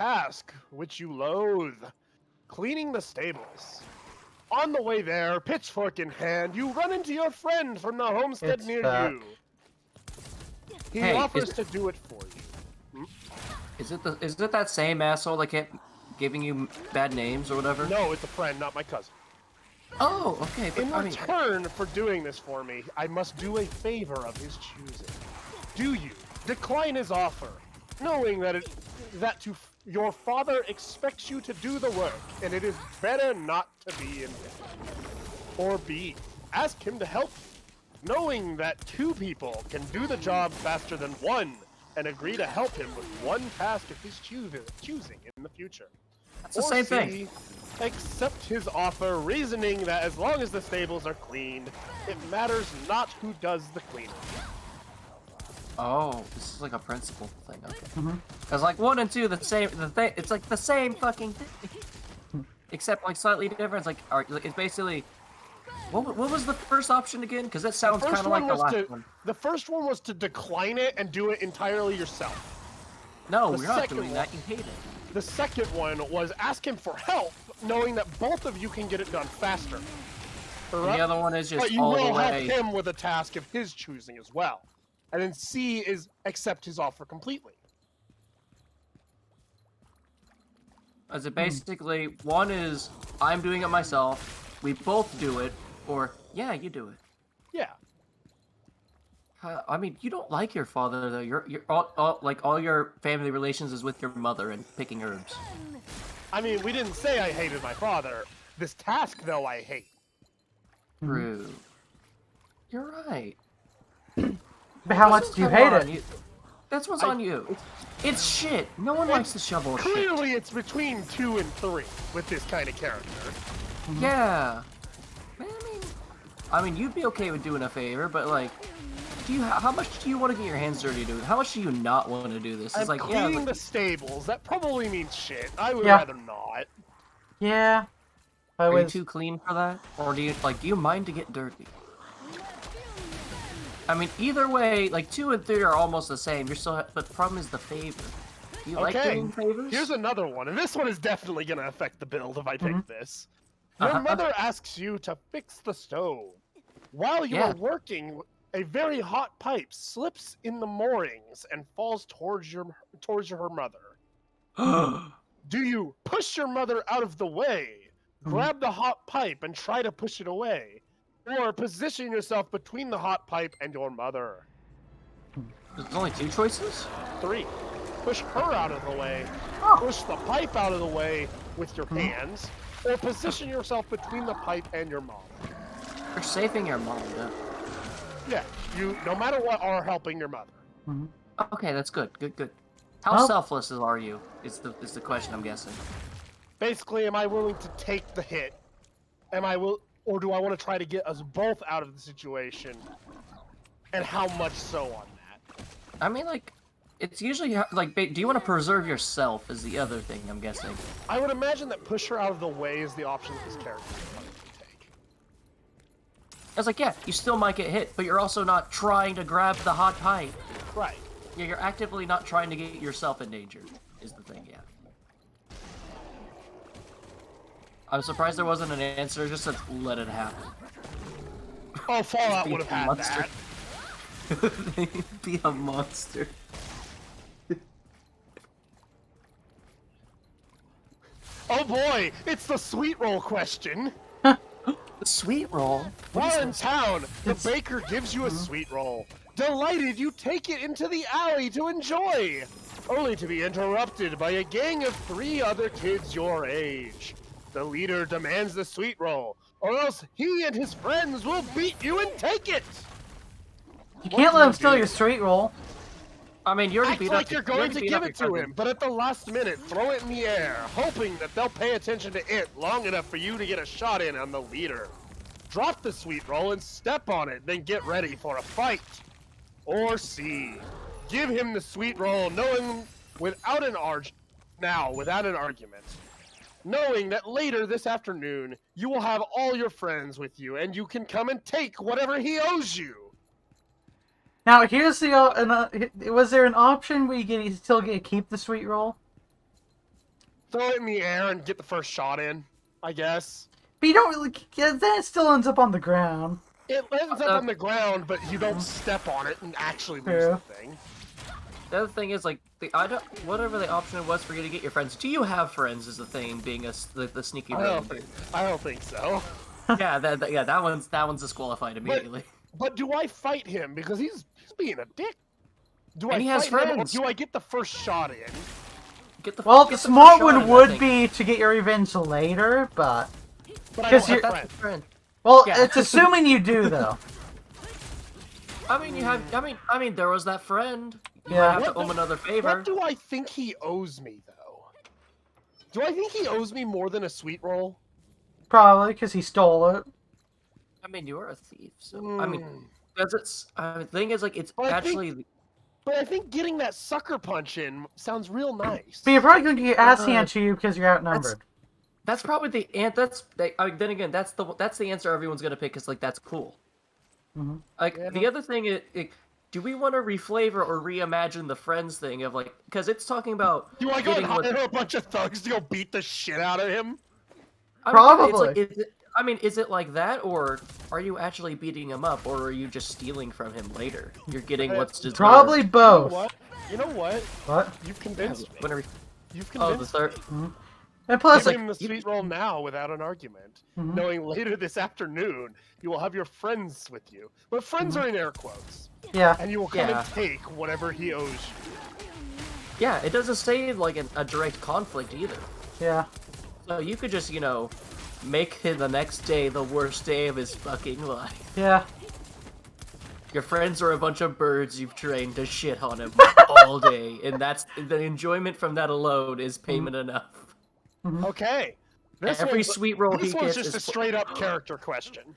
task which you loathe, cleaning the stables. On the way there, pitchfork in hand, you run into your friend from the homestead near you. He offers to do it for you. Is it that same asshole that kept giving you bad names or whatever? No, it's a friend, not my cousin. Oh, okay. But, In return for doing this for me, I must do a favor of his choosing. Do you decline his offer, knowing that your father expects you to do the work, and it is better not to be in debt? Or B, ask him to help you, knowing that two people can do the job faster than one, and agree to help him with one task of his choosing in the future. That's the same thing. Accept his offer, reasoning that as long as the stables are cleaned, it matters not who does the cleaning. Oh, this is like a principle thing, okay. Because like 1 and 2, it's like the same fucking thing. Except like slightly different. It's like, it's basically, what was the first option again? Because that sounds kind of like the last one. The first one was to decline it and do it entirely yourself. No, you're not doing that, you hate it. The second one was ask him for help, knowing that both of you can get it done faster. And the other one is just but you will help him with a task of his choosing as well. And then C is accept his offer completely. Is it basically, one is, I'm doing it myself, we both do it, or, yeah, you do it. Yeah. I mean, you don't like your father, though. You're all your family relations is with your mother and picking herbs. I mean, we didn't say I hated my father. This task, though, I hate. True. You're right. But how much do you hate it? That's what's on you. It's shit. No one likes to shovel shit. Clearly, it's between 2 and 3 with this kind of character. Yeah. I mean, you'd be okay with doing a favor, but like, how much do you want to get your hands dirty doing? How much do you not want to do this? It's like cleaning the stables. That probably means shit. I would rather not. Yeah. Are you too clean for that, or do you mind to get dirty? I mean, either way, like 2 and 3 are almost the same. You're still, but the problem is the favor. Do you like doing favors? Here's another one, and this one is definitely gonna affect the build if I pick this. Your mother asks you to fix the stove. While you are working, a very hot pipe slips in the moorings and falls towards her mother. Do you push your mother out of the way, grab the hot pipe and try to push it away, or position yourself between the hot pipe and your mother? There's only 2 choices? 3. Push her out of the way, push the pipe out of the way with your hands, or position yourself between the pipe and your mom. You're saving your mom, though. Yeah, you, no matter what, are helping your mother. Okay, that's good. Good. How selfless are you? Is the question I'm guessing. Basically, am I willing to take the hit? Or do I want to try to get us both out of the situation? And how much so on that? I mean, like, it's usually like, do you want to preserve yourself? Is the other thing I'm guessing. I would imagine that push her out of the way is the option that this character is going to take. I was like, yeah, you still might get hit, but you're also not trying to grab the hot pipe. Right. Yeah, you're actively not trying to get yourself in danger, is the thing, yeah. I'm surprised there wasn't an answer, just to let it happen. Oh, Fallout would have had monster. that. Be a monster. Oh boy, it's the sweet roll question. The sweet roll? While in town, the baker gives you a sweet roll. Delighted, you take it into the alley to enjoy, only to be interrupted by a gang of 3 other kids your age. The leader demands the sweet roll, or else he and his friends will beat you and take it. You can't let him steal your sweet roll. I mean, you're like you're going to give it to him, but at the last minute, throw it in the air, hoping that they'll pay attention to it long enough for you to get a shot in on the leader. Drop the sweet roll and step on it, then get ready for a fight. Or C, give him the sweet roll, knowing without an argument, knowing that later this afternoon you will have all your friends with you, and you can come and take whatever he owes you. Now, here's the was there an option where you still get to keep the sweet roll? throw it in the air and get the first shot in, I guess. But you don't really. Then it still ends up on the ground. It ends up on the ground, but you don't step on it and actually lose True. the thing. The other thing is, like, whatever the option was for you to get your friends. Do you have friends? Is the thing being the sneaky I rogue. don't think so. Yeah, that one's disqualified immediately. But do I fight him because he's being a dick? Do And I he has fight him, or friends. do I get the first shot in? Well, get the first smart shot one in that would thing. be to get your revenge later, but But I 'Cause don't you're- have That's friends. a friend. well, Yeah. it's assuming you do though. I mean, you have. I mean, there was that friend. You Yeah. might have to What owe him another favor. What do I think he owes me, though? Do I think he owes me more than a sweet roll? Probably because he stole it. I mean, you are a thief, so I mean, Mm. because it's. The thing is, like, it's But I think- actually. But I think getting that sucker punch in sounds real nice. But you're probably going to get ass Uh, handed to you because you're outnumbered. That's probably the then again, that's the answer everyone's gonna pick. Is like that's cool. Mhm. Like Yeah. the other thing is, do we want to reflavor or reimagine the friends thing of like because it's talking about Do I go and getting what- hire a bunch of thugs to go beat the shit out of him? I mean, yeah, it's Probably. like, is it like that, or are you actually beating him up, or are you just stealing from him later? You're getting what's deserved. Probably You know both. what? You know what? What? You've convinced me. Whenever, You've oh, the convinced third. me. And plus, Give like, him the sweet roll now without an argument, Mhm. knowing later this afternoon you will have your friends with you. But friends are in air quotes, yeah, and you will come Yeah. and take whatever he owes you. Yeah, it doesn't say like a direct conflict either. yeah. So you could just make him the next day the worst day of his fucking life. Yeah. Your friends are a bunch of birds you've trained to shit on him all day, and that's the enjoyment from that alone is payment enough. Okay. Every one's- sweet roll This he one's gets just a is straight up character question.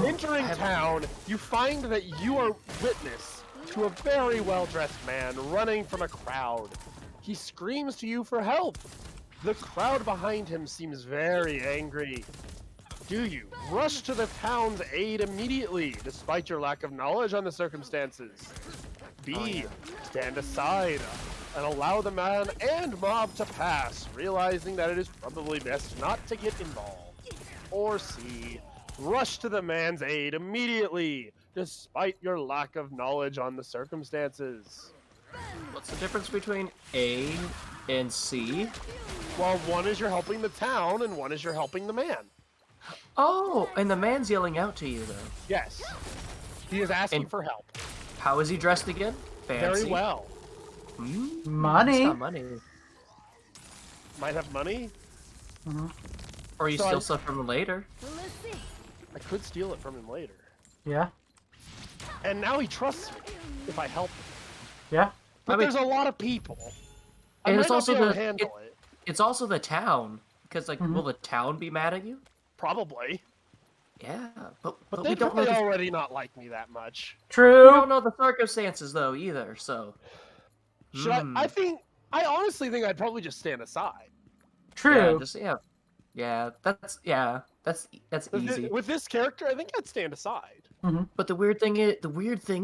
Entering town, you find that you are witness to a very well dressed man running from a crowd. He screams to you for help. The crowd behind him seems very angry. Do you rush to the town's aid immediately, despite your lack of knowledge on the circumstances? B. Stand aside and allow the man and mob to pass, realizing that it is probably best not to get involved. Or C. Rush to the man's aid immediately, despite your lack of knowledge on the circumstances. What's the difference between A and C? Well, one is you're helping the town, and one is you're helping the man. Oh, and the man's yelling out to you though. Yes. He is asking And- for help. How is he dressed again? Fancy. Very well. It's Money. not money. Might have money. Or you So steal I- stuff from him later. I could steal it from him later. Yeah. And now he trusts me if I help him. Yeah. But I mean- there's a lot of people. I And might it's not also be able the- to handle it. It's also the town. Because, like, will the town be mad at you? Probably. Yeah, but But we they don't know probably the, already not like me that much. we True. don't know the circumstances, though, either, so... Should I honestly think I'd probably just stand aside. True. Yeah, that's easy. With this character, I think I'd stand aside. But the weird thing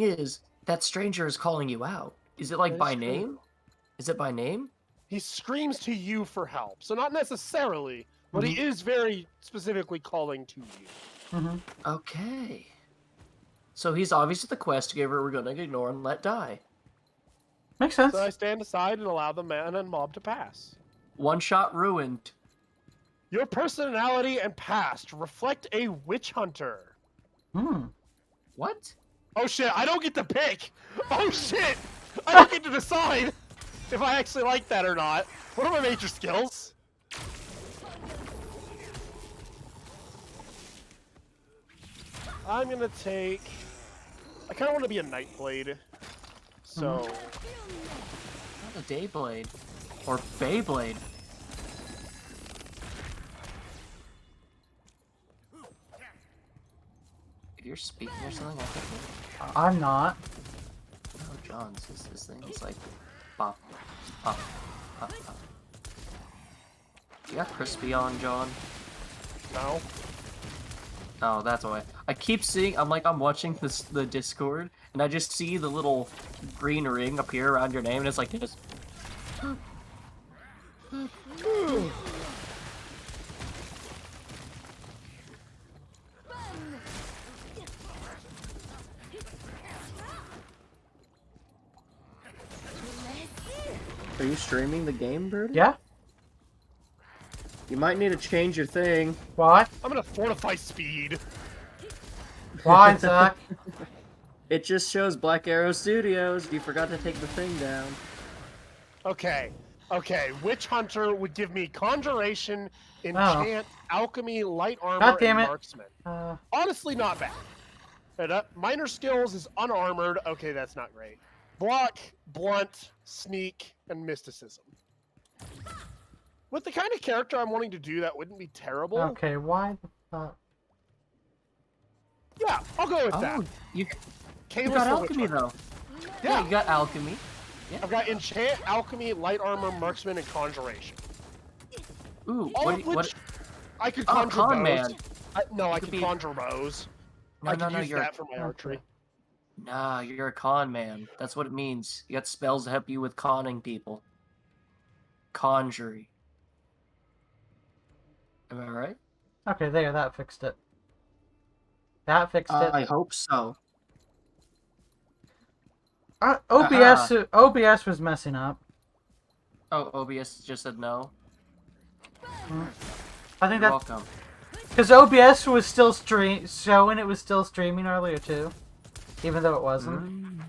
is, that stranger is calling you out. Is it, like, That by is true. name? Is it by name? He screams to you for help. So not necessarily, but he is very specifically calling to you. Okay. So he's obviously the quest giver we're gonna ignore and let die. Makes sense. So I stand aside and allow the man and mob to pass. One shot ruined. Your personality and past reflect a witch hunter. What? Oh shit, I don't get to pick! Oh shit! I don't get to decide if I actually like that or not. What are my major skills? I'm gonna take... I kinda wanna be a Nightblade. So... Not a Dayblade. Or Beyblade. If you're speaking or something, I think... I'm not. Oh, John's is this thing. It's like... Pop. Pop. Pop. Pop. You got crispy on, John? No. Oh, that's why. I keep seeing. I'm watching the Discord, and I just see the little green ring appear around your name, and it's like this. Are you streaming the game, Birdie? Yeah. You might need to change your thing. Why? I'm gonna fortify speed. Why, Zach? It just shows Black Arrow Studios. You forgot to take the thing down. Okay. Witch Hunter would give me Conjuration, Enchant, Alchemy, Light Armor, God damn and it. Marksman. Honestly, not bad. Minor skills is Unarmored. Okay, that's not great. Block, Blunt, Sneak, and Mysticism. With the kind of character I'm wanting to do, that wouldn't be terrible. Okay, why the fuck? Yeah, I'll go with that. You Canvas got for Alchemy, Witch Hunter. though. Yeah, you got Alchemy. Yeah. I've got Enchant, Alchemy, Light Armor, Marksman, and Conjuration. Ooh, All of which I could conjure Con bows. Man. I could conjure bows. I could use that for my archery. Nah, you're a con man. That's what it means. You got spells to help you with conning people. Conjury. Am I right? Okay, there, that fixed it. That fixed it. I hope so. OBS was messing up. Oh, OBS just said no. I think You're that's welcome. because OBS was still showing it was still streaming earlier too, even though it wasn't.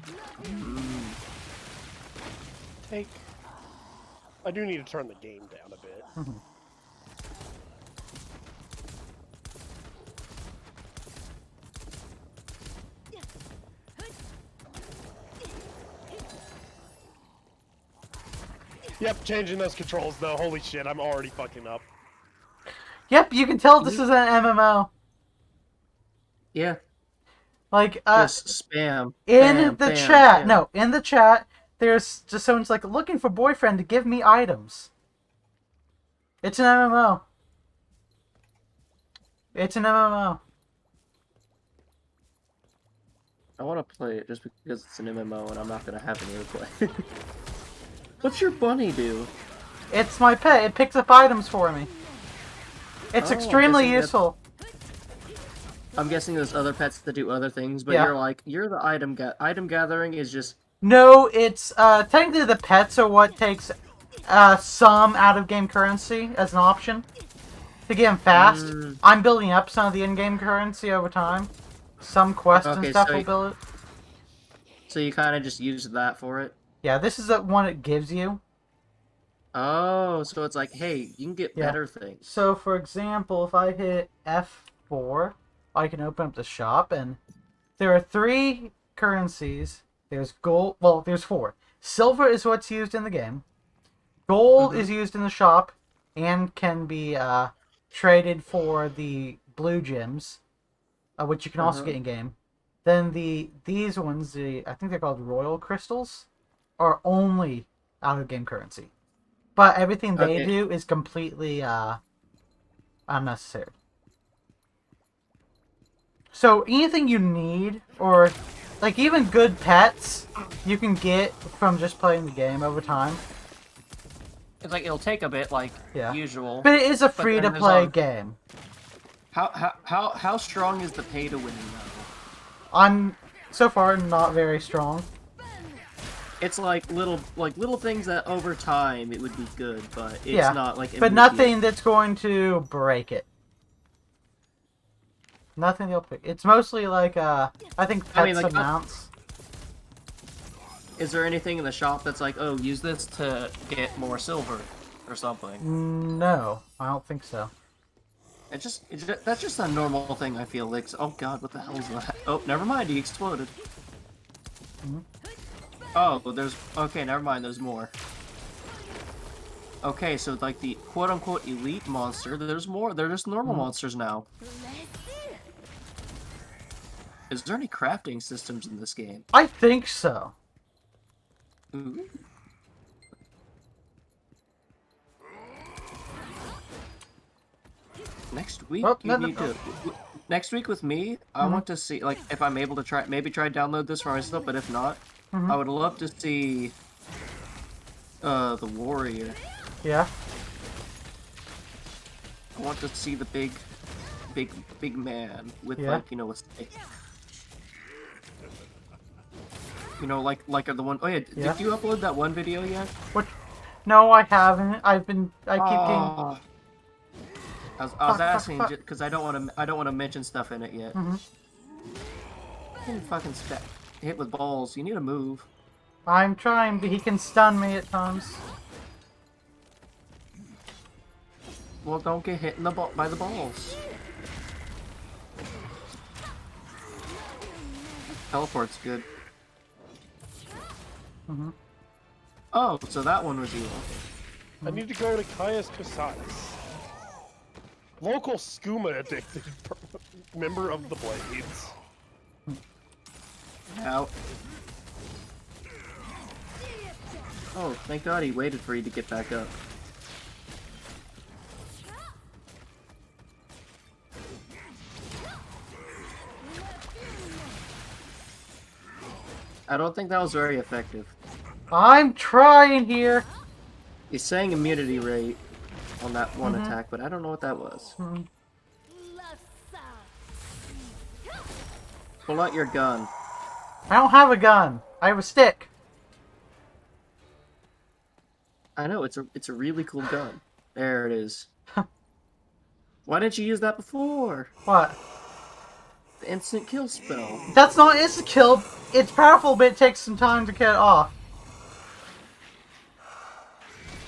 I do need to turn the game down a bit. Yep, changing those controls though. Holy shit, I'm already fucking up. Yep, you can tell this is an MMO. Yeah. Like, Just spam. in Bam, the bam, chat, bam. no, in the chat, there's just someone's like, looking for boyfriend to give me items. It's an MMO. It's an MMO. I want to play it just because it's an MMO and I'm not going to have any to play. What's your bunny do? It's my pet. It picks up items for me. It's Oh, extremely I'm guessing useful. I'm guessing there's other pets that do other things, but Yeah. you're the item gathering is just... No, it's, technically the pets are what takes, some out-of-game currency as an option to get them fast. I'm building up some of the in-game currency over time. Some quests and Okay, stuff so will build it. So you kind of just use that for it? Yeah, this is the one it gives you. Oh, so it's like, hey, you can get better things. So, for example, if I hit F4, I can open up the shop, and there are 3 currencies. There's gold. Well, there's 4. Silver is what's used in the game. Gold is used in the shop and can be traded for the blue gems, which you can also get in game. Then these ones, I think they're called royal crystals, are only out of game currency. But everything they do is completely unnecessary. So anything you need, or like even good pets, you can get from just playing the game over time. It's like it'll take a bit, like usual. But it is a But free then to there's play a- game. How strong is the pay to win though? I'm so far not very strong. It's like little things that over time it would be good, but it's not like but immediate. nothing that's going to break it. Nothing they'll pick. It's mostly like I think pets and mounts. Is there anything in the shop that's like, oh, use this to get more silver or something? No, I don't think so. That's just a normal thing. I feel like. Oh God, what the hell is that? Oh, never mind. He exploded. Oh, well, there's... Okay, never mind, there's more. Okay, so, like, the quote-unquote elite monster, there's more. They're just normal monsters now. Is there any crafting systems in this game? I think so. Ooh. Next week, Next week with me, I want to see, like, if I'm able to maybe try download this for myself, but if not, I would love to see the warrior. Yeah. I want to see the big man with like, you know, a stick. You know, like the one. Oh yeah, did you upload that one video yet? What? No, I haven't. I keep getting. I was Fuck, asking fuck. because I don't want to mention stuff in it yet. Mhm. You fucking hit with balls. You need to move. I'm trying, but he can stun me at times. Well, don't get hit in the by the balls. Teleport's good. Mm-hmm. Oh, so that one was evil. I need to go to Caius Casatis. Local skooma addicted member of the Blades. Out. Oh, thank God he waited for you to get back up. I don't think that was very effective. I'm trying here. He's saying immunity rate on that one attack, but I don't know what that was. Pull out your gun. I don't have a gun. I have a stick. I know, it's a really cool gun. There it is. Why didn't you use that before? What? The instant kill spell. That's not instant kill. It's powerful, but it takes some time to get it off.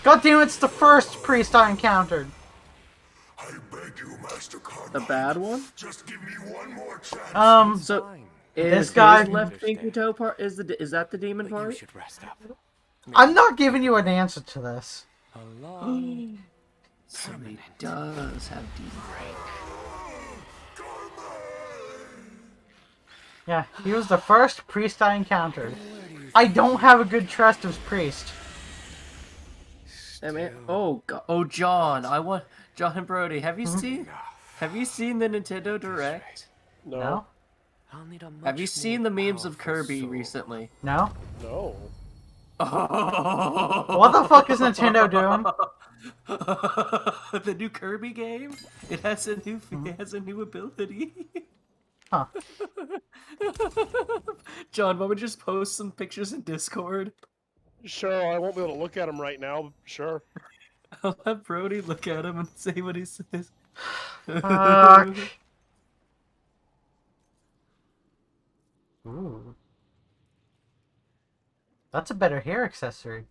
God damn, it's the first priest I encountered. I beg you, Master Khan. The bad one? Just give me one more chance. So This is guy- his left pinky toe part is that the demon You part? should rest up. I'm not giving you an answer to this. A long, So he does have demon. Yeah, he was the first priest I encountered. I don't have a good trust of priest. I mean, oh God, oh John, John and Brody. Have you seen the Nintendo Direct? No? I'll need a Have you much seen more the memes of powerful Kirby soul. recently? No? No. What the fuck is Nintendo doing? The new Kirby game? It has a new ability. Huh. John, why would you just post some pictures in Discord? Sure, I won't be able to look at him right now. Sure. I'll have Brody look at him and say what he says. Fuck. Ooh. That's a better hair accessory.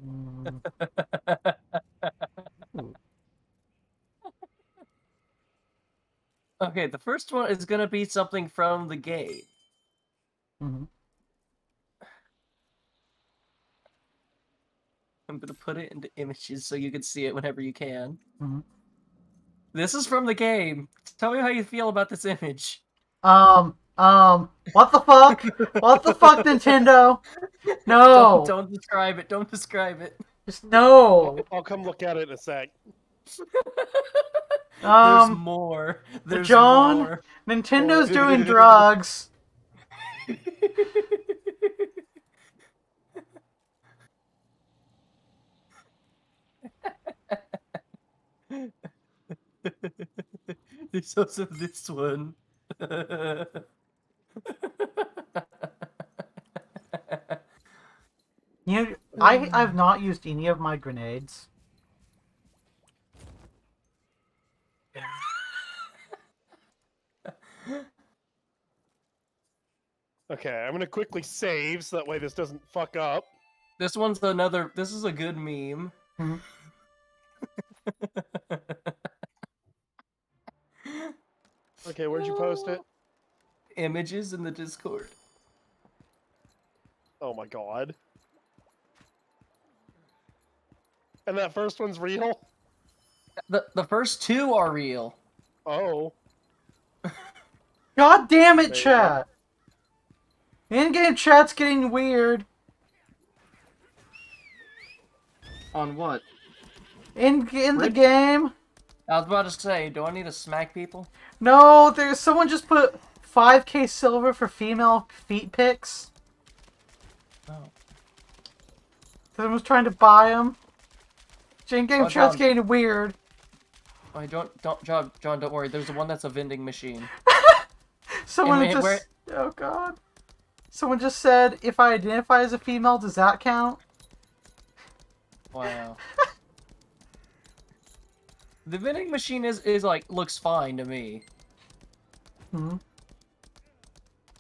Mm. Okay, the first one is gonna be something from the game. Mhm. I'm gonna put it into images so you can see it whenever you can. Mhm. This is from the game. Tell me how you feel about this image. What the fuck? What the fuck, Nintendo? No! Don't describe it. Don't describe it. Just no! I'll come look at it in a sec. There's more. There's John, more. Nintendo's doing drugs. There's also this one. I've not used any of my grenades. Okay, I'm gonna quickly save so that way this doesn't fuck up. This one's another. This is a good meme. Mhm. Okay, where'd you post it? Images in the Discord. Oh my god. And that first one's real? The first two are real. Oh. God damn it, There you chat! In-game chat's getting weird. On what? In the What? game? I was about to say, do I need to smack people? No, there's someone just put 5k silver for female feet pics. Oh. Someone's trying to buy them. In-game Oh, chat's John. getting weird. I don't, John, don't worry. There's the one that's a vending machine. Someone Wait, just... where- Oh god. Someone just said, if I identify as a female, does that count? Wow. The vending machine is like, looks fine to me. Hmm.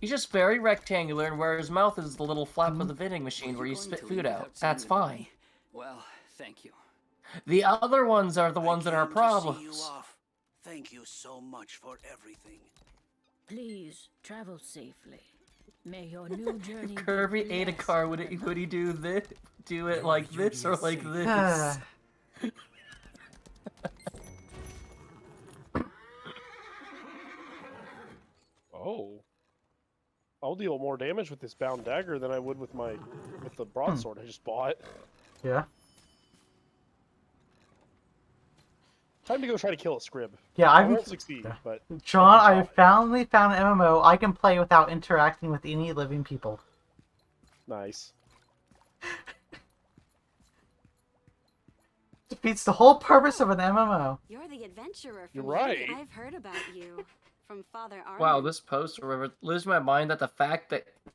He's just very rectangular, and where his mouth is the little flap of the vending machine where you spit food out. That's fine. Well, thank you. The other ones are the ones that are I came to see you problems. off. Thank you so much for everything. Please travel safely. May your new journey. Kirby be ate a blessed. car. Would he do this? Do it like this or like this? Oh. I'll deal more damage with this bound dagger than I would with the broadsword I just bought. Yeah. Time to go try to kill a scrib. Yeah, I I've... won't succeed, but... John, I I can try. finally found an MMO I can play without interacting with any living people. Nice. Defeats the whole purpose of an MMO. You're the adventurer You're from right. I've heard about you from Father Armin. Wow, this post lives my mind that the fact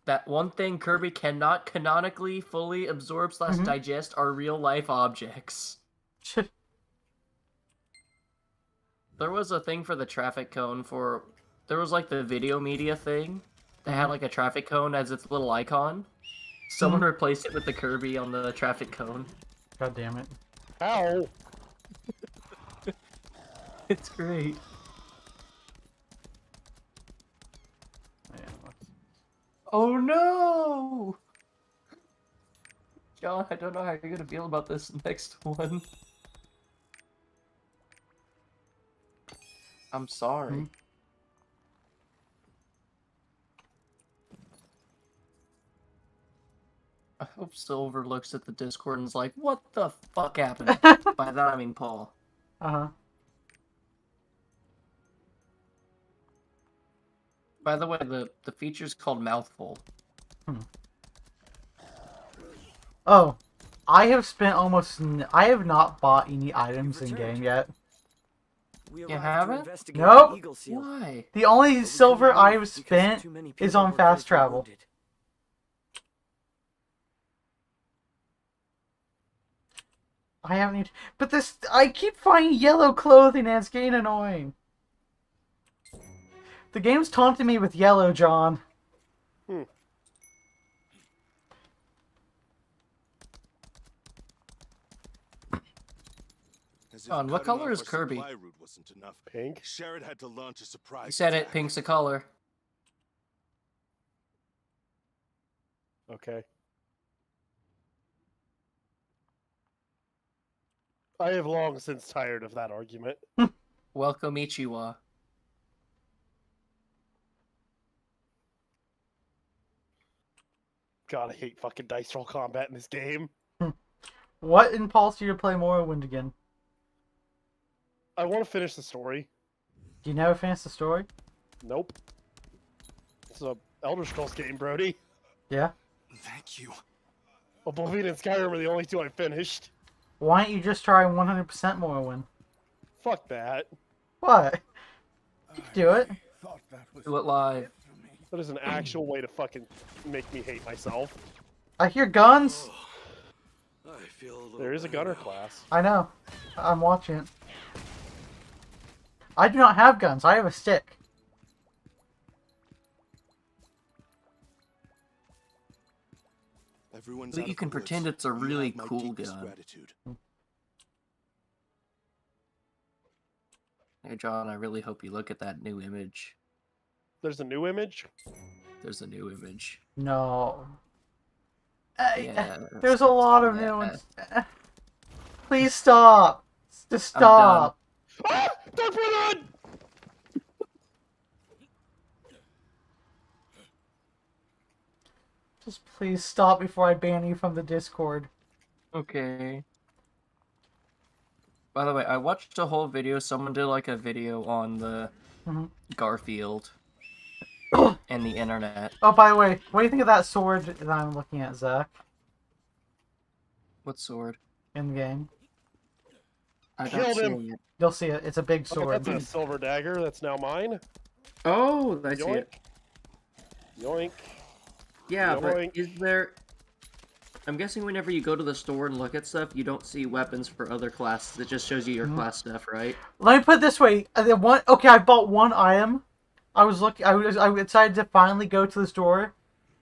that one thing Kirby cannot canonically fully absorb / digest are real life objects. There was a thing for the traffic cone for... There was like the video media thing that had like a traffic cone as its little icon. Someone replaced it with the Kirby on the traffic cone. God damn it. Ow! It's great. Oh no! John, I don't know how you're gonna feel about this next one. I'm sorry. I hope Silver looks at the Discord and is like, what the fuck happened? By that I mean Paul. Uh-huh. By the way, the feature's called Mouthful. Oh, I have spent almost... I have not bought any items in game yet. We You arrived to haven't? investigate Nope. the Eagle Seal. Why? The only But we silver couldn't leave I've because spent too many is people on were fast gravely travel. wounded. I haven't even... But this... I keep finding yellow clothing and it's getting annoying. The game's taunting me with yellow, John. As if John, what cutting color off is our Kirby? supply route wasn't enough. Pink? Sherrod had to launch a surprise You said it, attack. pink's a color. Okay. I have long since tired of that argument. Welcome, Ichiwa. God, I hate fucking dice roll combat in this game. What impulsed you to play Morrowind again? I want to finish the story. Do you never finish the story? Nope. It's a Elder Scrolls game, Brody. Yeah? Thank you. Oblivion and Skyrim are the only two I finished. Why don't you just try 100% Morrowind? Fuck that. What? You can do it. Thought that was Do it live. That is an actual way to fucking make me hate myself. I hear guns. I feel a little There is a better gunner now. class. I know. I'm watching it. I do not have guns. I have a stick. everyone's But out you of can the woods. pretend it's a You really have my cool deepest gun. gratitude. Hey, John, I really hope you look at that new image. There's a new image. There's a new image. No. Yeah. There's a lot of Yeah. new ones. Please stop. Just I'm done. stop. Ah! Don't put on! Just please stop before I ban you from the Discord. Okay. By the way, I watched a whole video. Someone did like a video on the Garfield and the internet. Oh, by the way, what do you think of that sword that I'm looking at, Zach? What sword? In the game? I Killed don't him. see it. You'll see it. It's a big Okay, sword. that's a silver dagger. That's now mine. Oh, I see Yoink. it. Yoink. Yeah, but Yoink. is there... I'm guessing whenever you go to the store and look at stuff, you don't see weapons for other classes. It just shows you your class stuff, right? Let me put it this way. Okay, I bought one item. I decided to finally go to the store,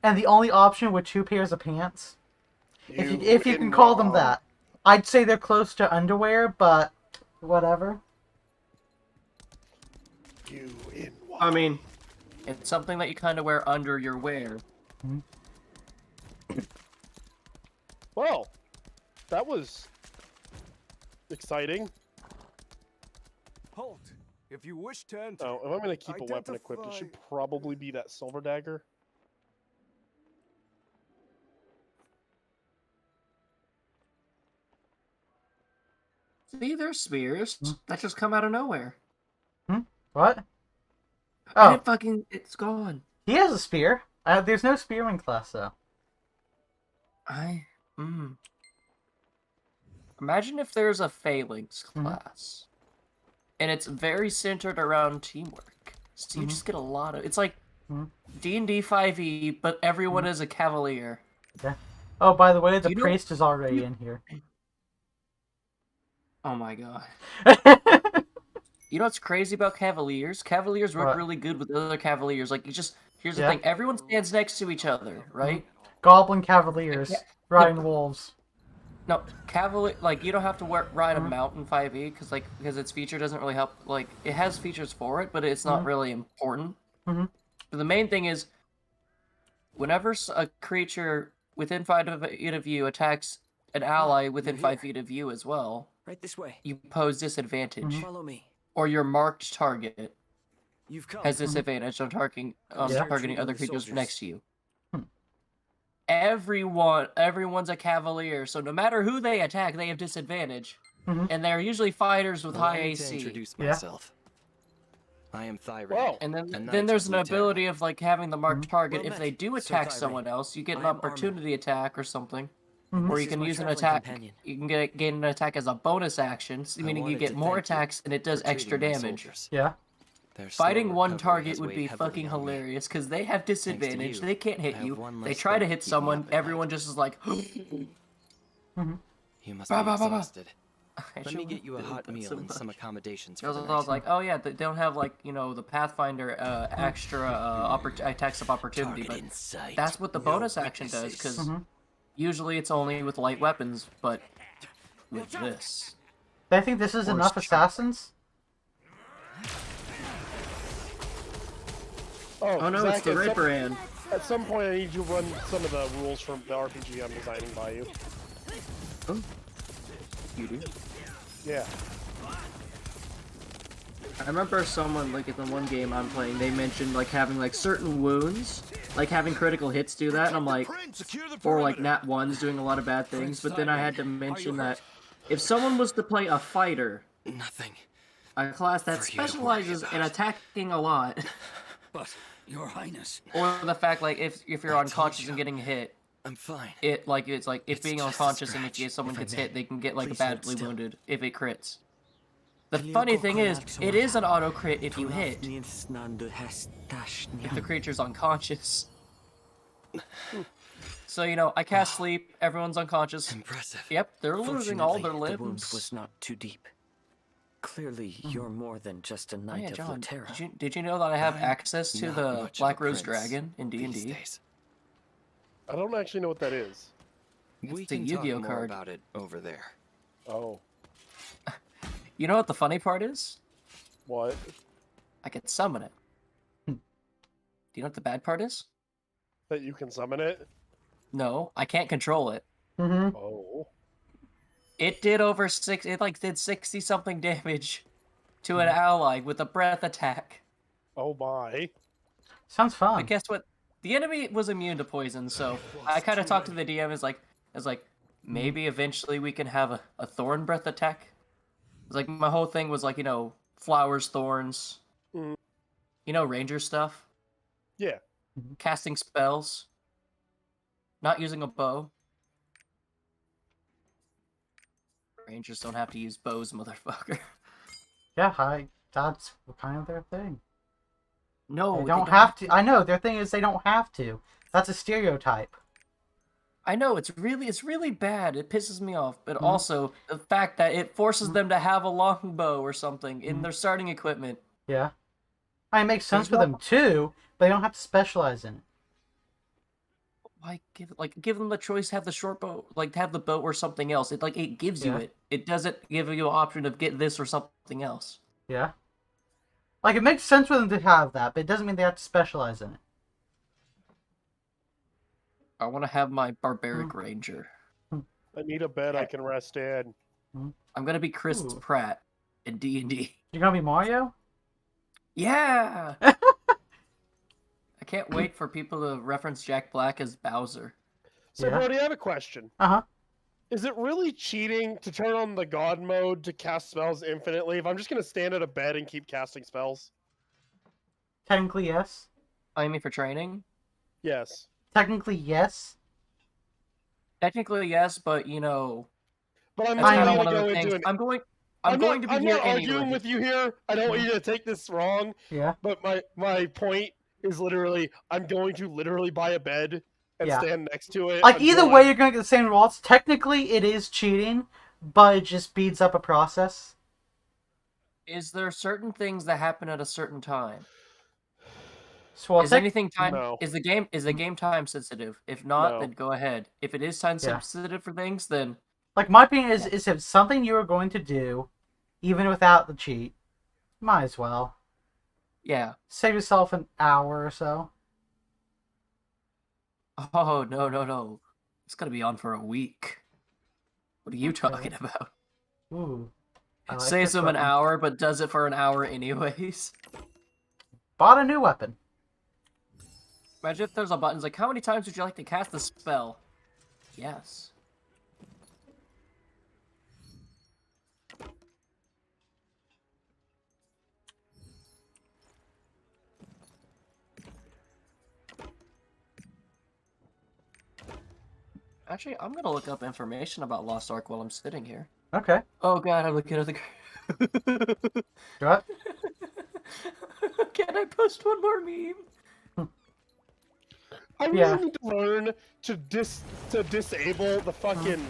and the only option were 2 pairs of pants. If you can call them that. I'd say they're close to underwear, but whatever. You in what? I mean, it's something that you kind of wear under your wear. Well, that was exciting. Halt! If you wish to enter. Oh, if I'm gonna keep a weapon equipped, it should probably be that silver dagger. See, there's spears that just come out of nowhere. What? And Oh, it's gone. he has a spear. There's no spearman class, though. Imagine if there's a phalanx class, and it's very centered around teamwork. So you just get a lot of... It's like D&D 5e, but everyone is a cavalier. Yeah. Oh, by the way, the You know- priest is already in here. Oh my god. You know what's crazy about cavaliers? Cavaliers work What? really good with other cavaliers. Like, here's the Yeah. thing. Everyone stands next to each other, right? Goblin cavaliers riding wolves. No, cavalier, like, you don't have to ride a mount in 5e, because its feature doesn't really help. Like, it has features for it, but it's not really important. But the main thing is, whenever a creature within 5 feet of you attacks an ally within 5 feet of you as well, Right this way. you pose disadvantage. Follow me. Or your marked target You've come. has disadvantage on targeting other creatures soldiers. next to you. Everyone's a cavalier, so no matter who they attack, they have disadvantage. And they're usually fighters with high Allow me to AC. introduce Yeah. myself. I am Thyraid. Whoa. And a then knight there's of an Luterra. ability of like having the marked target. Well If they met, do Sir attack Thyraid. someone else, you get I an am opportunity attack or something. Or This you is can my use an traveling attack. companion. You can gain an attack as a bonus action, meaning you wanted get to more thank you attacks and it does for extra treating my damage. soldiers. Yeah. Their slow Fighting one recovery target has would weighed be heavily fucking on me. hilarious because they have disadvantage. you, They can't hit I have you. one They less try to thing hit keeping me someone. up at Everyone night. just is like, You must Bah, be bah, bah, bah. exhausted. Let me get you a hot meal and some accommodations I for the was night. like, oh yeah, they don't have like the Pathfinder extra attacks of opportunity, Target but in sight. that's what the No bonus action does witnesses. because usually it's only with light weapons, but with this. I think this is Or enough strike. assassins. Oh no, it's Zach, the at some- Ripper Hand. At some point, I need you to run some of the rules from the RPG I'm designing by you. Oh, you do. Yeah. I remember someone like in the one game I'm playing, they mentioned like having like certain wounds, like having critical hits do that, and I'm like, or like nat ones doing a lot of bad things. But then I had to mention that if someone was to play a fighter, Nothing. a class that For you to worry specializes in about. attacking a lot, But, Your Highness, or the fact like if you're I unconscious told and you. getting hit, I'm fine. it's like if It's being just a unconscious and scratch. if someone If I gets may, hit, they can get like please badly hold still. wounded if it crits. The funny thing is, it is an auto crit if you hit, if the creature's unconscious. So, I cast sleep, everyone's unconscious. Impressive. Yep, they're losing all their Fortunately, the wound limbs. was not too deep. Clearly, you're more than just a Oh knight yeah, of John, Luterra. did you know that I have I'm access to not the much of a Black Rose prince Dragon in these D&D? days. I don't actually know what that is. We It's a can Yu-Gi-Oh talk more card. about it over there. Oh. You know what the funny part is? What? I can summon it. Do you know what the bad part is? That you can summon it? No, I can't control it. Mm-hmm. Oh. It did did 60 something damage to an ally with a breath attack. Oh my. Sounds fun. But guess what? The enemy was immune to poison, so I kind of talked to the DM as like maybe eventually we can have a thorn breath attack. It's like my whole thing was like, flowers, thorns. Mm. Ranger stuff. Yeah. Casting spells. Not using a bow. Rangers don't have to use bows, motherfucker. Yeah, that's kind of their thing. No, They don't have to. I know, their thing is they don't have to. That's a stereotype. I know it's really bad. It pisses me off. But also the fact that it forces them to have a longbow or something in their starting equipment. Yeah. I mean, it makes sense There's for them too, but they don't have to specialize in it. Why give them the choice to have the short bow, like to have the bow or something else. It gives you it. It doesn't give you an option of get this or something else. Yeah. Like, it makes sense for them to have that, but it doesn't mean they have to specialize in it. I want to have my barbaric ranger. I need a bed I can rest in. I'm gonna be Chris Pratt in D&D. You're gonna be Mario? Yeah. I can't wait for people to reference Jack Black as Bowser. So, Brody, I have a question. Uh-huh. Is it really cheating to turn on the God mode to cast spells infinitely if I'm just going to stand at a bed and keep casting spells? Technically, yes. I mean, for training? Yes. Technically, yes. Technically, yes, but, you know... But I'm that's not kinda going one to of the go things. into an... I'm going to be here not arguing anyway. with you here. I don't want you to take this wrong. Yeah. But my point is literally, I'm going to literally buy a bed and stand next to it. Like, either way, you're going to get the same results. Technically, it is cheating, but it just speeds up a process. Is there certain things that happen at a certain time? So, Is anything time? No. Is the game time sensitive? If not, No. then go ahead. If it is time sensitive for things, then Like, my opinion is if it's something you are going to do, even without the cheat, might as well. yeah. Save yourself an hour or so. Oh no! It's gonna be on for a week. What are you talking about? Ooh. I like Saves this him an weapon. hour, but does it for an hour anyways. Bought a new weapon. Imagine if there's a button like, how many times would you like to cast the spell? Yes. Actually, I'm gonna look up information about Lost Ark while I'm sitting here. Okay. Oh god, I'm looking at the... What? Can I post one more meme? I really need to learn to disable the fucking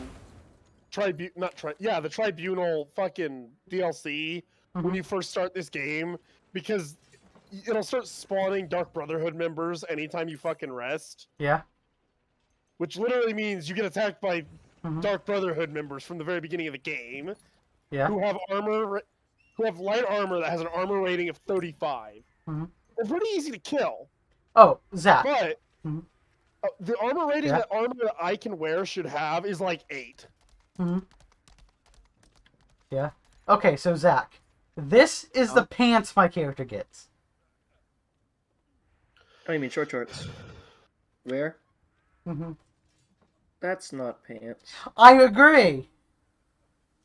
the tribunal fucking DLC when you first start this game, because it'll start spawning Dark Brotherhood members anytime you fucking rest. Yeah. Which literally means you get attacked by Dark Brotherhood members from the very beginning of the game. Yeah. Who have light armor that has an armor rating of 35. They're pretty easy to kill. Oh, Zach. But the armor rating that armor that I can wear should have is like 8. Yeah. Okay, so Zach, this is the pants my character gets. Oh, you mean short shorts? Where? Mm-hmm. That's not pants. I agree.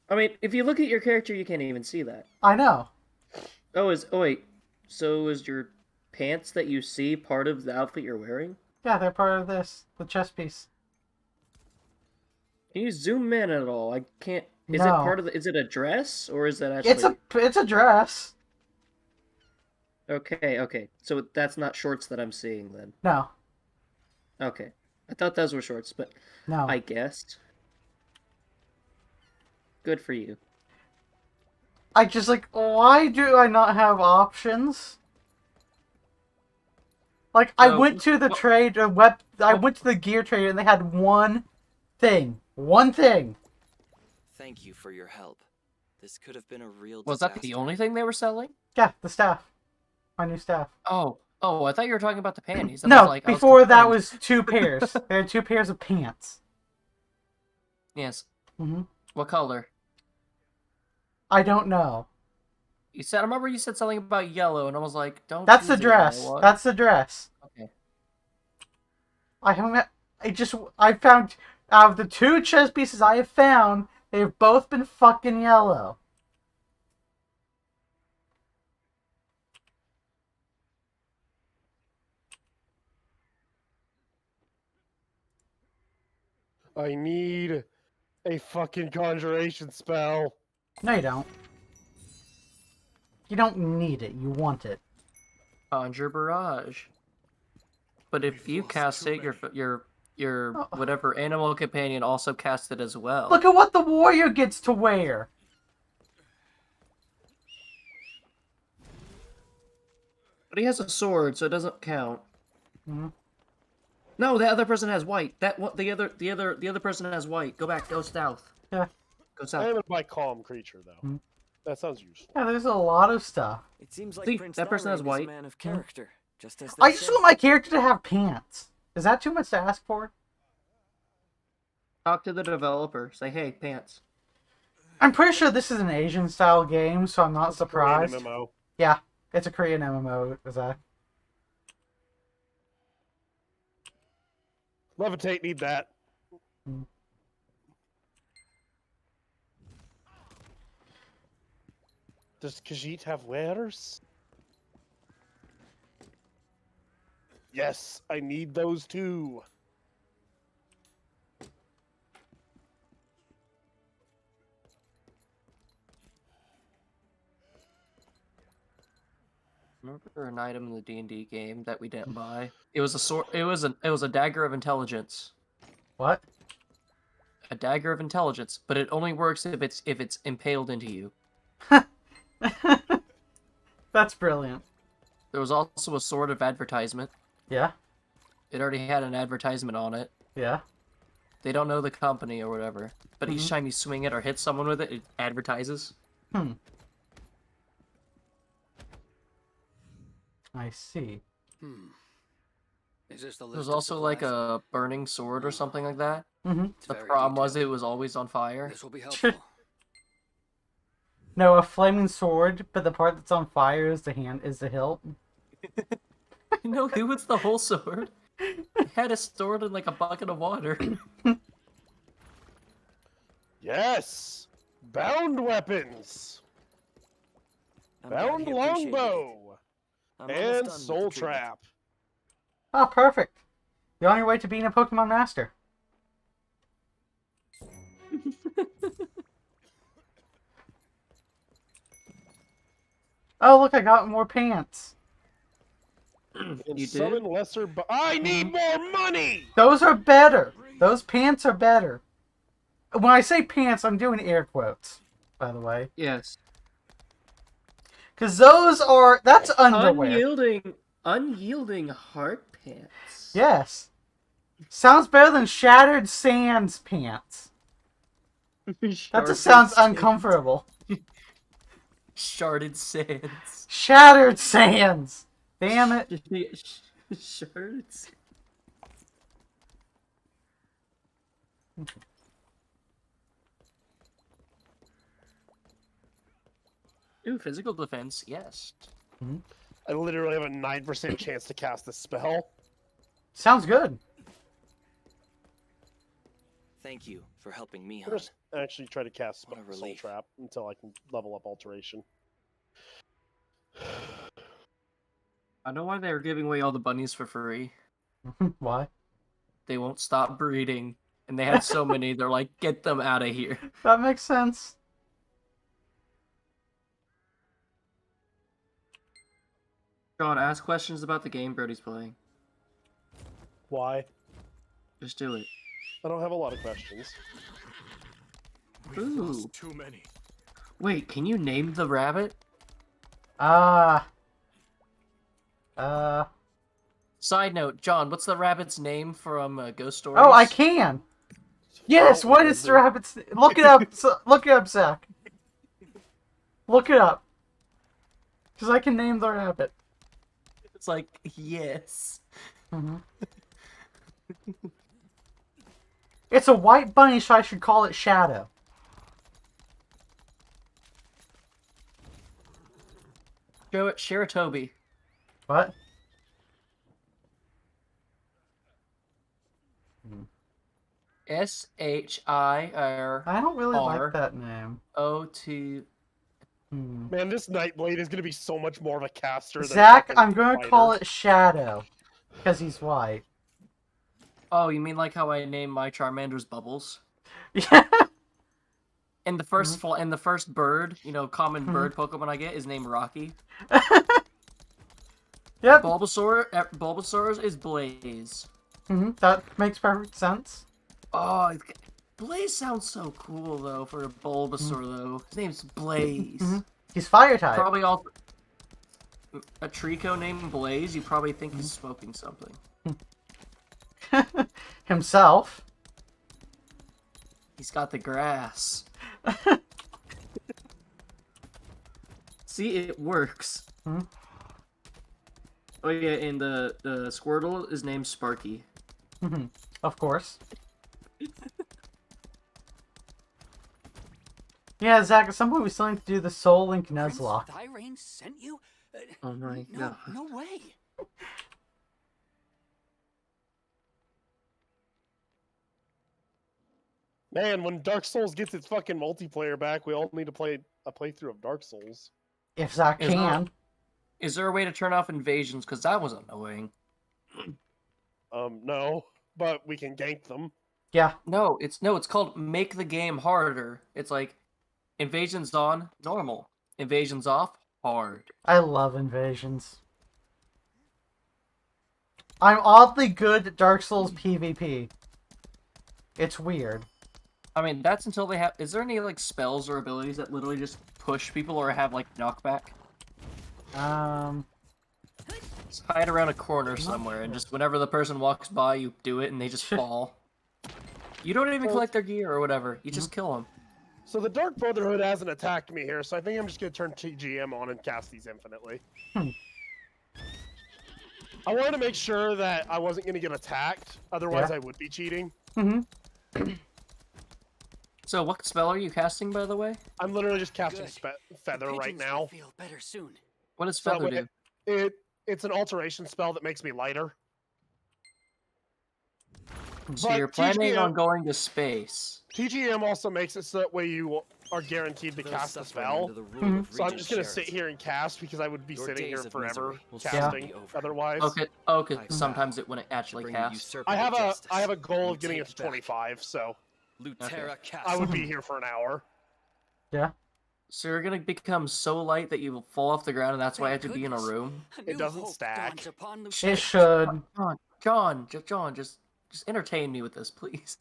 I mean, if you look at your character, you can't even see that. I know. Oh wait. So is your pants that you see part of the outfit you're wearing? Yeah, they're part of this, the chest piece. Can you zoom in at all? I can't. Is it No. part of the? Is it a dress or is that actually? It's a dress. Okay. So that's not shorts that I'm seeing then. No. Okay. I thought those were shorts, but No. I guessed. Good for you. I just like, why do I not have options? Like, I went to the trade I went to the gear trader and they had one thing. One thing. Thank you for your help. This could have been a real Was that the only thing they were selling? Yeah, the staff. My new staff. Oh, I thought you were talking about the panties. No, before that was 2 pairs. There had 2 pairs of pants. Yes. Mm-hmm. What color? I don't know. I remember you said something about yellow, and I was like, don't. That's the choose yellow, dress. what? That's the dress. Okay. I found, out of the 2 chest pieces I have found, they've both been fucking yellow. I need a fucking conjuration spell. No, you don't. You don't need it. You want it. Conjure barrage. But if you cast it, your whatever animal companion also casts it as well. Look at what the warrior gets to wear. But he has a sword, so it doesn't count. Hmm. No, the other person has white. The other person has white. Go back. Go south. Yeah. Go I south. am my calm creature though. Hmm. That sounds useful. Yeah, there's a lot of stuff. It seems like See, Prince that person has Dalrympe is a white. man of character, just as I they just say. want my character to have pants. Is that too much to ask for? Talk to the developer. Say, hey, pants. I'm pretty sure this is an Asian style game, so I'm not It's a Korean surprised. MMO. Yeah, it's a Korean MMO. Is that? Levitate, need that. Hmm. Does Khajiit have wares? Yes, I need those too. Remember an item in the D&D game that we didn't buy? It was a sword. It was a dagger of intelligence. What? A dagger of intelligence, but it only works if it's impaled into you. That's brilliant. There was also a sword of advertisement. Yeah, It already had an advertisement on it. yeah. They don't know the company or whatever, but each time you swing it or hit someone with it, it advertises. I see. Is this the list There was of also like supplies? a burning sword or something like that. Mm-hmm. It's The very problem was detailed. it was always on fire. This will be helpful. No, a flaming sword, but the part that's on fire is the hilt. No, it was the whole sword. It had a sword in like a bucket of water. Yes! Bound weapons! I'm glad Bound he appreciated it. longbow! I'm almost And done with the soul treatment. trap. Oh, perfect. You're on your way to being a Pokemon Master. Oh, look, I got more pants. And You summon did? lesser I need more money! Those are better. Those pants are better. When I say pants, I'm doing air quotes, by the way. Yes. Because that's underwear. Unyielding heart pants. Yes. Sounds better than Shattered Sands pants. That just sounds uncomfortable. Sharded sands. Shattered Sands! Damn it. Sharded sands. Ooh, physical defense, yes. I literally have a 9% chance to cast this spell. Sounds good. Thank you for helping me, I'm hon. just actually try to cast What a Soul relief. Trap until I can level up Alteration. I know why they're giving away all the bunnies for free. Why? They won't stop breeding. And they had so many, they're like, get them out of here. That makes sense. John, ask questions about the game Brody's playing. Why? Just do it. I don't have a lot of questions. We've Ooh. lost too many. Wait, can you name the rabbit? Side note, John, what's the rabbit's name from Ghost Stories? Oh, I can! Yes, what is the rabbit's... Look it up, look it up, Zach. Look it up. Because I can name the rabbit. It's like, yes. Mm-hmm. It's a white bunny, so I should call it Shadow. Show it, Sharatobi. What? S-H-I-R-O-T. I don't really like that name. Man, this Nightblade is going to be so much more of a caster than Zach, fucking I'm going to fighter. call it Shadow. Because he's white. Oh, you mean like how I named my Charmander's Bubbles? Yeah. And the first and the first bird, common bird Pokemon I get is named Rocky. Yep. Bulbasaur's is Blaze. That makes perfect sense. Oh, Blaze sounds so cool though for a Bulbasaur though. His name's Blaze. He's fire type. Probably all a Trico named Blaze. You probably think he's smoking something. Himself. He's got the grass. See, it works. Oh yeah, and the Squirtle is named Sparky. Of course. Yeah, Zach, at some point we still need to do the Soul Link Nuzlocke. Thyrane sent you? Oh my god. No way. Man, when Dark Souls gets its fucking multiplayer back, we all need to play a playthrough of Dark Souls. If Zach can. Is there a way to turn off invasions? Because that was annoying. No, but we can gank them. Yeah. No, it's called make the game harder. It's like invasions on, normal. Invasions off, hard. I love invasions. I'm oddly good at Dark Souls PvP. It's weird. I mean, that's until they have... Is there any, like, spells or abilities that literally just push people or have, like, knockback? Just hide around a corner somewhere, and just whenever the person walks by, you do it, and they just fall. You don't even collect their gear or whatever. You just kill them. So the Dark Brotherhood hasn't attacked me here, so I think I'm just going to turn TGM on and cast these infinitely. I wanted to make sure that I wasn't going to get attacked, otherwise I would be cheating. So what spell are you casting, by the way? I'm literally just casting Feather right now. Feel better soon. What does Feather do? It's an alteration spell that makes me lighter. So But you're planning TGM on going to space. TGM also makes it so that way you are guaranteed to cast a spell. So I'm just going to sit here and cast because I would be sitting here forever casting otherwise. Okay. Sometimes it wouldn't actually cast. I have a goal of getting it to 25, so I would be here for an hour. Yeah. So you're gonna become so light that you will fall off the ground, and that's why I have to be in a room. It doesn't stack. It should. John, just entertain me with this, please.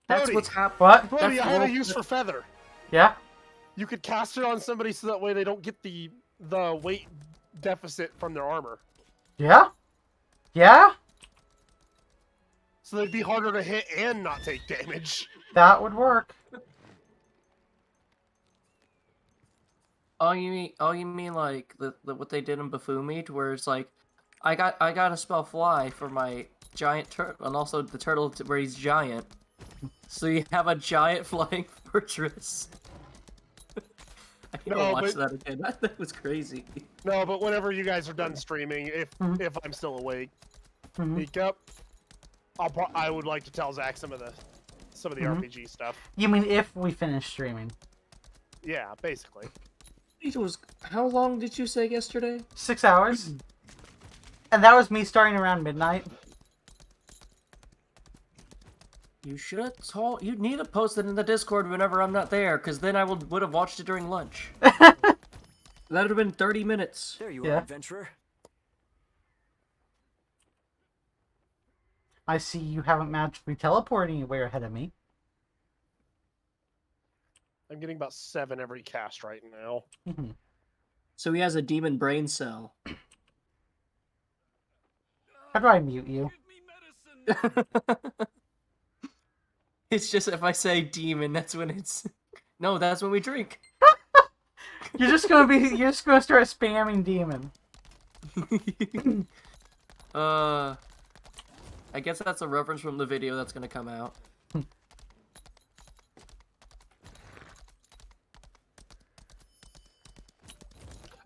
That's what's happening. What? Brody, I have a use for Feather. Yeah? You could cast it on somebody so that way they don't get the weight deficit from their armor. Yeah? Yeah? So they'd be harder to hit and not take damage. That would work. Oh, you mean like the what they did in Bafumi, to where it's like, I got a spell Fly for my giant turtle, and also the turtle where he's giant. So you have a giant flying fortress. I need to watch that again. That was crazy. No, but whenever you guys are done streaming, if I'm still awake, speak up. I would like to tell Zach some of the RPG stuff. You mean if we finish streaming? Yeah, basically. How long did you say yesterday? 6 hours. And that was me starting around midnight. You should have told. You need to post it in the Discord whenever I'm not there, because then I would have watched it during lunch. That would have been 30 minutes. There you are, adventurer. I see you haven't magically teleported anywhere ahead of me. I'm getting about 7 every cast right now. So he has a demon brain cell. How do I mute you? It's just if I say demon, that's when it's... No, that's when we drink. You're just gonna start spamming demon. I guess that's a reference from the video that's gonna come out.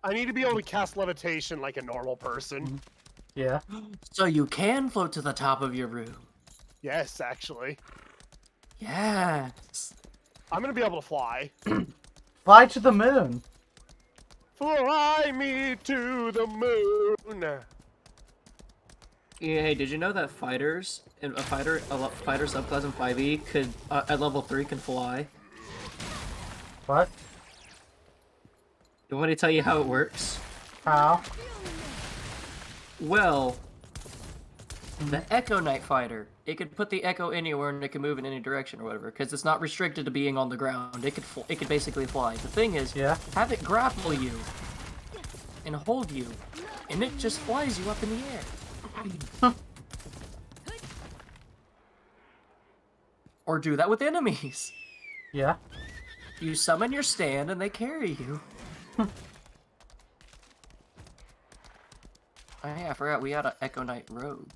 I need to be able to cast levitation like a normal person. Yeah. So you can float to the top of your room. Yes, actually. Yes. I'm gonna be able to fly. Fly to the moon. Fly me to the moon. Yeah, hey, did you know that fighters a fighter subclass in 5e could at level 3 can fly? What? You want me to tell you how it works? How? Well, the Echo Knight fighter, it could put the Echo anywhere and it can move in any direction or whatever, because it's not restricted to being on the ground. It could basically fly. The thing is, have it grapple you and hold you, and it just flies you up in the air. Or do that with enemies. Yeah. You summon your stand and they carry you. Oh yeah, I forgot we had an Echo Knight Rogue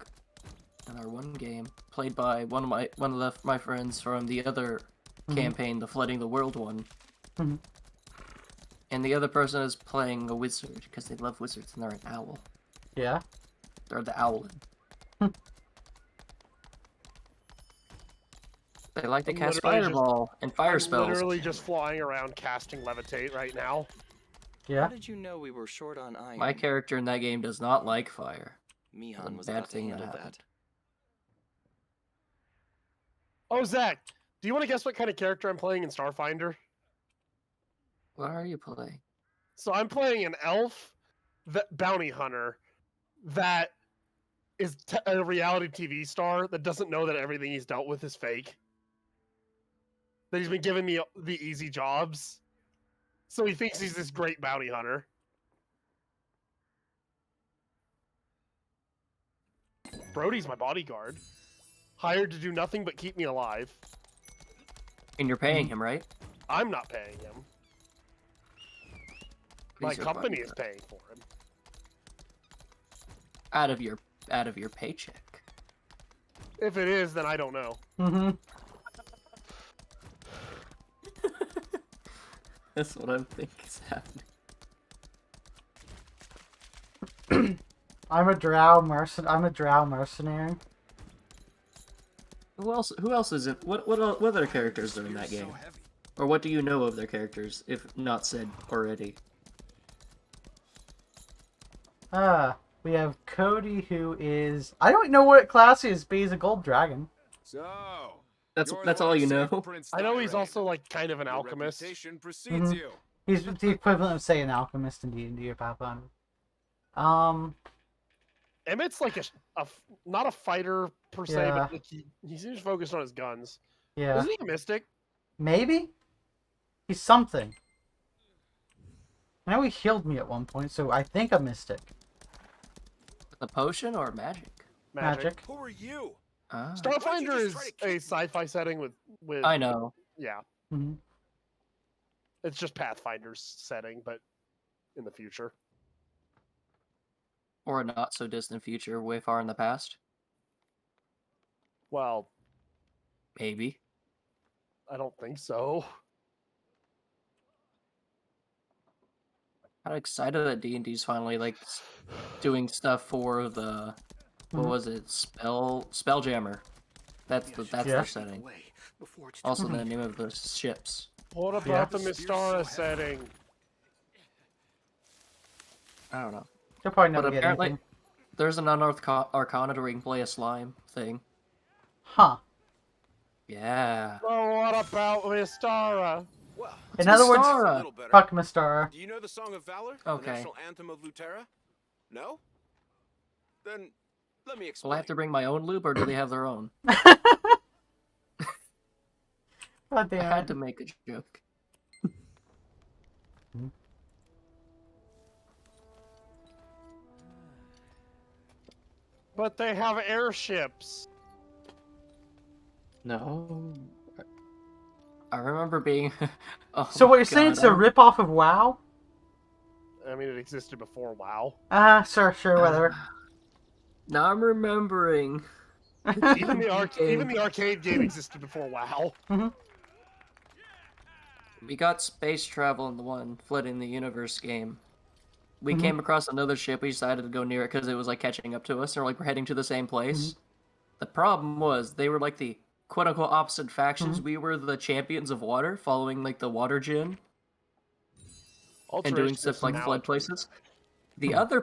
in our one game, played by one of my friends from the other campaign, the Flooding the World one. And the other person is playing a wizard because they love wizards and they're an owl. Yeah. They're the owlin. They like to cast fireball and fire spells. I'm literally just flying around casting levitate right now. Yeah. How did you know we were short on iron? My character in that game does not like fire. Mihan was bad about to thing handle that that. happened. Oh, Zach, do you want to guess what kind of character I'm playing in Starfinder? What are you playing? So I'm playing an elf bounty hunter that is a reality TV star that doesn't know that everything he's dealt with is fake. That he's been giving me the easy jobs. So he thinks he's this great bounty hunter. Brody's my bodyguard. Hired to do nothing but keep me alive. And you're paying him, right? I'm not paying him. My He's your company is bodyguard. paying for him. Out of your paycheck. If it is, then I don't know. That's what I'm thinking is happening. I'm a drow mercenary. Who else is it? What other characters are in that game? Or what do you know of their characters, if not said already? We have Cody, who is... I don't know what class he is, but he's a gold dragon. So, That's all you know. I know he's also like kind of an alchemist. Reputation precedes you. He's the equivalent of, say, an alchemist in D&D or Pathfinder. Emmett's like not a fighter per se, Yeah. but like he seems focused on his guns. Yeah. Isn't he a mystic? Maybe? He's something. I know he healed me at one point, so I think a mystic. The potion or magic? Magic. Who are you? Ah. Starfinder is a sci-fi setting with. I know. Yeah, Mm-hmm. it's just Pathfinder's setting, but in the future. Or a not so distant future, way far in the past. Well, Maybe. I don't think so. I'm excited that D&D's finally like doing stuff for the what was it? Spelljammer. That's their setting. Also the name of the ships. What about the Mystara setting? I don't know. You'll probably But never get apparently anything. there's an unearthed arcana where you can play a slime thing. Huh. Yeah. Well, what about Mystara? Well, In other words, Mystara? a little better. fuck Mystara. Do you know the Song of Valor? Okay. The national anthem of Lutera? No? Then let me Will explain. I have to bring my own lube or do they have their own? God I damn had it. to make a joke. But they have airships. No. I remember being. Oh So what my you're saying God, it's a rip-off of WoW? I mean, it existed before WoW. Sure, whatever. Now I'm remembering. Even the arcade game existed before WoW. We got space travel in the one Flooding the Universe game. We came across another ship. We decided to go near it because it was like catching up to us, or like we're heading to the same place. The problem was they were like the quote-unquote opposite factions. We were the champions of water, following like the water gin and doing stuff like flood places. The other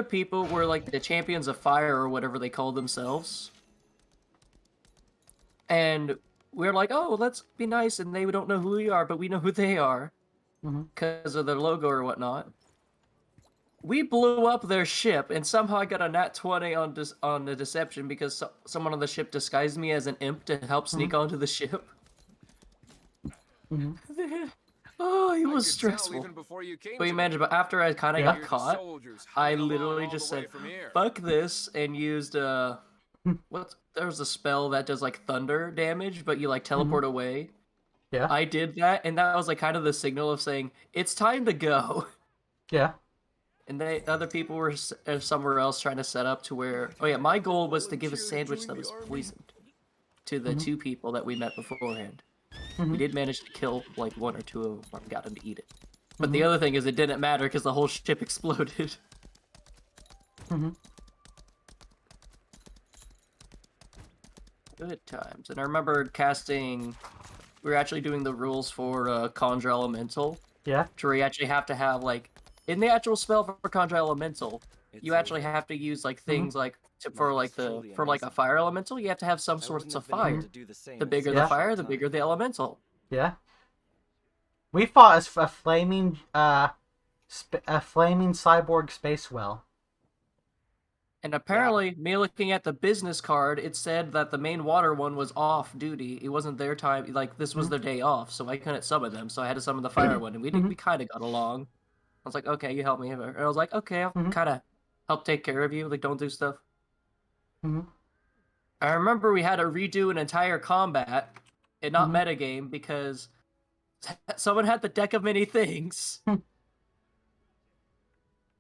people were like the champions of fire or whatever they called themselves. And we're like, oh, let's be nice, and they don't know who we are, but we know who they are. because of their logo or whatnot. We blew up their ship, and somehow I got a nat 20 on the deception because someone on the ship disguised me as an imp to help sneak onto the ship. Oh, it was stressful. But you imagine, but after I kind of got caught, I literally just said, "Fuck this," and used there was a spell that does like thunder damage, but you like teleport away. Yeah. I did that, and that was like kind of the signal of saying it's time to go. Yeah. And other people were somewhere else trying to set up to where. Oh yeah, my goal was to give a sandwich that was poisoned to the two people that we met beforehand. We did manage to kill like one or two of them and got them to eat it. But the other thing is, it didn't matter because the whole ship exploded. Good times. And I remember casting. We were actually doing the rules for Conjure Elemental. Yeah. To where you actually have to have like. In the actual spell for Conjure Elemental, you actually have to use like things like for a fire elemental, you have to have some sorts of fire. The bigger the fire, the bigger the elemental. Yeah. We fought as a flaming cyborg space whale. And apparently, me looking at the business card, it said that the main water one was off duty. It wasn't their time. Like this was their day off, so I couldn't summon them. So I had to summon the fire one, and we kind of got along. I was like, okay, you help me. And I was like, okay, I'll kind of help take care of you. Like, don't do stuff. I remember we had to redo an entire combat and not metagame because someone had the deck of many things.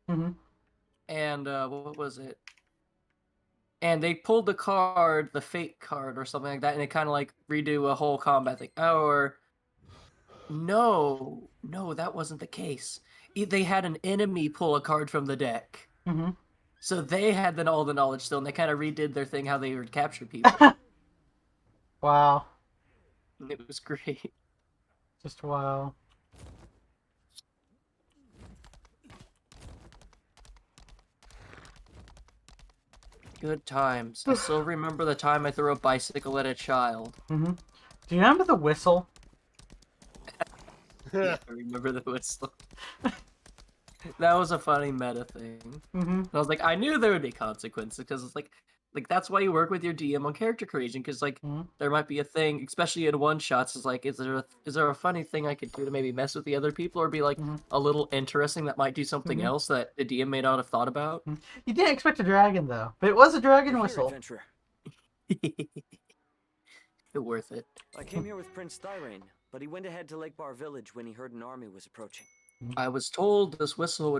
And what was it? And they pulled the card, the fate card or something like that, and it kind of like redo a whole combat thing. Or no, that wasn't the case. They had an enemy pull a card from the deck. So they had all the knowledge still, and they kind of redid their thing how they would capture people. Wow. It was great. Just wow. Good times. I still remember the time I threw a bicycle at a child. Do you remember the whistle? Yeah, I remember the whistle. That was a funny meta thing. And I was like, I knew there would be consequences because it's like that's why you work with your DM on character creation because like there might be a thing, especially in one shots. Is like, is there a funny thing I could do to maybe mess with the other people or be like a little interesting that might do something else that the DM may not have thought about? You didn't expect a dragon though, but it was a dragon whistle. Worth it. I came here with Prince Thyrane, but he went ahead to Lake Bar Village when he heard an army was approaching. I was told this whistle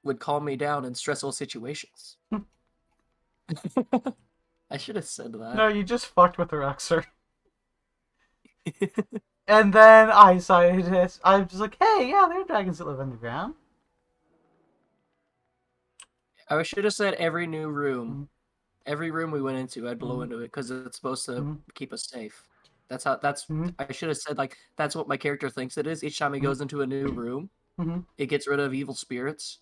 would calm me down in stressful situations. I should have said that. No, you just fucked with the Ruxer. And then I decided this. I was like, hey, yeah, there are dragons that live underground. I should have said every new room. Every room we went into, I'd blow into it because it's supposed to keep us safe. That's I should have said, like, that's what my character thinks it is. Each time he goes into a new room, it gets rid of evil spirits.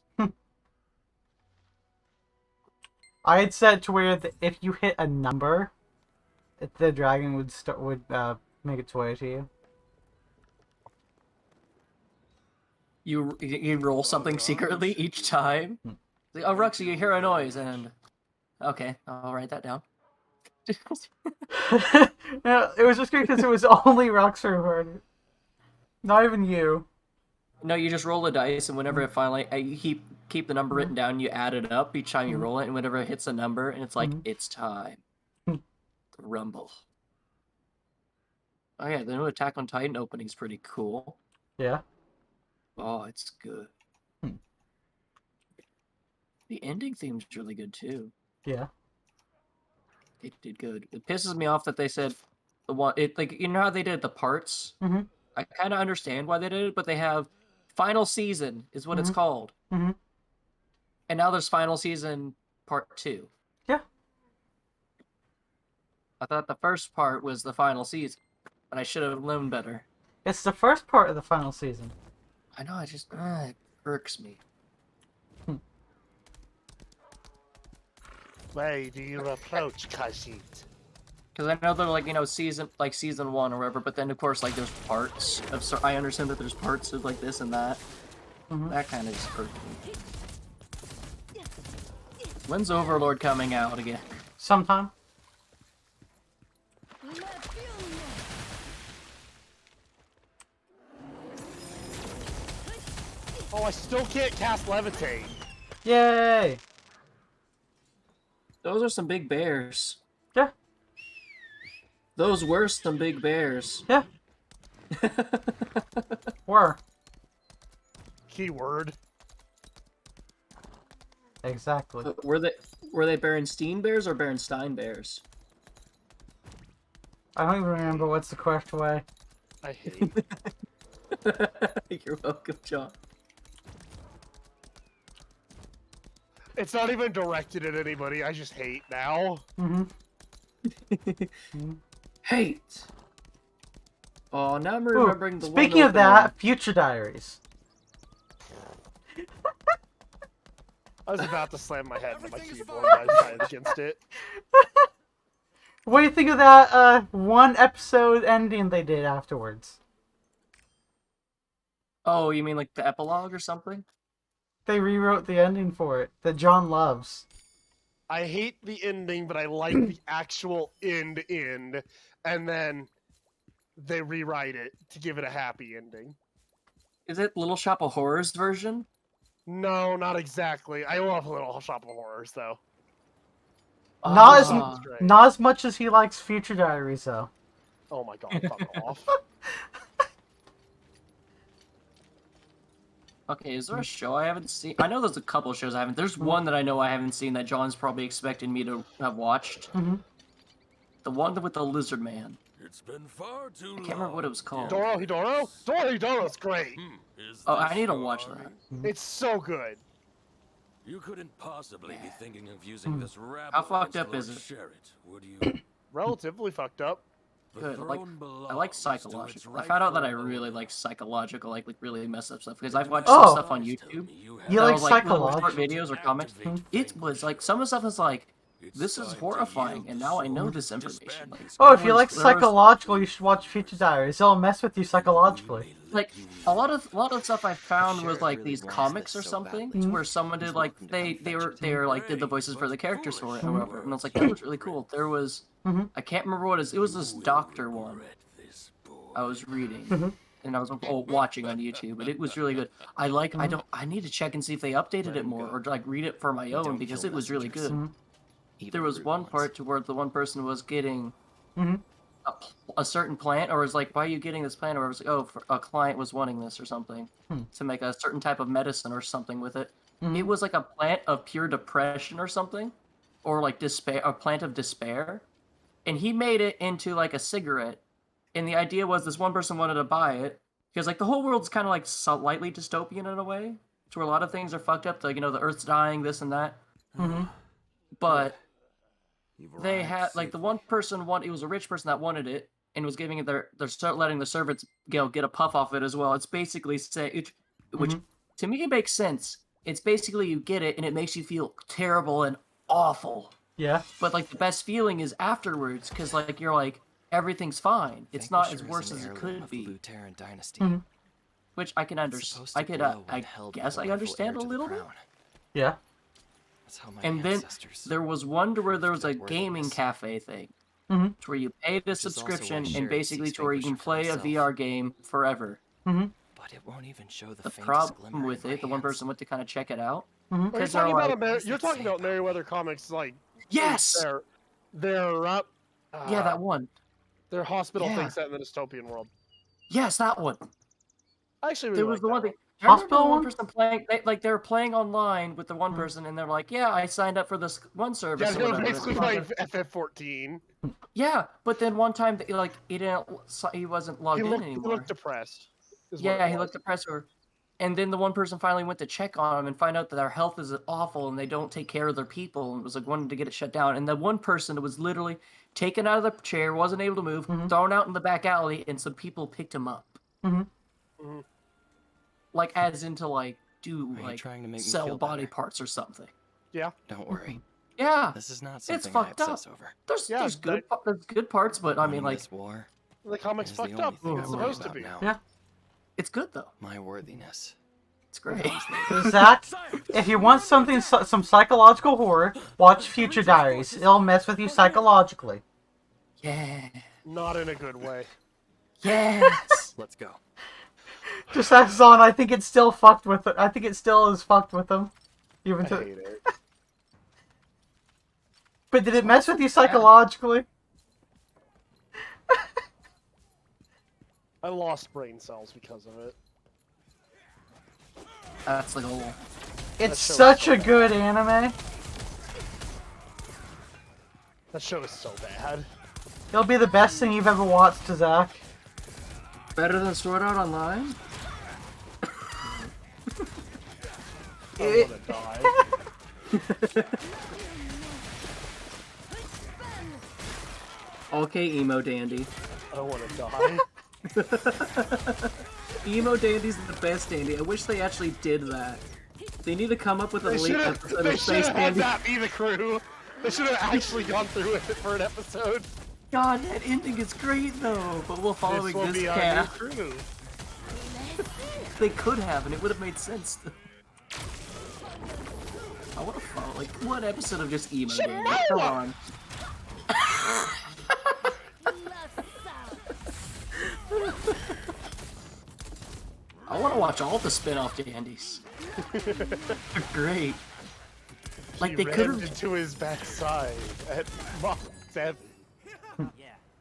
I had said to where if you hit a number, the dragon would make its way to you. You roll something secretly each time. Like, oh, Ruxy, you hear a noise, and okay, I'll write that down. No, it was just great because it was only Ruxer who heard it. Not even you. No, you just roll a dice, and whenever it finally, you keep the number written down, you add it up each time you roll it, and whenever it hits a number, and it's like, it's time. Rumble. Oh yeah, the new Attack on Titan opening's pretty cool. Yeah. Oh, it's good. The ending theme's really good, too. Yeah. They did good. It pisses me off that they said, like, you know how they did the parts? I kind of understand why they did it, but they have Final Season is what it's called. And now there's Final Season Part 2. Yeah. I thought the first part was the final season, but I should have known better. It's the first part of the final season. I know, it irks me. Why do you approach, Kashit? Because I know they're like, season 1 or whatever, but then of course like there's parts of. So I understand that there's parts of like this and that. That kind of just irked me. When's Overlord coming out again? Sometime. Oh, I still can't cast Levitate. Yay! Those are some big bears. Yeah. Those were some big bears. Yeah. Were. Keyword. Exactly. Were they Berenstein bears or Berenstein bears? I don't even remember what's the correct way. I hate. You're welcome, John. It's not even directed at anybody. I just hate now. Hate. Oh, now I'm remembering the one. Speaking of that, Future Diaries. I was about to slam my head into my keyboard, but I decided against it. What do you think of that one episode ending they did afterwards? Oh, you mean like the epilogue or something? They rewrote the ending for it that John loves. I hate the ending, but I like the actual end, and then they rewrite it to give it a happy ending. Is it Little Shop of Horrors version? No, not exactly. I love Little Shop of Horrors, though. Not as much as he likes Future Diaries, though. Oh my god, fuck off. Okay, is there a show I haven't seen? I know there's a couple of shows I haven't. There's one that I know I haven't seen that John's probably expecting me to have watched. The one with the lizard man. It's been far too long. I can't remember what it was called. Dorohedoro? Dorohedoro's great. Oh, I need to watch that. It's so good. You couldn't possibly be thinking of using this rabble. How fucked up is it? Share it, would you? Relatively fucked up. Good. I like psychological. I found out that I really like psychological, like really messed up stuff because I've watched some stuff on YouTube. You like little short psychological videos or comics? It was like some of the stuff is like, this is horrifying, and now I know this information. Like, Oh, if you like psychological, you should watch Future Diaries. It'll mess with you psychologically. Like a lot of stuff I found was like these comics or something where someone did like they were like did the voices for the characters for it or whatever, and I was like, that was really cool. There was I can't remember what it was this doctor one I was reading. And I was watching on YouTube, but it was really good. I need to check and see if they updated it more or like read it for my own because it was really good. There was one part to where the one person was getting a certain plant, or was like, why are you getting this plant? Or it was like, oh, a client was wanting this or something to make a certain type of medicine or something with it. It was like a plant of pure depression or something, or like despair, a plant of despair. And he made it into like a cigarette. And the idea was this one person wanted to buy it because like the whole world's kind of like slightly dystopian in a way, to where a lot of things are fucked up. Like, the Earth's dying, this and that. But they had like the one person it was a rich person that wanted it and was giving it start letting the servants get a puff off it as well. It's basically which to me makes sense. It's basically you get it and it makes you feel terrible and awful. Yeah. But like the best feeling is afterwards because like you're like everything's fine. It's not as worse as it could be. Which I can understand. I guess I understand a little bit. Yeah. And then there was one to where there was a gaming cafe thing, to where you paid a subscription and basically to where you can play a VR game forever. But it won't even show the problem with it, the one person went to kind of check it out. You're talking about Merryweather Comics, like yes, they're up. Yeah, that one. Their hospital thing set in the dystopian world. Yes, that one. Actually, really there was the one thing. Hospital one person playing. They were playing online with the one person, and they're like, "Yeah, I signed up for this one service." Yeah, they were basically playing FF14. Yeah, but then one time, he wasn't logged in anymore. He looked depressed. Yeah, he looked depressed. And then the one person finally went to check on him and find out that their health is awful and they don't take care of their people, and was like wanting to get it shut down. And the one person was literally taken out of the chair, wasn't able to move, thrown out in the back alley, and some people picked him up. Like, as into, like, do, like, sell body parts or something. Yeah. Don't worry. Yeah, This is not it's something I fucked up. obsess over. There's Yeah, there's good parts, but I mean, Winning like, this war The comic's is the fucked only up. thing It's I worry supposed to about be. now. Yeah. it's good though. My worthiness. It's great. Zach, if you want something, some psychological horror, watch Future Diaries. It'll mess with you psychologically. Yeah. Not in a good way. Yes. Let's go. Just as on, I think it's still fucked with it. I think it still is fucked with them. Even I to, hate it. but did it mess with you psychologically? I lost brain cells because of it. That's the goal. It's show is such so a bad. good anime. That show is so bad. It'll be the best thing you've ever watched, Zach. Better than Sword Art Online? I wanna die. Okay, Emo Dandy. I wanna die. Emo Dandy's the best dandy. I wish they actually did that. They need to come up with a late episode They of should Space have had Dandy. that be the crew. They should have actually gone through with it for an episode. God, that ending is great though, but we're following This will this be our new cast. crew. They could have, and it would have made sense. I want to follow like one episode of just Emo Dandy. Come on. I want to watch all the spin-off dandies. They're great. Like He they could rammed have. into his backside at Mach 7.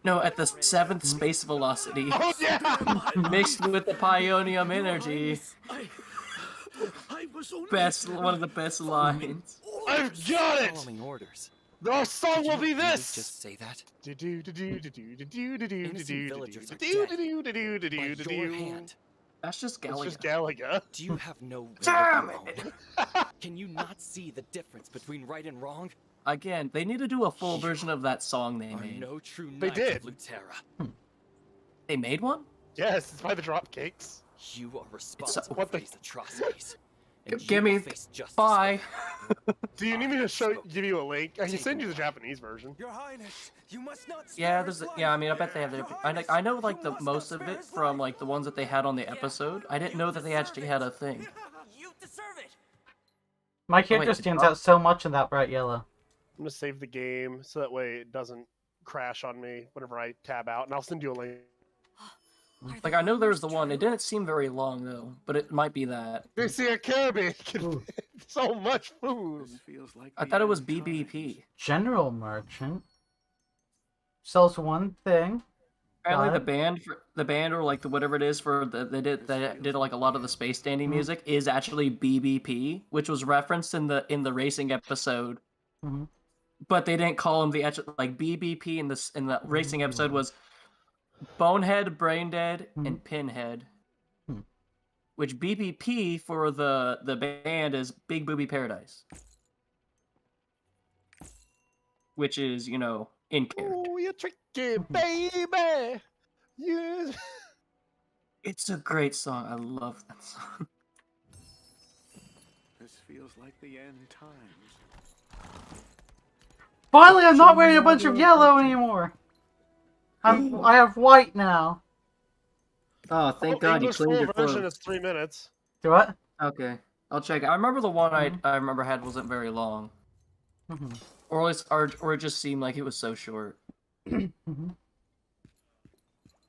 No, at the 7th space velocity, Oh yeah! mixed with the Pionium energy. Best, one of the best lines. I've got it! Following orders. Our song will be Did you this! just say that? Innocent villagers are dead. By your hand. That's just It's Galaga. just Galaga. Do you have no will Damn of your it! own? Can you not see the difference between right and wrong? Again, they need to do a full version of that song they Are made. no true They knight did. of Lutera. They made one? Yes, it's by the Dropcakes. You are responsible what for the- these atrocities. And you Give will me. face justice. Bye. Do you need me to give you a link? I can send you the Japanese version. Your Highness, you must not Yeah, I mean, I bet they have their. I know like the most of it from like the ones that they had on the episode. I didn't know that they actually had a thing. You deserve it. My wait, character the stands drop- out so much in that bright yellow. I'm gonna save the game so that way it doesn't crash on me whenever I tab out, and I'll send you a link. Like I know there's the one. It didn't seem very long though, but it might be that. You see a Kirby can fit so much food. I thought it was BBP. General Merchant sells one thing. Apparently Got the band or like the whatever it is for they did like a lot of the space standing music is actually BBP, which was referenced in the racing episode. Mhm. But they didn't call him the actual like BBP in the racing episode was Bonehead, Braindead, and Pinhead. Which BBP for the band is Big Booby Paradise. Which is, you know, in character. Oh, you tricky baby. Yeah. It's a great song. I love that song. This feels like the end times. Finally, I'm not wearing a bunch of yellow anymore. I have white now. Oh, thank God you English cleaned your full version clothes. is 3 minutes. Do what? Okay, I'll check. I remember the one I remember had wasn't very long, or at least, or it just seemed like it was so short.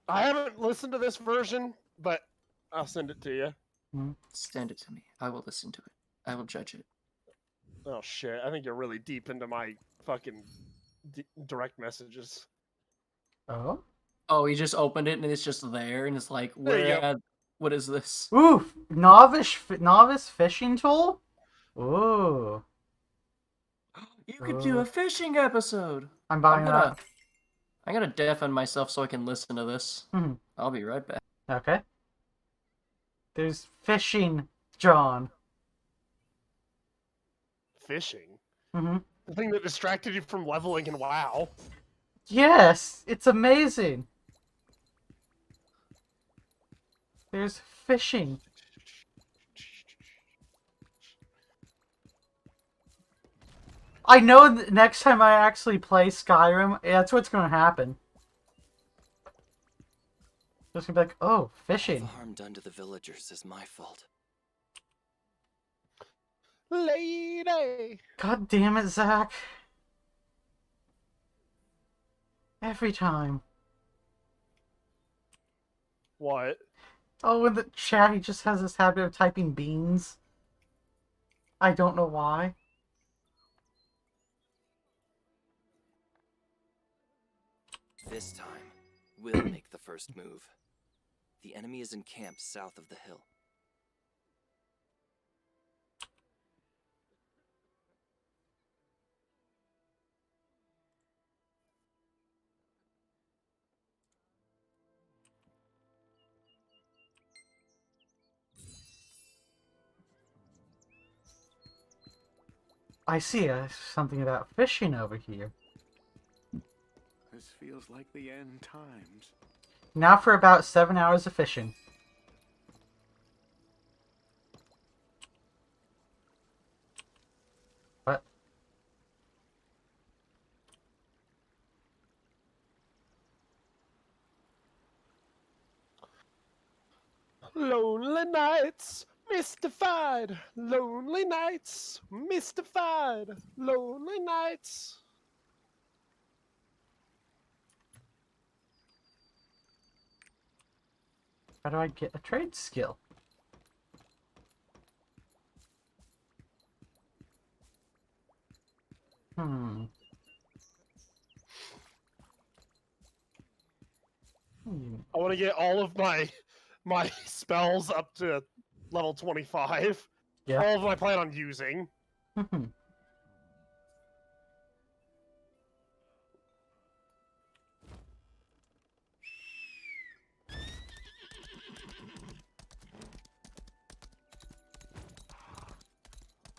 I haven't listened to this version, but I'll send it to you. Send it to me. I will listen to it. I will judge it. Oh shit! I think you're really deep into my fucking direct messages. Oh. Oh, he just opened it and it's just there, and it's like, There you go. what is this? Ooh, novice fishing tool. Ooh, You could do a fishing episode. I'm buying that. I'm gonna deafen myself so I can listen to this. Mhm. I'll be right back. Okay. There's fishing, John. Fishing. Mm-hmm. The thing that distracted you from leveling in WoW. Yes, it's amazing. There's fishing. I know next time I actually play Skyrim, that's what's going to happen. Just gonna be like, oh, All fishing. the harm done to the villagers is my fault. Lady! God damn it, Zach. Every time. What? Oh, in the chat, he just has this habit of typing beans. I don't know why. This time, we'll make the first move. The enemy is encamped south of the hill. I see something about fishing over here. This feels like the end times. Now for about 7 hours of fishing. What? Lonely nights, mystified. Lonely nights, mystified. Lonely nights. How do I get a trade skill? Hmm. I want to get all of my spells up to level 25. Yeah. All of them I plan on using.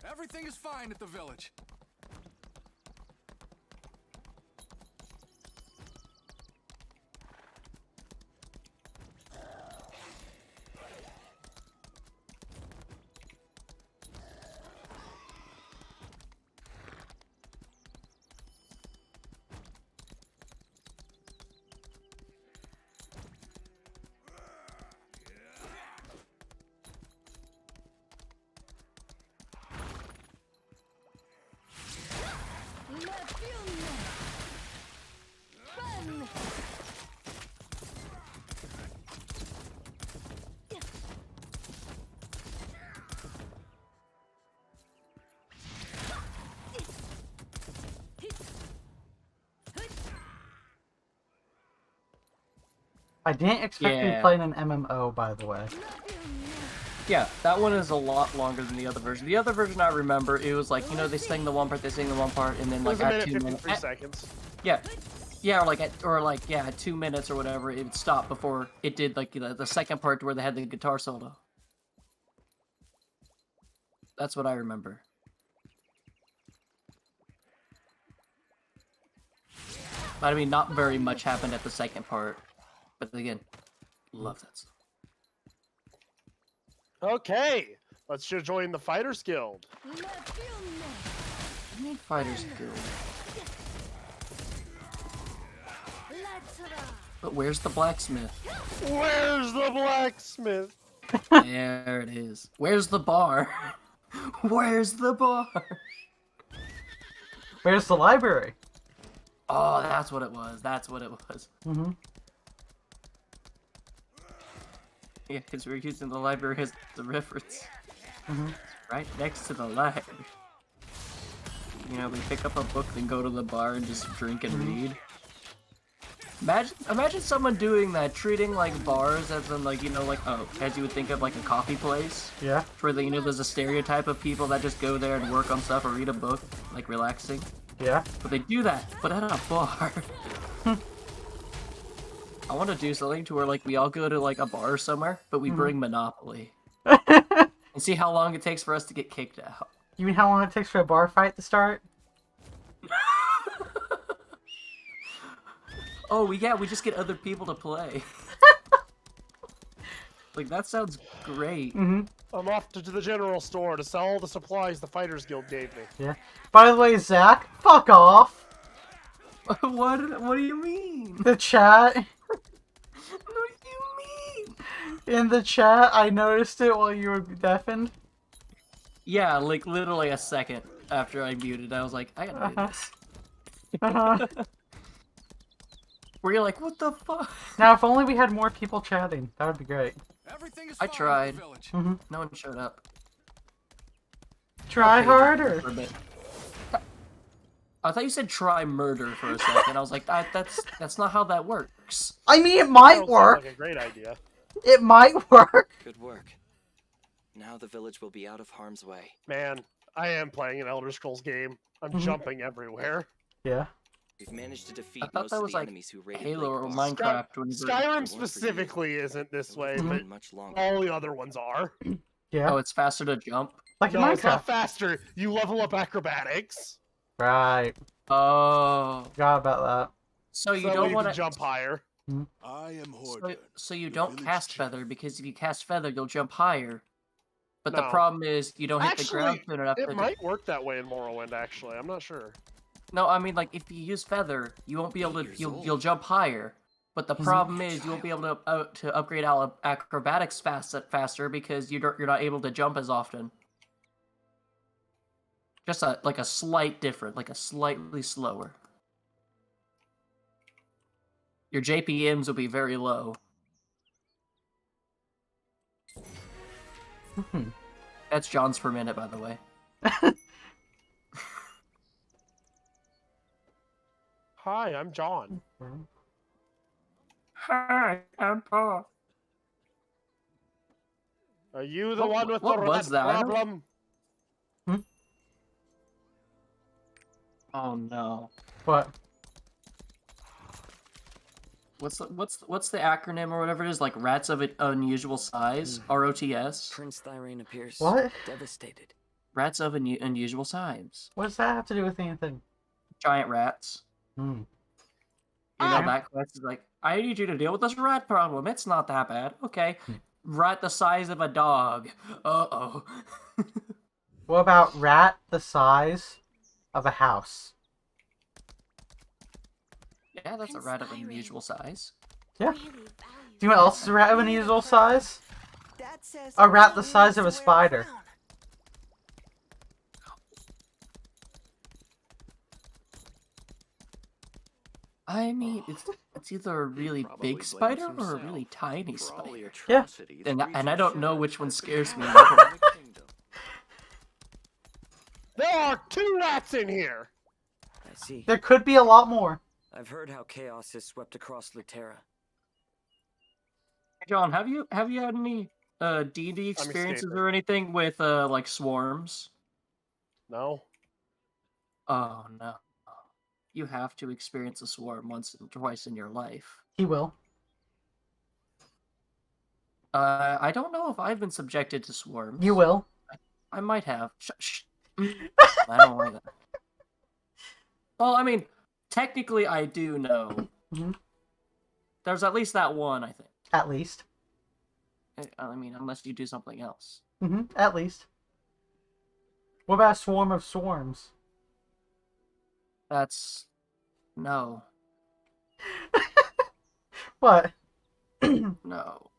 Everything is fine at the village. I didn't expect to be playing an MMO, by the way. Yeah, that one is a lot longer than the other version. The other version I remember, it was like, you know, they sing the one part, they sing the one part, and then It was like a at minute 2 53 minutes. seconds. Yeah. Yeah, at 2 minutes or whatever, it would stop before it did like the second part where they had the guitar solo. That's what I remember. But I mean, not very much happened at the second part. But again, love that song. Okay, let's just join the Fighters Guild. I mean, Fighters Guild. But where's the blacksmith? Where's the blacksmith? There it is. Where's the bar? Where's the bar? Where's the library? Oh, that's what it was. That's what it was. Mm-hmm. Yeah, because we're using the library as the reference. Mm-hmm. It's right next to the library. You know, we pick up a book, then go to the bar and just drink and read. Imagine someone doing that, treating like bars as in like, you know, like, oh, as you would think of like a coffee place. Yeah. Where the, you know, there's a stereotype of people that just go there and work on stuff or read a book, like relaxing. Yeah. But they do that, but at a bar. I want to do something to where like we all go to like a bar somewhere, but we bring Monopoly. And see how long it takes for us to get kicked out. You mean how long it takes for a bar fight to start? Oh, we just get other people to play. Like, that sounds great. Mm-hmm. I'm off to the general store to sell all the supplies the Fighters Guild gave me. Yeah. By the way, Zach, fuck off. What do you mean? The chat. What do you mean? In the chat, I noticed it while you were deafened. Yeah, like literally a second after I muted, I was like, I gotta do this. Where you're like, what the fuck? Now, if only we had more people chatting, that would be great. Everything is I fine in tried. the village. Mm-hmm. No one showed up. Try harder. For a bit. I thought you said try murder for a second. I was like, that's not how that works. I mean, it That might sounds work. like a great idea. It might work. Good work. Now the village will be out of harm's way. Man, I am playing an Elder Scrolls game. I'm jumping everywhere. Yeah. We've managed to defeat I thought most that of was the like enemies who raided Halo or Lake Bar. Minecraft. When Skyrim specifically isn't this way, It would've but been much longer. all the other ones are. Yeah. Oh, it's faster to jump. Like in No, it's Minecraft. not faster. You level up acrobatics. Right. Oh. Forgot about that. So you so don't you want can to jump higher. I am So, Horde. so you don't cast feather because if you cast feather, you'll jump higher. But the No. problem is you don't hit the ground Actually, soon enough. it might work that way in Morrowind. Actually, I'm not sure. No, I mean like if you use feather, you won't be able to. You'll jump higher. But the problem is you won't be able to upgrade acrobatics faster because you're not able to jump as often. Just like a slight difference, like a slightly slower. Your JPMs will be very low. That's John's per minute, by the way. Hi, I'm John. Hi, I'm Paul. Are you the one with the what was rat that? I don't- problem? Oh no. What? What's the acronym or whatever it is? Like rats of unusual size, ROTS. Prince Thyrane appears What? devastated. Rats of unusual size. What does that have to do with anything? Giant rats. Hmm. You know that quest is like, I need you to deal with this rat problem. It's not that bad. Okay. Rat the size of a dog. Uh-oh. What about rat the size of a house? Yeah, that's a rat of unusual size. Yeah. Do you know what else is a rat of unusual size? A rat the size of a spider. I mean, it's either a really big spider or a really tiny spider. Yeah. And I don't know which one scares me. There are 2 rats in here. I see. There could be a lot more. I've heard how chaos has swept across Lutera. John, have you had any D&D experiences or anything with like swarms? No. Oh no. You have to experience a swarm once and twice in your life. He will. I don't know if I've been subjected to swarms. You will. I might have. Shh. I don't like that. Well, I mean, technically I do know. There's at least that one, I think. At least. I mean, unless you do something else. At least. What about a swarm of swarms? That's... no. What? No.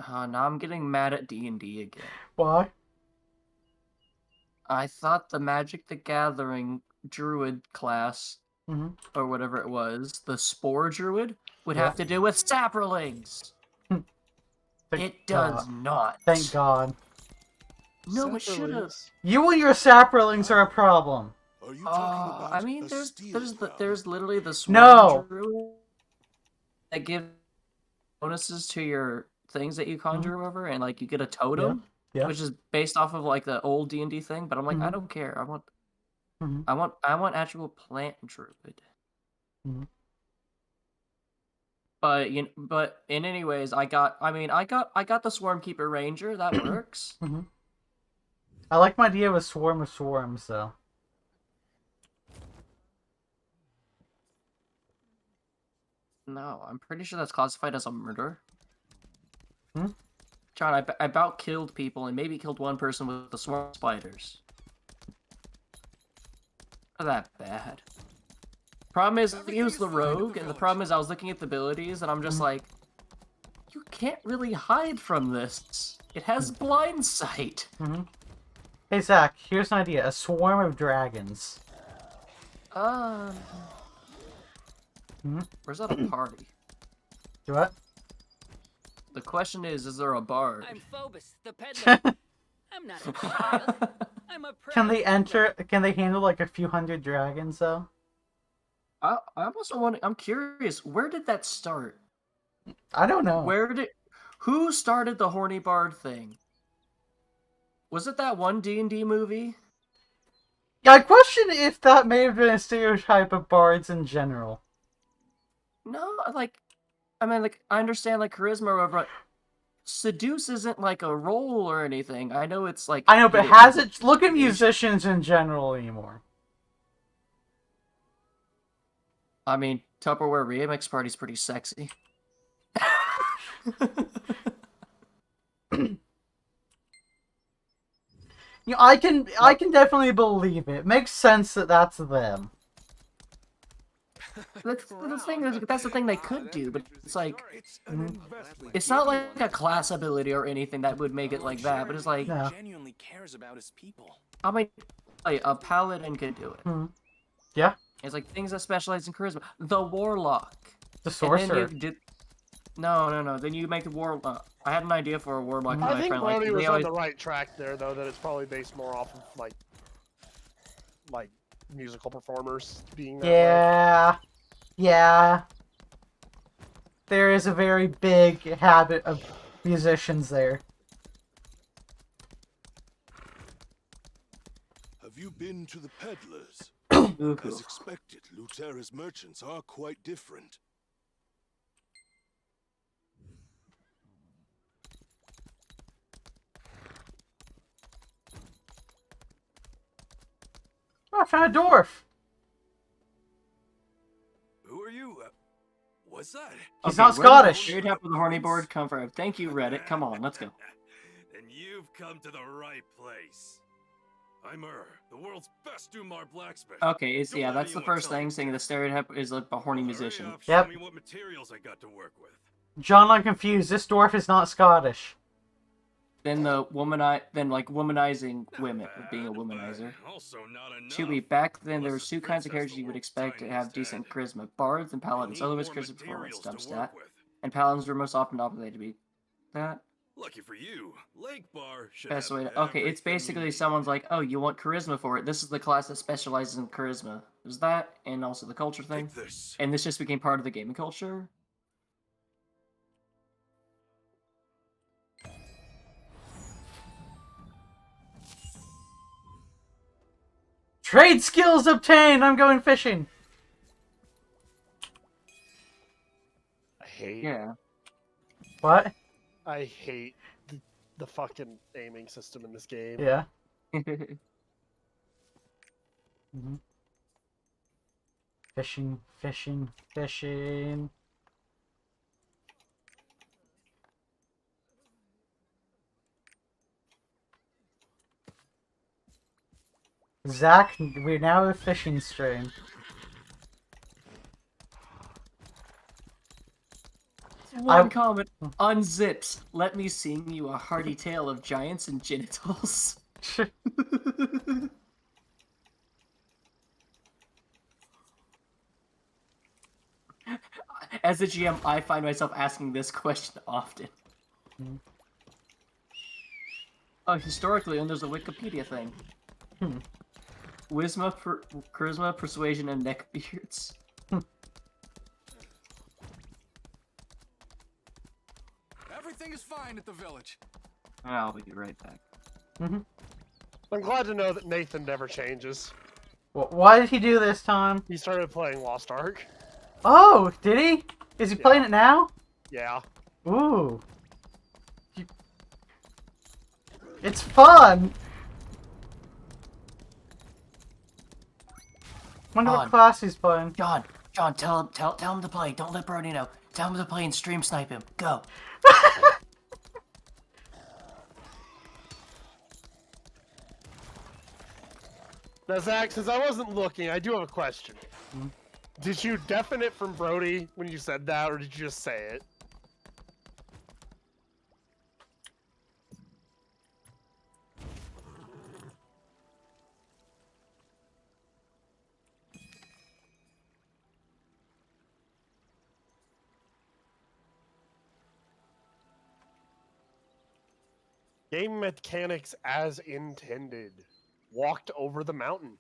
Now I'm getting mad at D&D again. Why? I thought the Magic the Gathering Druid class, or whatever it was, the Spore Druid, would have to do with saprolings. It does not. Thank God. No, it should have. You and your saprolings are a problem. Are you talking about I mean, there's literally the Swarm No. Druid that gives bonuses to your things that you conjure over, and like you get a totem, Yeah. which is based off of like the old D&D thing. But I'm like, I don't care. I want actual plant druid. But but in any ways, I got the Swarmkeeper Ranger. That works. I like my idea of a swarm of swarms, though. No, I'm pretty sure that's classified as a murder. John, I about killed people and maybe killed one person with the swarm of spiders. Not that bad. Problem is, he was the rogue, and the problem is I was looking at the abilities, and I'm just like, you can't really hide from this. It has blind sight. Hey, Zach, here's an idea. A swarm of dragons. Where's that a party? Do what? The question is there a bard? I'm Phobos, the peddler. I'm not a child. I'm a Can they enter? Can they handle like a few hundred dragons though? I also want. I'm curious. Where did that start? I don't know. Who started the horny bard thing? Was it that one D&D movie? Yeah, I question if that may have been a stereotype of bards in general. No, like, I mean, like, I understand like charisma or whatever, but seduce isn't like a role or anything. I know it's like. I know, but has it? Look at musicians in general anymore. I mean, Tupperware Remix Party's pretty sexy. You know, I can definitely believe it. Makes sense that that's them. That's the thing they could do, but it's like, it's not like a class ability or anything that would make it like that. But it's like, No. Genuinely cares about his people. I mean, like, a paladin could do it. Yeah. It's like things that specialize in charisma. The warlock. The sorcerer. No. Then you make a warlock. I had an idea for a warlock. I think Brody was always... on the right track there, though. That it's probably based more off of like musical performers being that way. Yeah. There is a very big habit of musicians there. Have you been to the peddlers? As expected, Lutera's merchants are quite different. Oh, I found a dwarf. Who are you? What's that? He's not Scottish. You'd have the horny board comfort. Thank you, Reddit. Come on, let's go. Then you've come to the right place. I'm the world's best Dumar blacksmith. Okay, that's the first thing, saying the stereotype is like a horny musician. Yep. Show me what materials I got to work with. John, I'm confused. This dwarf is not Scottish. Then womanizing women, being a womanizer. Also not enough. Chewie, back then there were two kinds of characters you would expect to have decent charisma: bards and paladins. Otherwise, charisma performance dump stat. And paladins were most often obligated to be that. Lucky for you, Lake Bar should Best have way to, okay, it's basically someone's like, oh, you want charisma for it. This is the class that specializes in charisma. There's that, and also the culture thing. And this just became part of the gaming culture. Trade skills obtained! I'm going fishing! I hate. Yeah. What? I hate the fucking aiming system in this game. Yeah. Fishing. Zach, we're now a fishing stream. One comment. Unzips. Let me sing you a hearty tale of giants and genitals. As a GM, I find myself asking this question often. Oh, historically, and there's a Wikipedia thing. Charisma, persuasion, and neckbeards. Everything is fine at the village. I'll be right back. I'm glad to know that Nathan never changes. Why did he do this time? He started playing Lost Ark. Oh, did he? Is he playing it now? Yeah. Ooh. It's fun! Wonder what class he's playing. John, tell him to play. Don't let Brody know. Tell him to play and stream snipe him. Go. Now, Zach, since I wasn't looking, I do have a question. Did you deafen it from Brody when you said that, or did you just say it? Game mechanics as intended. Walked over the mountain.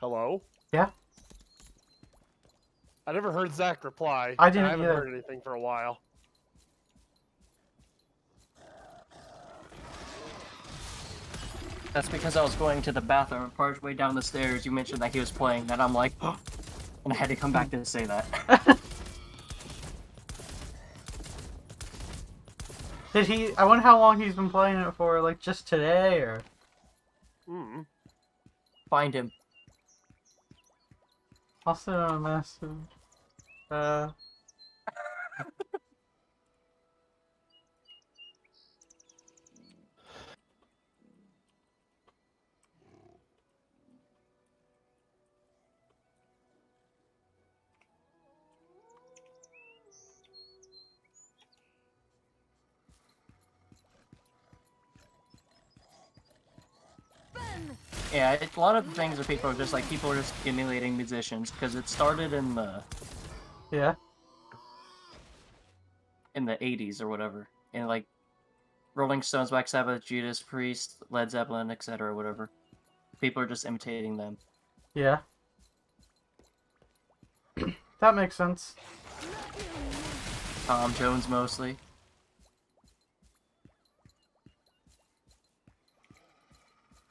Hello? Yeah? I never heard Zach reply. I didn't haven't either. heard anything for a while. That's because I was going to the bathroom. Partway down the stairs, you mentioned that he was playing, and I'm like, oh, and I had to come back to say that. Did he? I wonder how long he's been playing it for. Like just today, or? Find him. I'll send him a message. Yeah, a lot of the things that people are just like, people are just emulating musicians, because it started in the... Yeah. In the 80s or whatever. In like, Rolling Stones, Black Sabbath, Judas Priest, Led Zeppelin, etc., whatever. People are just imitating them. Yeah. That makes sense. Tom Jones mostly.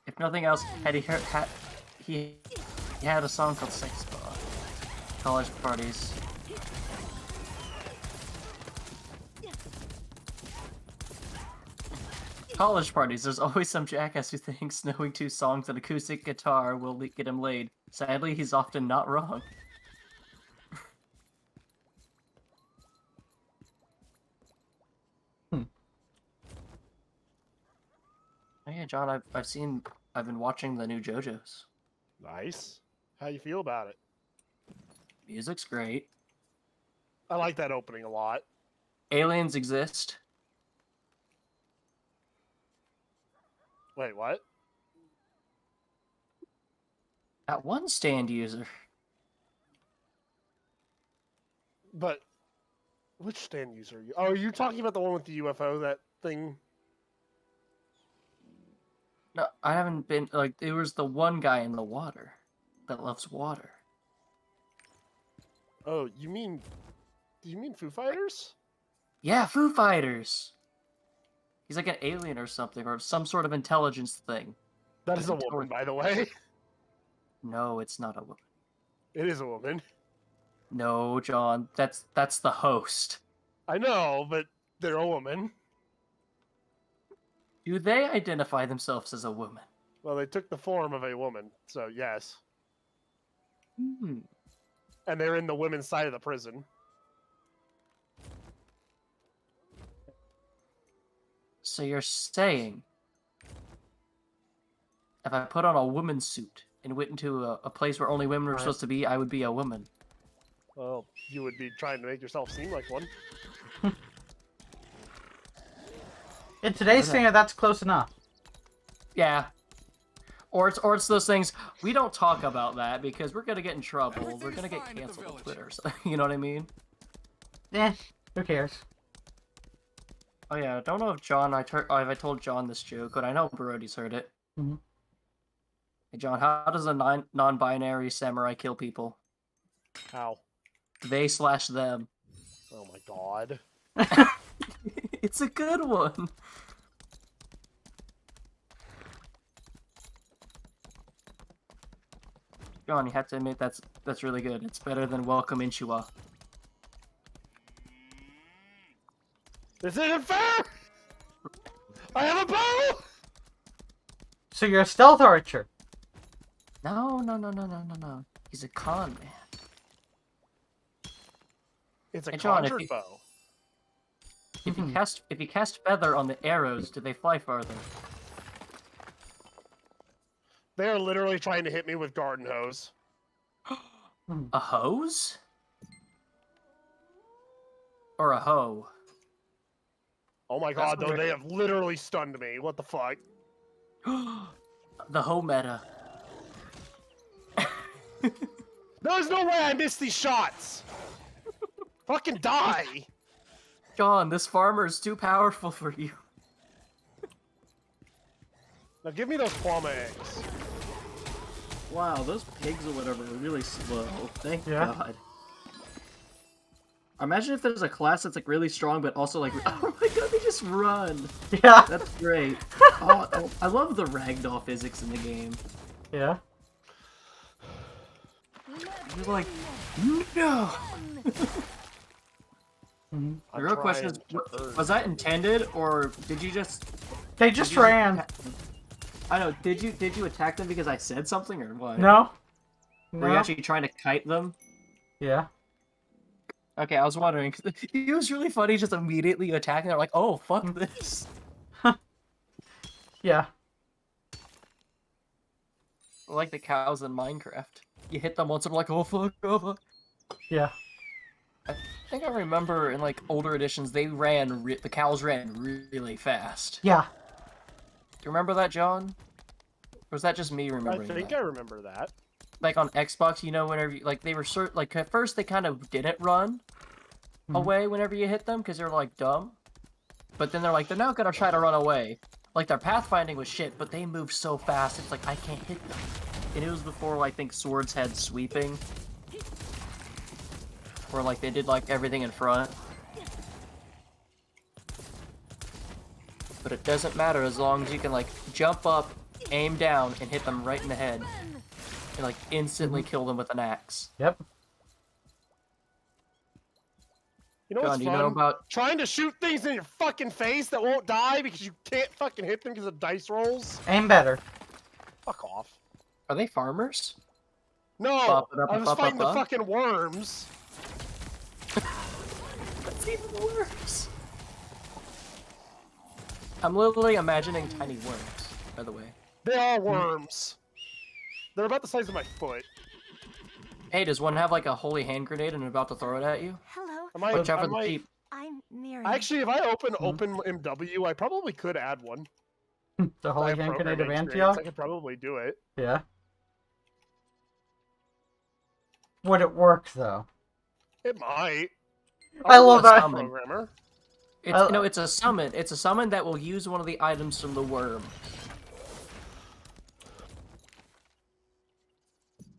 If nothing else, he had a song called Sex Bomb. College Parties. College parties, there's always some jackass who thinks knowing 2 songs and acoustic guitar will get him laid. Sadly, he's often not wrong. Oh yeah, John, I've been watching the new JoJo's. Nice. How you feel about it? Music's great. I like that opening a lot. Aliens exist. Wait, what? That one stand user. But which stand user are you? Oh, are you talking about the one with the UFO, that thing? No, I haven't been, like, there was the one guy in the water that loves water. Oh, do you mean Foo Fighters? Yeah, Foo Fighters! He's like an alien or something, or some sort of intelligence thing. That is a woman, by the way. No, it's not a woman. It is a woman. No, John, that's the host. I know, but they're a woman. Do they identify themselves as a woman? Well, they took the form of a woman, so yes. Hmm. And they're in the women's side of the prison. So you're saying, if I put on a woman's suit and went into a place where only women were supposed to be, I would be a woman? Well, you would be trying to make yourself seem like one. In today's standard, that's close enough. Yeah. Or it's those things, we don't talk about that because we're gonna get in trouble. We're gonna get canceled on Twitter. So, you know what I mean? Eh, who cares? Oh yeah, I don't know if John, if I told John this joke, but I know Brody's heard it. Mm-hmm. Hey John, how does a non-binary samurai kill people? How? They/them. Oh my god. It's a good one. John, you have to admit that's really good. It's better than Welcome Inchua. This isn't fair! I have a bow! So you're a stealth archer. No. He's a con man. It's a Hey, John, conjured bow. If you cast feather on the arrows, do they fly farther? They are literally trying to hit me with garden hose. A hose? Or a hoe? Oh my god, though, they have literally stunned me. What the fuck? The hoe meta. There's no way I missed these shots! Fucking die! John, this farmer is too powerful for you. Now give me those plum eggs. Wow, those pigs or whatever are really slow. Thank Yeah. God. Imagine if there's a class that's like really strong, but also like, oh my god, they just run. Yeah. That's great. Oh, I love the ragdoll physics in the game. Yeah. You're like, no. Mhm. The real question is, was that intended, or did you just? They just ran. I know. Did you attack them because I said something, or what? No. Were you actually trying to kite them? Yeah. Okay, I was wondering. It was really funny just immediately attacking. They're like, oh, fuck this. Yeah. Like the cows in Minecraft. You hit them once and they're like, oh, fuck, oh, fuck. Yeah. I think I remember in like older editions, they ran, the cows ran really fast. Yeah. Do you remember that, John? Or was that just me remembering I think I remember that. Like on Xbox, you know, whenever you, like they were like at first they kind of didn't run away whenever you hit them because they're like dumb, but then they're now gonna try to run away. Like their pathfinding was shit, but they moved so fast. It's like I can't hit them. And it was before I think swords had sweeping, or like they did like everything in front. But it doesn't matter as long as you can like jump up, aim down, and hit them right in the head. And like instantly kill them with an axe. Yep. You know John, what's do you fun? know about Trying to shoot things in your fucking face that won't die because you can't fucking hit them because of dice rolls? Aim better. Fuck off. Are they farmers? No! I was fighting the fucking worms. That's even worse. I'm literally imagining tiny worms, by the way. They are worms. They're about the size of my foot. Hey, does one have like a holy hand grenade and about to throw it at you? Hello. Watch out for the sheep. I'm Miriam. Actually, if I open MW, I probably could add one. The Holy Hand Grenade of Antioch? I could probably do it. Yeah. Would it work, though? It might. I love that. Programmer. It's, no, it's a summon. It's a summon that will use one of the items from the worm.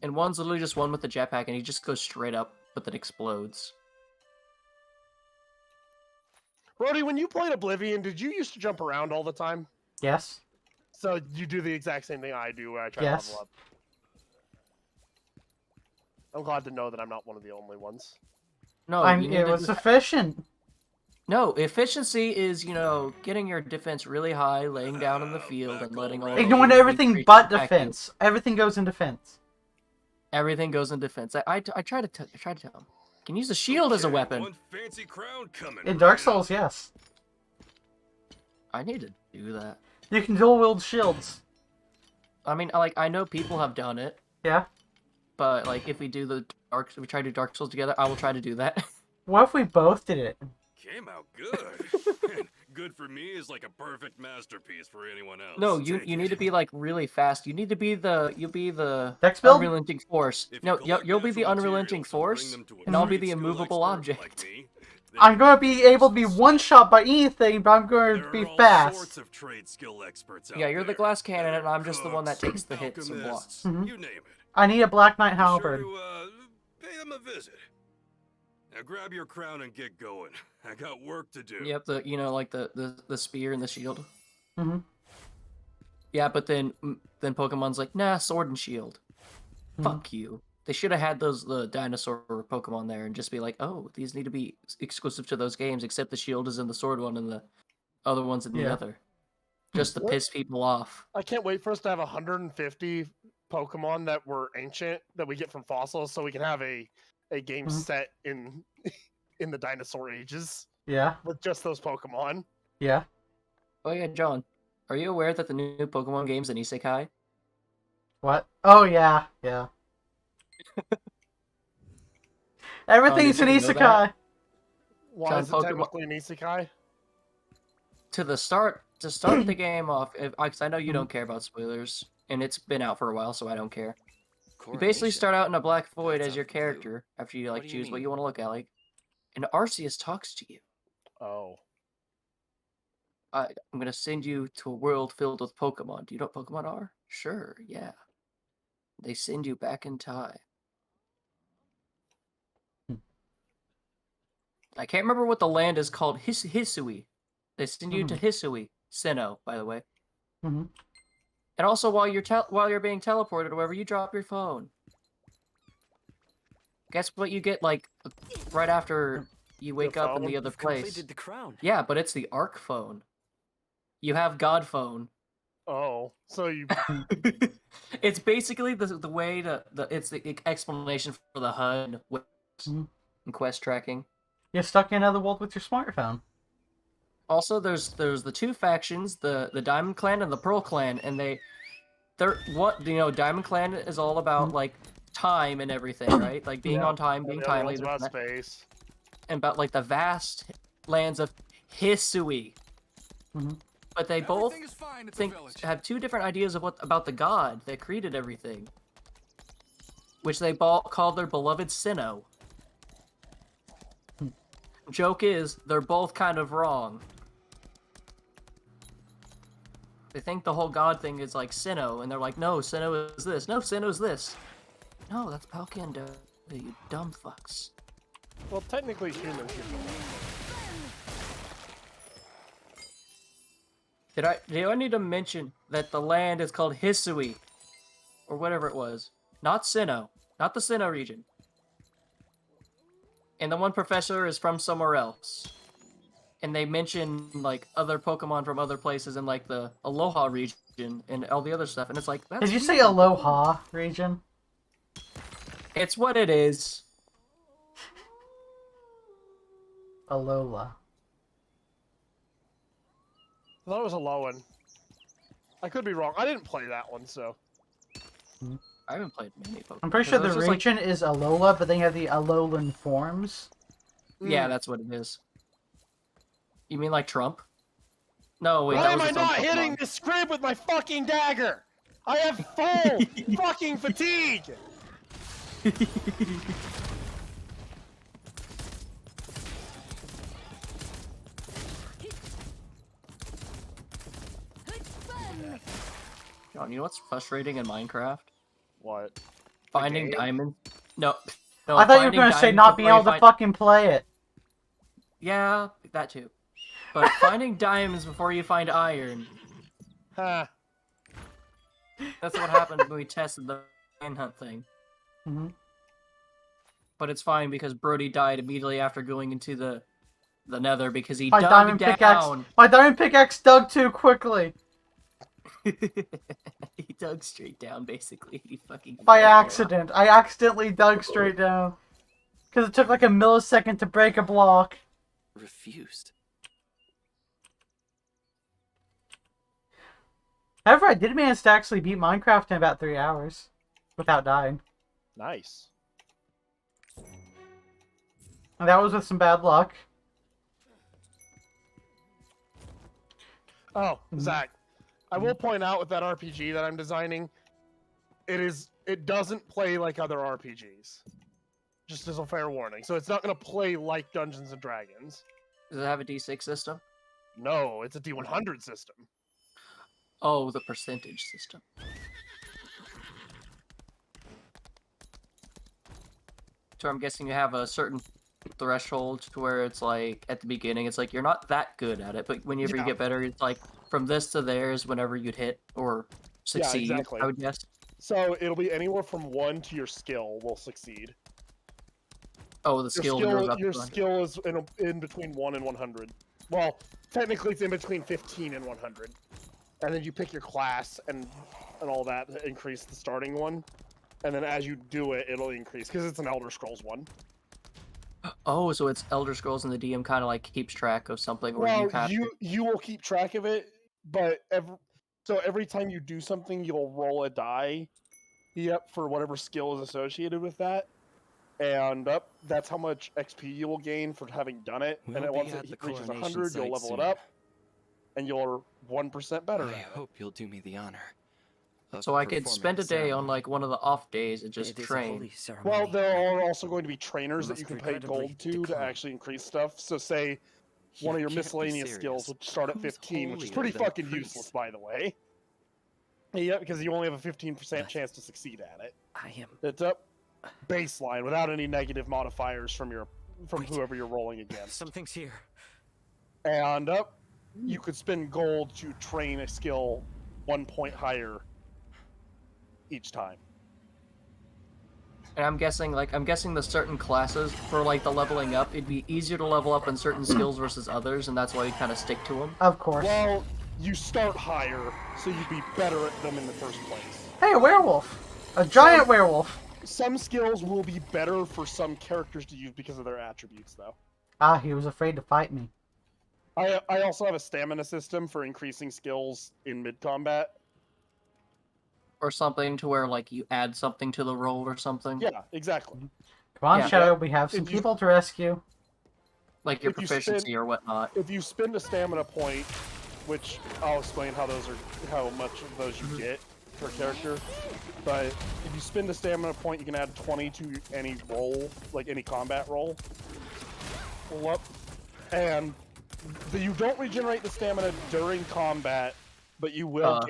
And one's literally just one with the jetpack, and he just goes straight up, but then explodes. Brody, when you played Oblivion, did you used to jump around all the time? Yes. So you do the exact same thing I do when I try to level up. I'm glad to know that I'm not one of the only ones. No, it was efficient. No, efficiency is, you know, getting your defense really high, laying down in the field, and letting all ignoring everything but defense. Everything goes in defense. Everything goes in defense. I try to tell him. You can use a shield as a weapon. One fancy crown coming. In Dark Souls, yes. I need to do that. You can dual wield shields. I mean, like, I know people have done it. Yeah. But like, if we try to do Dark Souls together, I will try to do that. What if we both did it? Came out good. Good for me is like a perfect masterpiece for anyone else. No, you need to be like really fast. You need to be the Dex build? unrelenting force. No, you'll be the unrelenting force, and I'll be the immovable object. I'm going to be able to be one-shot by anything, but I'm going to be fast. Yeah, you're the glass cannon, and I'm just the one that takes the hits and blocks. You name it. I need a Black Knight halberd. Pay them a visit. Now grab your crown and get going. I got work to do. Yep, like the spear and the shield. Mm-hmm. Yeah, but then Pokemon's like, nah, sword and shield. Fuck you. They should have had the dinosaur Pokemon there and just be like, oh, these need to be exclusive to those games, except the shield is in the sword one and the other one's in the other. Just to piss people off. I can't wait for us to have 150 Pokemon that were ancient that we get from fossils, so we can have a game set in the dinosaur ages. Yeah. With just those Pokemon. Yeah. Oh yeah, John. Are you aware that the new Pokemon game's an isekai? What? Oh yeah, yeah. Everything's an isekai. Why John, is it technically an isekai? To start the game off, because I know you don't care about spoilers, and it's been out for a while, so I don't care. You basically start out in a black void as your character after you like choose what you want to look at, like, and Arceus talks to you. Oh. I'm gonna send you to a world filled with Pokemon. Do you know what Pokemon are? Sure, yeah. They send you back in time. I can't remember what the land is called. Hisui. They send you to Hisui. Sinnoh, by the way. Mm-hmm. And also, while you're being teleported or wherever, you drop your phone. Guess what you get, like, right after you wake up in the other place? Completed the crown. Yeah, but it's the Ark phone. You have God phone. Oh, so you... It's basically the way it's the explanation for the HUD and quest tracking. You're stuck in another world with your smartphone. Also, there's the two factions, the Diamond Clan and the Pearl Clan, and Diamond Clan is all about like time and everything, right? Like being on time, being timely. About space. And about like the vast lands of Hisui. But they both have two different ideas of about the god that created everything, which they call their beloved Sinnoh. Joke is, they're both kind of wrong. They think the whole god thing is like Sinnoh, and they're like, no, Sinnoh is this. No, Sinnoh's this. No, that's Palkando, you dumb fucks. Well, technically humans. Did I need to mention that the land is called Hisui, or whatever it was, not Sinnoh, not the Sinnoh region. And the one professor is from somewhere else. And they mention like other Pokemon from other places in like the Aloha region and all the other stuff, and it's like, that's Did you say Aloha region? It's what it is. Alola. I thought it was a low one. I could be wrong. I didn't play that one, so. I haven't played many Pokemon. I'm pretty sure the region is Alola, but then you have the Alolan forms. Yeah, that's what it is. You mean like Trump? No, wait. Why am I not hitting the script with my fucking dagger? I have full fucking fatigue! John, you know what's frustrating in Minecraft? What? Finding diamonds. No, I thought you were going to say not being able to fucking play it. Yeah, that too. But finding diamonds before you find iron. Huh. That's what happened when we tested the manhunt thing. But it's fine because Brody died immediately after going into the nether because he dug down. My diamond pickaxe dug too quickly. He dug straight down, basically. He fucking by accident. I accidentally dug straight down. Because it took like a millisecond to break a block. Refused. However, I did manage to actually beat Minecraft in about 3 hours. Without dying. Nice. And that was with some bad luck. Oh, Zach. I will point out with that RPG that I'm designing, it doesn't play like other RPGs. Just as a fair warning. So it's not going to play like Dungeons and Dragons. Does it have a D6 system? No, it's a D100 system. Oh, the percentage system. So I'm guessing you have a certain threshold to where it's like, at the beginning, it's like, you're not that good at it, but whenever you get better, it's like, from this to there is whenever you'd hit or succeed, yeah, exactly. I would guess. So it'll be anywhere from 1 to your skill will succeed. Oh, the Your skill skill, goes up your to 100. skill is in between 1 and 100. Well, technically it's in between 15 and 100. And then you pick your class and all that to increase the starting one. And then as you do it, it'll increase because it's an Elder Scrolls one. Oh, so it's Elder Scrolls and the DM kind of like keeps track of something, or you Well, kind of... you will keep track of it, but every time you do something, you'll roll a die. Yep, for whatever skill is associated with that. And that's how much XP you will gain for having done it. We'll and then be once at it the reaches coronation 100, you'll site level soon. it up, and you're 1% better I at it. hope you'll do me the honor. So I could spend a day on like one of the off days and just It is a train. holy ceremony. Well, there are also going to be trainers that must you can pay regrettably gold to decline. actually increase stuff. So say one of your can't be miscellaneous skills serious. would start at Who's 15, which is holier pretty than a fucking priest? useless, by the way. Yeah, because you only have a 15% chance to succeed at it. I am. It's up baseline without any negative modifiers from whoever you're rolling against. Something's here. And you could spend gold to train a skill 1 point higher each time. And I'm guessing the certain classes for like the leveling up, it'd be easier to level up in certain skills versus others, and that's why you kind of stick to them. Of course. Well, you start higher, so you'd be better at them in the first place. Hey, a werewolf! A giant werewolf! Some skills will be better for some characters to use because of their attributes, though. Ah, he was afraid to fight me. I also have a stamina system for increasing skills in mid-combat. Or something to where like you add something to the roll or something. Yeah, exactly. Come on, Yeah. Shadow, we have some If you- people to rescue. Like your If you proficiency spend- or whatnot. If you spend a stamina point, which I'll explain how much of those you get per character, but if you spend a stamina point, you can add 20 to any roll, like any combat roll. Pull up, and you don't regenerate the stamina during combat, but you will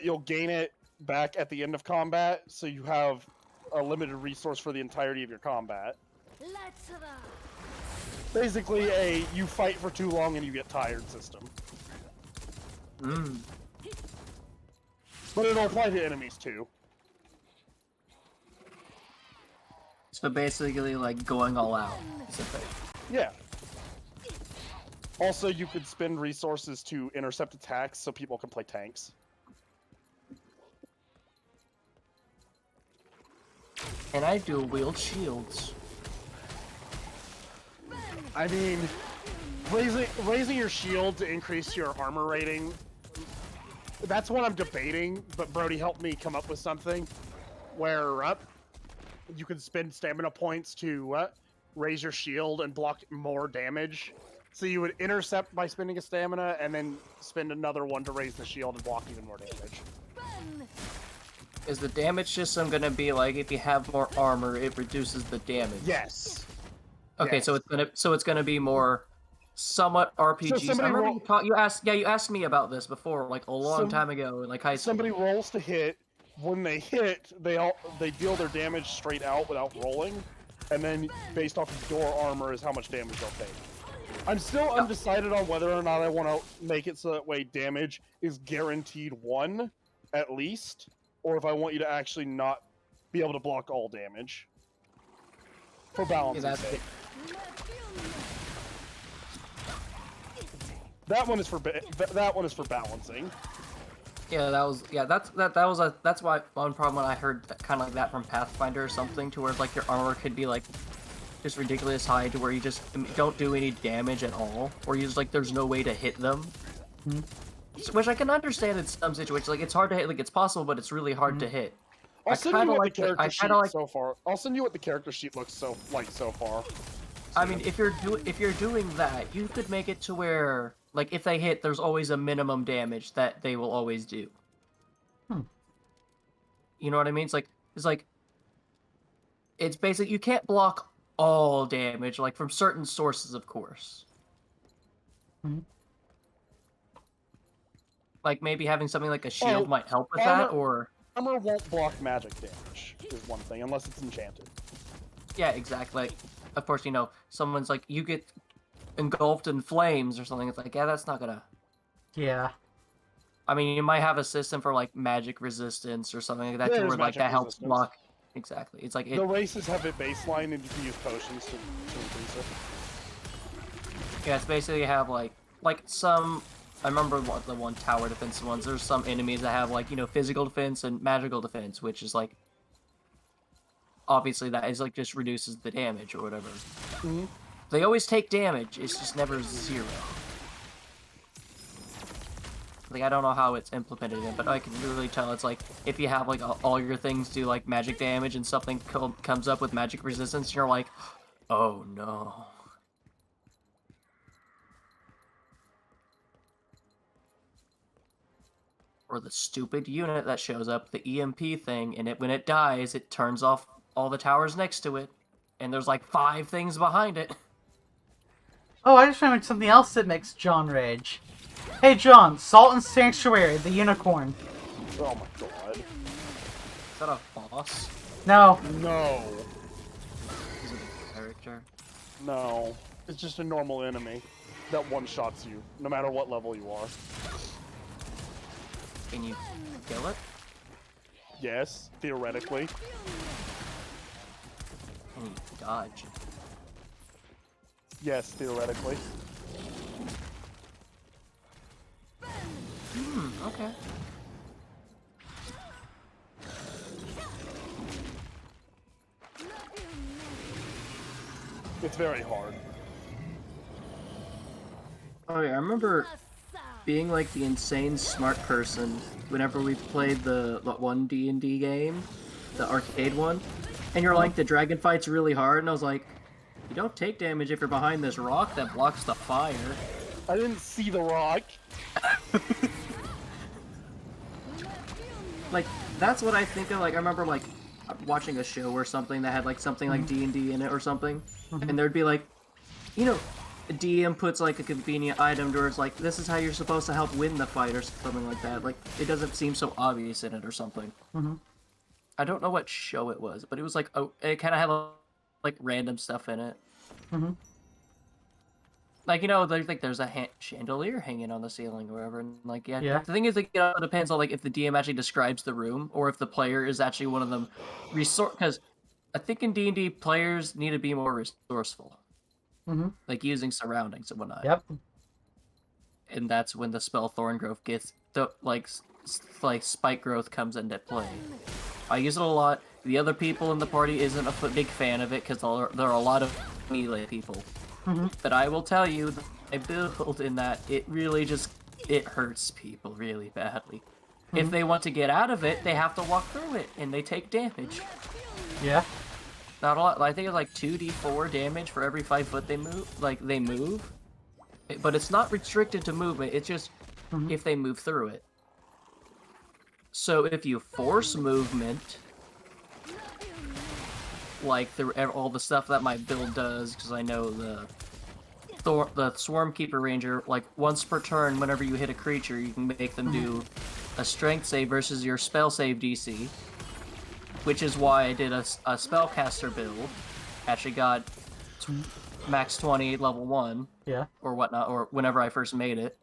you'll gain it back at the end of combat, so you have a limited resource for the entirety of your combat. Basically, you fight for too long and you get tired system. Mm. But it'll apply to enemies too. So basically, like going all out. Is the thing. Yeah. Also, you could spend resources to intercept attacks so people can play tanks. And I dual wield shields. I mean, raising your shield to increase your armor rating, that's what I'm debating, but Brody helped me come up with something where you can spend stamina points to raise your shield and block more damage. So you would intercept by spending a stamina, and then spend another one to raise the shield and block even more damage. Is the damage system gonna be like if you have more armor, it reduces the damage? Yes. Okay, Yes. so it's gonna be more somewhat RPGs. somebody I remember roll- you asked me about this before, like a long time ago in like high school. Somebody rolls to hit. When they hit, they deal their damage straight out without rolling, and then based off of your armor is how much damage they'll take. I'm still undecided on whether or not I want to make it so that way damage is guaranteed 1, at least, or if I want you to actually not be able to block all damage. For balancing sake. That one is for balancing. Yeah, that's why one problem when I heard that, kind of like that from Pathfinder or something, to where like your armor could be like just ridiculous high to where you just don't do any damage at all, or you just like there's no way to hit them. Which I can understand in some situations. Like it's hard to hit, like it's possible, but it's really hard to hit. I'll send you what the character sheet like so far. I'll send you what the character sheet looks so far. I mean, if you're doing that, you could make it to where, like, if they hit, there's always a minimum damage that they will always do. You know what I mean? It's basic. You can't block all damage, like from certain sources, of course. Like maybe having something like a shield might help with that, or armor won't block magic damage is one thing, unless it's enchanted. Yeah, exactly. Like, of course, you know, someone's like, you get engulfed in flames or something. It's like, yeah, that's not gonna... Yeah. I mean, you might have a system for like magic resistance or something like that, to There's where like magic that helps resistance. block. Exactly. It's like The races have it baseline, and you can use potions to increase it. Yeah, it's basically have like some. I remember the one tower defense ones. There's some enemies that have like, you know, physical defense and magical defense, which is like obviously that is like just reduces the damage or whatever. Mm-hmm. They always take damage. It's just never 0. Like, I don't know how it's implemented in, but I can really tell it's like if you have like all your things do like magic damage and something comes up with magic resistance, you're like, oh no. Or the stupid unit that shows up, the EMP thing, and when it dies, it turns off all the towers next to it, and there's like 5 things behind it. Oh, I just remembered something else that makes John rage. Hey John, Salt and Sanctuary, the unicorn. Oh my god. Is that a boss? No. No. Is it a character? No. It's just a normal enemy that one-shots you, no matter what level you are. Can you kill it? Yes, theoretically. Can you dodge? Yes, theoretically. Okay. It's very hard. Oh yeah, I remember being like the insane smart person whenever we played the one D&D game, the arcade one, and you're like, the dragon fight's really hard, and I was like, you don't take damage if you're behind this rock that blocks the fire. I didn't see the rock. Like, that's what I think of. Like, I remember like watching a show or something that had like something like D&D in it or something, and there'd be like, you know, a DM puts like a convenient item where it's like, this is how you're supposed to help win the fight or something like that. Like, it doesn't seem so obvious in it or something. I don't know what show it was, but it was like, oh, it kind of had like random stuff in it. Like, you know, there's a chandelier hanging on the ceiling or whatever, and like, yeah. The thing is, like, you know, it depends on like if the DM actually describes the room or if the player is actually one of them. Because I think in D&D players need to be more resourceful. Like using surroundings and whatnot. Yep. And that's when the spell Thorn Growth gets like Spike Growth comes into play. I use it a lot. The other people in the party isn't a big fan of it because there are a lot of melee people. But I will tell you, I build in that it really it hurts people really badly. If they want to get out of it, they have to walk through it, and they take damage. Yeah. Not a lot. I think it's like 2d4 damage for every 5 foot they move. But it's not restricted to movement. It's just if they move through it. So if you force movement, like through all the stuff that my build does, because I know the Swarm Keeper Ranger, like once per turn, whenever you hit a creature, you can make them do a strength save versus your spell save DC. Which is why I did a spellcaster build. Actually got max 20 level 1. Yeah. Or whatnot, or whenever I first made it.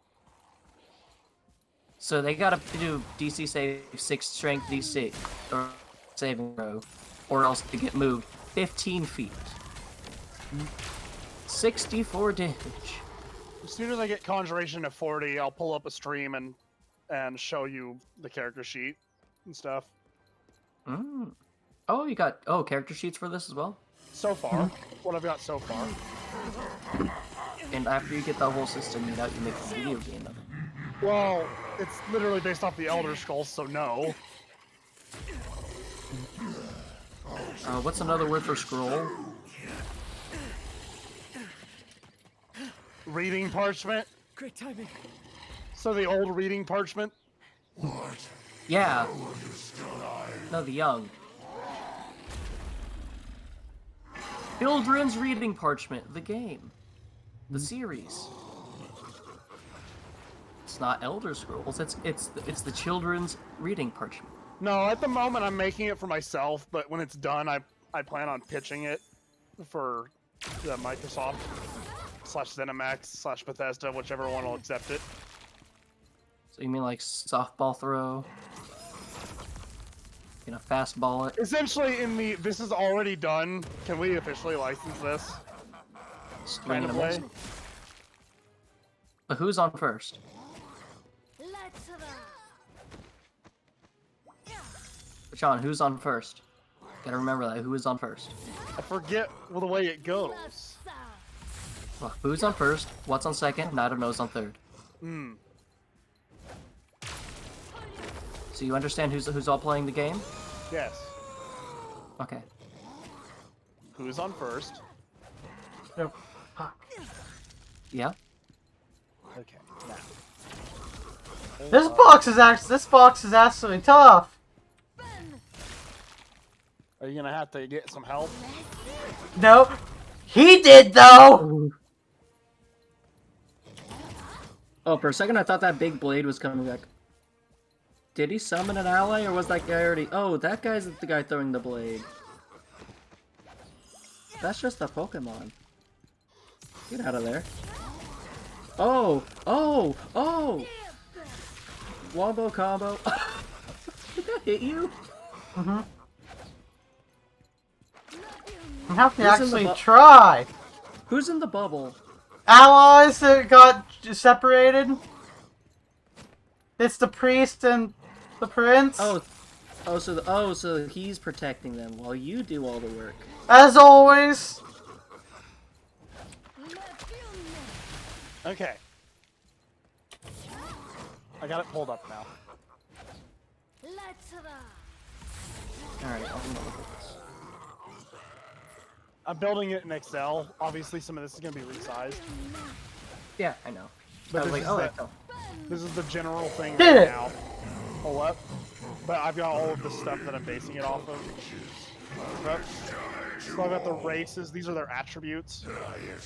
So they gotta do DC save 6 strength DC, or saving throw, or else to get moved 15 feet. 64 damage. As soon as I get Conjuration to 40, I'll pull up a stream and show you the character sheet and stuff. Oh, you got character sheets for this as well? So far. What I've got so far. And after you get the whole system made out, you make a video game of it. Well, it's literally based off the Elder Scrolls, so no. What's another word for scroll? Reading parchment. Great timing. So the old reading parchment. Yeah. No, the young. Children's Reading Parchment, the game. The series. It's not Elder Scrolls, it's the Children's Reading Parchment. No, at the moment I'm making it for myself, but when it's done, I plan on pitching it for the Microsoft /ZeniMax /Bethesda, whichever one will accept it. So you mean like softball throw? You know, fastball it? Essentially, this is already done. Can we officially license this? Swing Kind and of a miss. way. But who's on first? John, who's on first? Gotta remember that. Who is on first? I forget the way it goes. Well, who's on first? What's on second? And I don't know who's on third. Hmm. So you understand who's all playing the game? Yes. Okay. Who's on first? Nope. Fuck. Yeah. Okay. Now. This box is actually tough. Are you gonna have to get some help? No, he did though. Oh, for a second I thought that big blade was coming back. Did he summon an ally, or was that guy already? Oh, that guy's the guy throwing the blade. That's just a Pokemon. Get out of there. Oh! Oh! Oh! Wombo combo. Did that hit you? Mm-hmm. You have to Who's in the actually try. Who's in the bubble? Allies that got separated. It's the priest and the prince. So he's protecting them while you do all the work. As always. Okay. I got it pulled up now. Alright, I'll look at this. I'm building it in Excel. Obviously, some of this is going to be resized. Yeah, I know. But I was like, oh, the, this is the general thing Hit right it. now. Pull up. But I've got all of the stuff that I'm basing it off of. Yep. So I've got the races. These are their attributes. You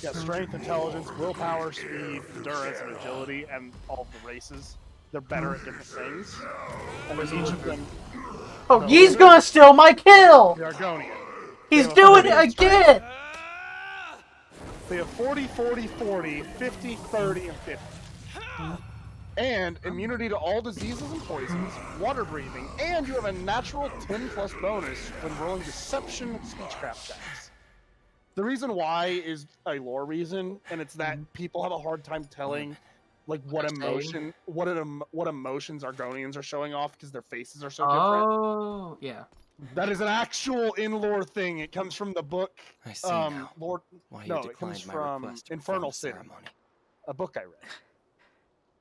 got strength, intelligence, willpower, speed, endurance, and agility, and all of the races. They're better at different things. And with each of them... Oh, he's gonna steal my kill! The Argonian. He's doing it again! They have 40, 40, 40, 50, 30, and 50. And immunity to all diseases and poisons, water breathing, and you have a natural 10+ bonus when rolling deception speechcraft checks. The reason why is a lore reason, and it's that people have a hard time telling like what emotions Argonians are showing off because their faces are so different. Oh, yeah. That is an actual in-lore thing. It comes from the book. I see now. Lord, Why you no, it declined comes my from request to Infernal perform the City, ceremony. a book I read.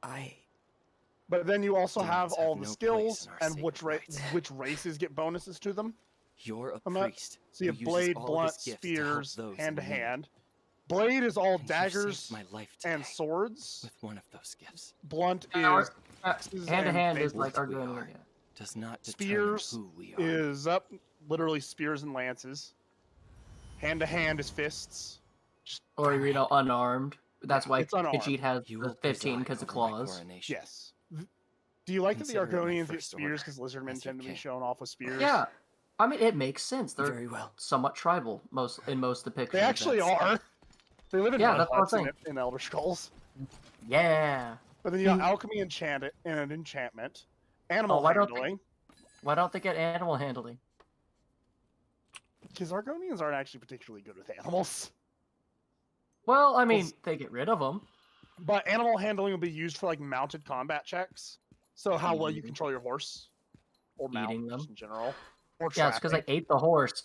I But then you also have Demons all have the no skills place in our and which sacred rites. which races get bonuses to them. You're a From that. priest. So you who have uses blade, all of blunt, his gifts to help spears, those hand to in need. hand. Blade is all And you daggers saved my life today and swords. with one of those gifts. Blunt Hand is axes to and hand is mables. like we Argonian. are. Does not Spears determine who we are. is up, literally spears and lances. Hand to hand is fists. Or, you know, unarmed. That's why It's unarmed. Khajiit has You the will 15 preside because of over my claws. coronation. Yes. Do you like that the Consider it my Argonians get first spears order because lizardmen as your tend to be king. shown off with spears? Yeah. I mean, it makes sense. They're Very well. somewhat tribal in most depictions. They actually are. They live in Yeah, mud that's what I'm huts saying. in Elder Scrolls. Yeah. But then you got alchemy and enchantment, animal why don't handling. Why don't they get animal handling? Because Argonians aren't actually particularly good with animals. Well, I mean, they get rid of them. But animal handling will be used for like mounted combat checks. So how well you control your horse, or mount Eating them. just in general, or Yeah, it's because I trapping. ate the horse.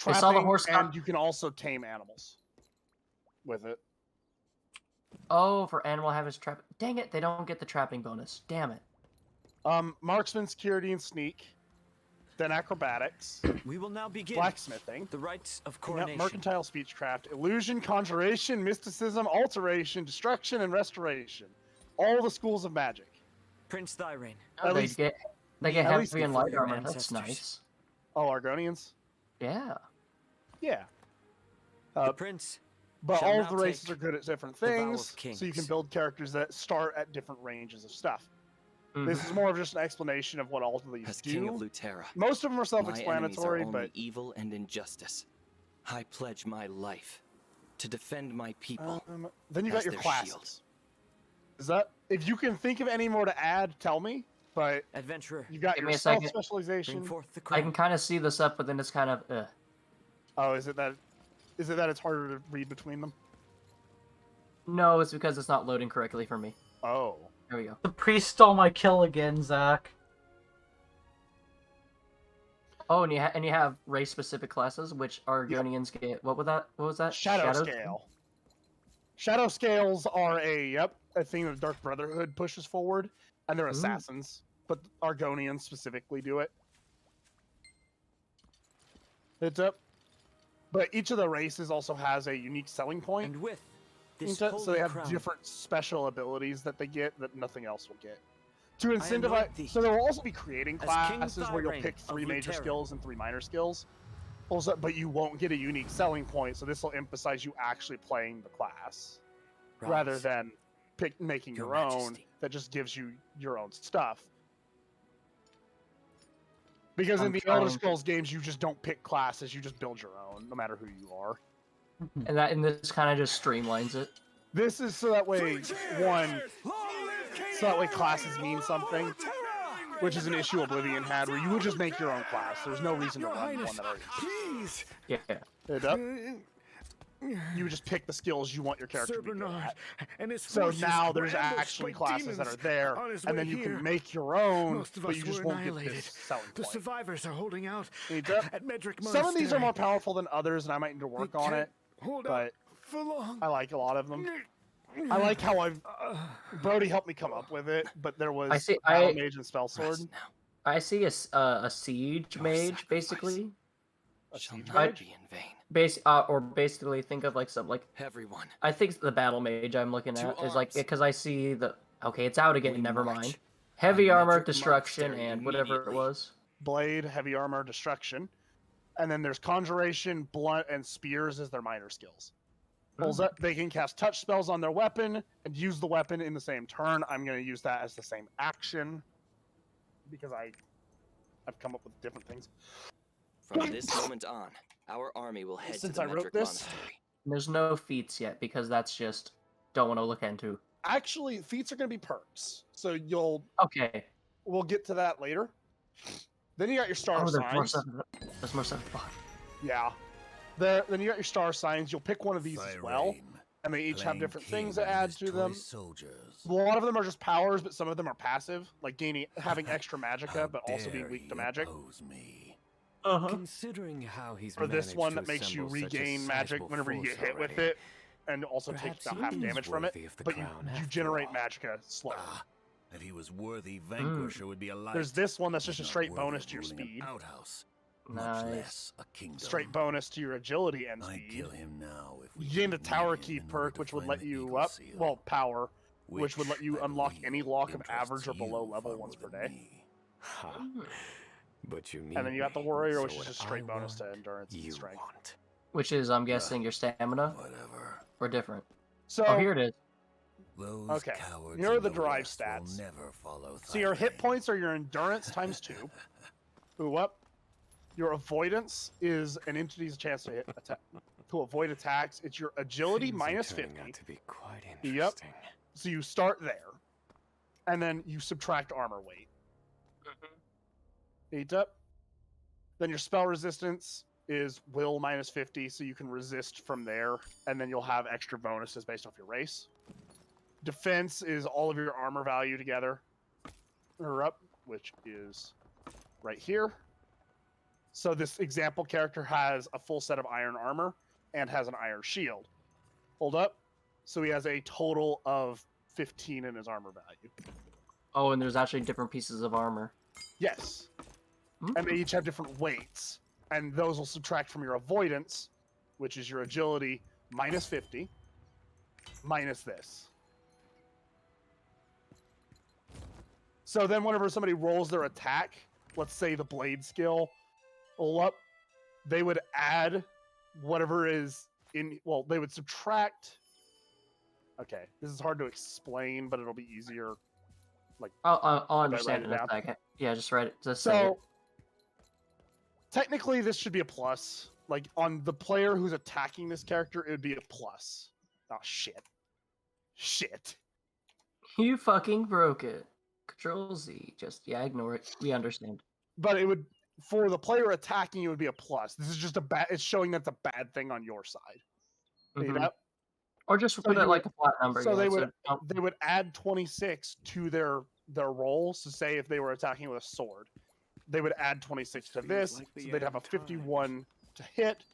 I saw the Trapping, horse and got... you can also tame animals with it. Oh, for animal habits trap. Dang it, they don't get the trapping bonus. Damn it. Marksman, security, and sneak. Then acrobatics, We will now begin blacksmithing, the rites of yep, coronation. mercantile speechcraft, illusion, conjuration, mysticism, alteration, destruction, and restoration. All the schools of magic. Prince Thyrain. At they least- get at heavy least and before light your armor. That's ancestors. nice. Oh, Argonians? Yeah. Yeah. The prince. But shall all now of the races take are good at different the vow of things, so you can kings. build characters that start at different ranges of stuff. Mhm. This is more of just an explanation of what all of these As king of do. Lutera, Most of them are my enemies are self-explanatory, only but evil and injustice. I pledge my life to defend my people. then you got as your their classes. shield. Is that if you can think of any more to add, tell me. But Adventurer, you've got Give your me a stealth second. specialization. bring forth the I can crown. kind of see this up, but then it's kind of. Oh, is it that it's harder to read between them? No, it's because it's not loading correctly for me. Oh. There we go. The priest stole my kill again, Zach. Oh, and you have race-specific classes, which Argonians get. What was that? Shadow scale. Shadow scales are a thing that Dark Brotherhood pushes forward, and they're assassins, but Argonians specifically do it. It's up. But each of the races also has a unique selling point. And with this So holy they have crown, different special abilities that they get that nothing else will get. To anoint incentivize, thee so there will also be creating as King classes where you'll Thyrain pick of 3 major Luterra. skills and 3 minor skills. Also, but you won't get a unique selling point, so this will emphasize you actually playing the class rather Rise, than making Your your own Majesty. that just gives you your own stuff. Because in I'm the Elder trying to- Scrolls games, you just don't pick classes; you just build your own, no matter who you are. And this kind of just streamlines it. This is so that way, so that way classes mean something, which is an issue Oblivion had, where you would just make your own class. There's no reason to run one that already Please. Yeah. it up. You would just pick the skills you want your character Sir to be good Bernard at. and his So forces now were there's ambushed actually by classes that are demons there, on his and way then you here. can make your own, Most of but us you just were won't get annihilated. this selling The point. survivors are holding out Need to- at Medric Some of these are Monastery. more powerful than others, and I might need to They work on can't it, hold out but for long. I like a lot of them. I like how Brody helped me come up with it, but there was Battle Mage and Spell Sword. I see a siege mage basically. A siege Not mage? be in vain. Or basically think of like some like Everyone. I think the battle mage I'm looking To at is like arms. because I see the it's out again. We Never march. mind. Heavy A armor, Medric destruction, monastery and whatever it immediately. was. Blade, heavy armor, destruction. And then there's conjuration, blunt, and spears as their minor skills. Pulls up, they can cast touch spells on their weapon and use the weapon in the same turn. I'm going to use that as the same action because I've come up with different things. From this moment on, our army will head Since to I the wrote Medric this- Monastery. There's no feats yet because that's just don't want to look into. Actually, feats are going to be perks. So Okay. we'll get to that later. Then you got your star Oh, there's more signs. stuff. There's more stuff. Yeah. Then you got your star signs. You'll pick one of these as well. And they each have different things to add to them. A lot of them are just powers, but some of them are passive, like having extra magicka, but also being weak to magic. Considering how he's Or this managed one to that makes you assemble such a regain magic sizable whenever you get force hit with already, it, and also take perhaps about he half is damage from it. worthy of the But you crown after generate all. magicka slower. If he was worthy, Vanquisher would be a light. There's this one that's just a He's not straight worthy bonus of to your ruling an speed. outhouse, much Nice. less a kingdom. Straight bonus to your agility and I'd speed. kill him now if we You gained a could tower meet him key in order perk, to which would find let the you Eagle up, Seal, well, power, which would let you I unlock believe any lock of interests average or below you level far once per more day. than me. Ha. But you need And then you got the me, warrior, so which is what just I straight bonus to want, endurance and you strength. want. Which is I'm guessing your stamina Whatever. or different. So Oh, here it is. Those Okay, cowards here are in the the drive West will stats. never follow So your hit Thyrain. points are your endurance times 2. Ooh, up. Your avoidance is an entity's chance to to avoid attacks. It's your agility Things are minus turning 50. out to be quite Yep. interesting. So you start there, and then you subtract armor weight. 8 up. Then your spell resistance is will minus 50, so you can resist from there, and then you'll have extra bonuses based off your race. Defense is all of your armor value together, or up, which is right here. So this example character has a full set of iron armor and has an iron shield. Hold up. So he has a total of 15 in his armor value. Oh, and there's actually different pieces of armor. Yes. And they each have different weights. And those will subtract from your avoidance, which is your agility, minus 50, minus this. So then whenever somebody rolls their attack, let's say the blade skill, roll up, they would add whatever is in, well, they would subtract. Okay, this is hard to explain, but it'll be easier. Like, I'll I understand write in it a down? second. Yeah, just write it. Just say it. So technically, this should be a plus. Like on the player who's attacking this character, it would be a plus. Oh shit! Shit! You fucking broke it. Control Z. Just, yeah, ignore it. We understand. But it would, for the player attacking, it would be a plus. This is just a bad. It's showing that's a bad thing on your side. Mhm. Yep. Or just So put you it like would- a flat number. So yeah, they would so- they would add 26 to their rolls. So say if they were attacking with a sword, they would add 26 to Feels this. like the So they'd have a end times. 51 to hit,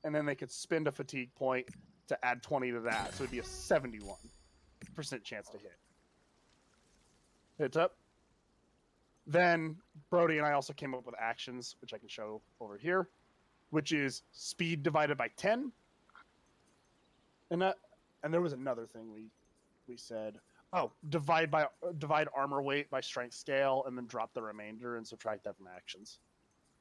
and then they could spend a fatigue point to add 20 to that. So it'd be a 71% chance to hit. Hits up. Then Brody and I also came up with actions, which I can show over here, which is speed divided by 10. And there was another thing we said. Oh, divide armor weight by strength scale, and then drop the remainder and subtract that from actions.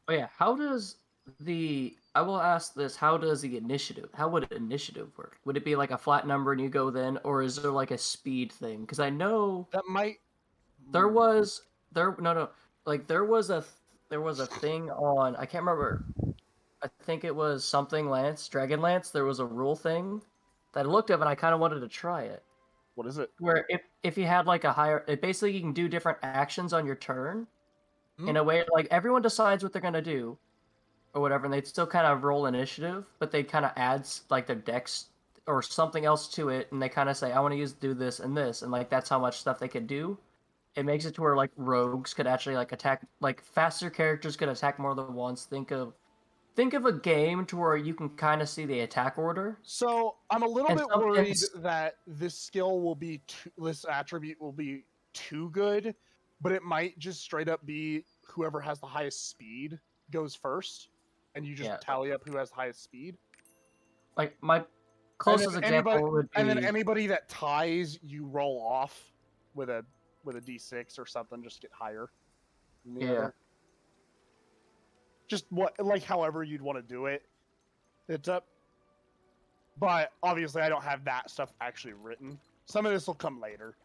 Oh yeah, how does the... I will ask this, how does the initiative... How would initiative work? Would it be like a flat number and you go then, or is there like a speed thing? Because I know... That might... There was... No. Like, there was a thing on... I can't remember. I think it was something Lance, Dragon Lance. There was a rule thing that I looked up and I kind of wanted to try it. What is it? Where if you had like a higher... Basically, you can do different actions on your turn. In a way, like, everyone decides what they're going to do. Or whatever, and they'd still kind of roll initiative, but they kind of add, like, their dex or something else to it, and they kind of say, I want to do this and this, and, like, that's how much stuff they could do. It makes it to where, like, rogues could actually, like, attack, like, faster characters could attack more than once. Think of a game to where you can kind of see the attack order. So I'm a little And bit some- and worried s- that this this attribute will be too good, but it might just straight up be whoever has the highest speed goes first, and you just Yeah. tally up who has the highest speed. Like, my closest then example anybody- would be... And then anybody that ties, you roll off with a d6 or something, just get higher. than the Yeah. other. Just however you'd want to do it. It's up. But obviously, I don't have that stuff actually written. Some of this will come later.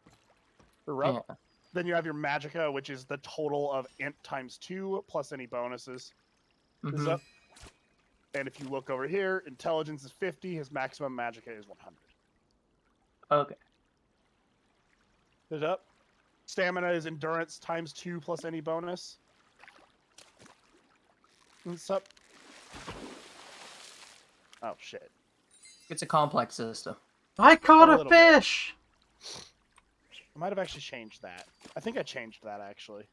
Yeah. Then you have your Magicka, which is the total of int times 2 plus any bonuses. Is Mhm. up. And if you look over here, intelligence is 50. His maximum Magicka is 100. Okay. Is up. Stamina is endurance times 2 plus any bonus. It's up. Oh shit. It's a complex system. I caught A a little bit. fish! I might have actually changed that. I think I changed that actually.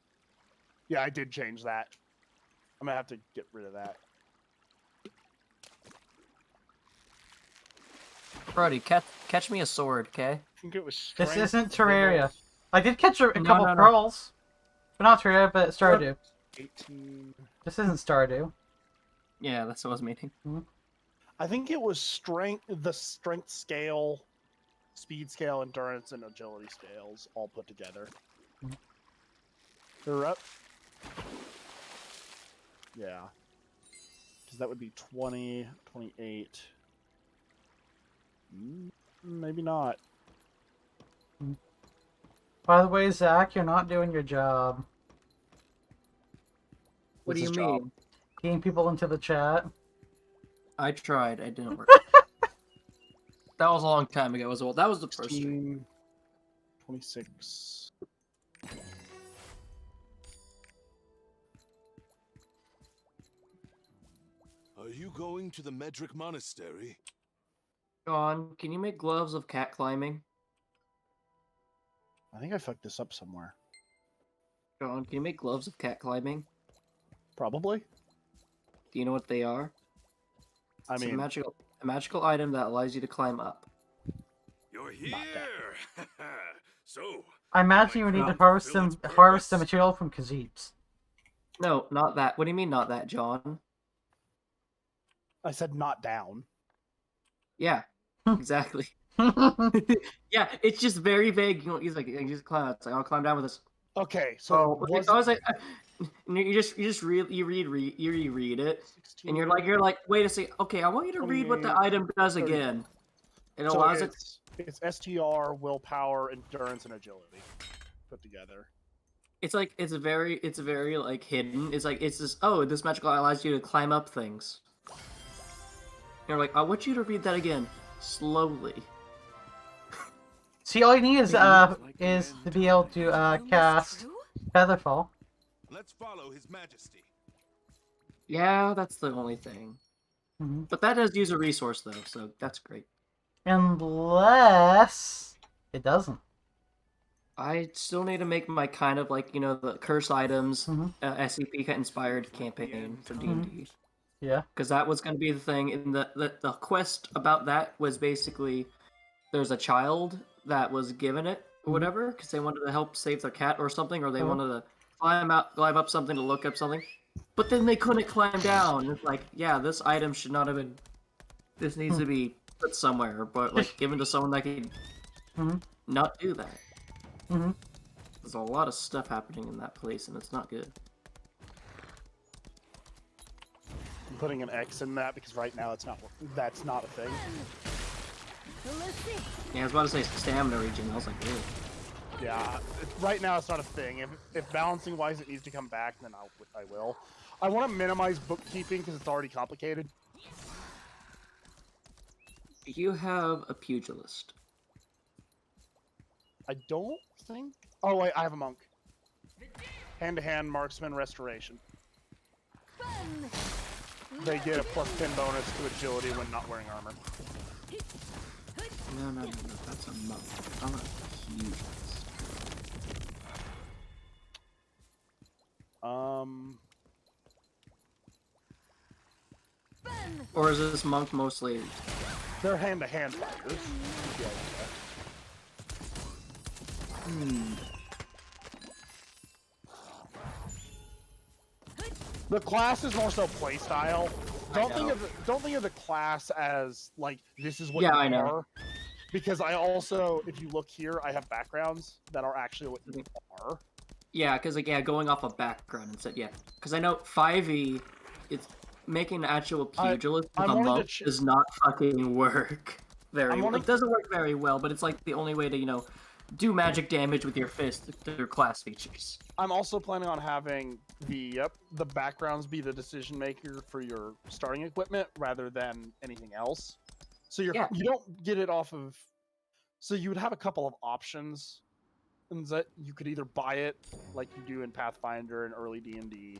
Yeah, I did change that. I'm gonna have to get rid of that. Brody, catch me a sword, okay? I think it was This strength, isn't Terraria. I did catch a No, couple no, no. pearls. But not Terraria, but Stardew. 18. This isn't Stardew. Yeah, that's what I was meaning. I think it was the strength scale, speed scale, endurance, and agility scales all put together. They're up. Yeah. Because that would be 20, 28. Maybe not. By the way, Zach, you're not doing your job. What do you What's his job? mean? Getting people into the chat. I tried. It didn't work. That was a long time ago as well. That was the first stream. 26. Are you going to the Medric Monastery? John, can you make gloves of cat climbing? I think I fucked this up somewhere. John, can you make gloves of cat climbing? Probably. Do you know what they are? I It's mean, a magical item that allows you to climb up. You're here. So, I imagine you would need to harvest the material from Khazeeps. No, not that. What do you mean, not that, John? I said not down. Yeah, exactly. Yeah, it's just very vague. He's like, you just climb. It's like, I'll climb down with this. Okay, so Oh, I was like, you reread it, and you're like, wait a second. Okay, I want you to read what the 28, item does 30. again. It so allows it. it's STR, willpower, endurance, and agility put together. It's like it's very like hidden. It's like it's this. Oh, this magical allows you to climb up things. You're like, I want you to read that again slowly. See, all you need is to be able to cast Featherfall. Let's follow His Majesty. Yeah, that's the only thing. Mm-hmm. But that does use a resource though, so that's great. Unless it doesn't. I still need to make my kind of like, you know, the curse items SCP inspired campaign for D&D. Yeah. Because that was going to be the thing. And the quest about that was basically there's a child that was given it or whatever because they wanted to help save their cat or something, or they wanted to climb up something to look up something. But then they couldn't climb down. It's like, yeah, this item should not have been. This needs to be put somewhere, but like given to someone that can not do that. There's a lot of stuff happening in that place, and it's not good. I'm putting an X in that because right now it's not. That's not a thing. Yeah, I was about to say stamina regen. I was like, really? Yeah, right now it's not a thing. If balancing wise it needs to come back, then I will. I want to minimize bookkeeping because it's already complicated. You have a pugilist. I don't think. Oh wait, I have a monk. Hand-to-hand marksman restoration. They get a +10 bonus to agility when not wearing armor. No, that's a monk. I'm a pugilist. Or is this monk mostly? They're hand-to-hand fighters. The class is more so playstyle. Don't think of the class as like this is what you I are. know. Because I also, if you look here, I have backgrounds that are actually what you are. Yeah, because like going off of background instead. Yeah, because I know 5e, it's making an actual pugilist with a monk does not fucking work very well. It doesn't work very well, but it's like the only way to do magic damage with your fist through class features. I'm also planning on having the backgrounds be the decision maker for your starting equipment rather than anything else. So you don't get it off of. So you would have a couple of options, and that you could either buy it like you do in Pathfinder and early D&D,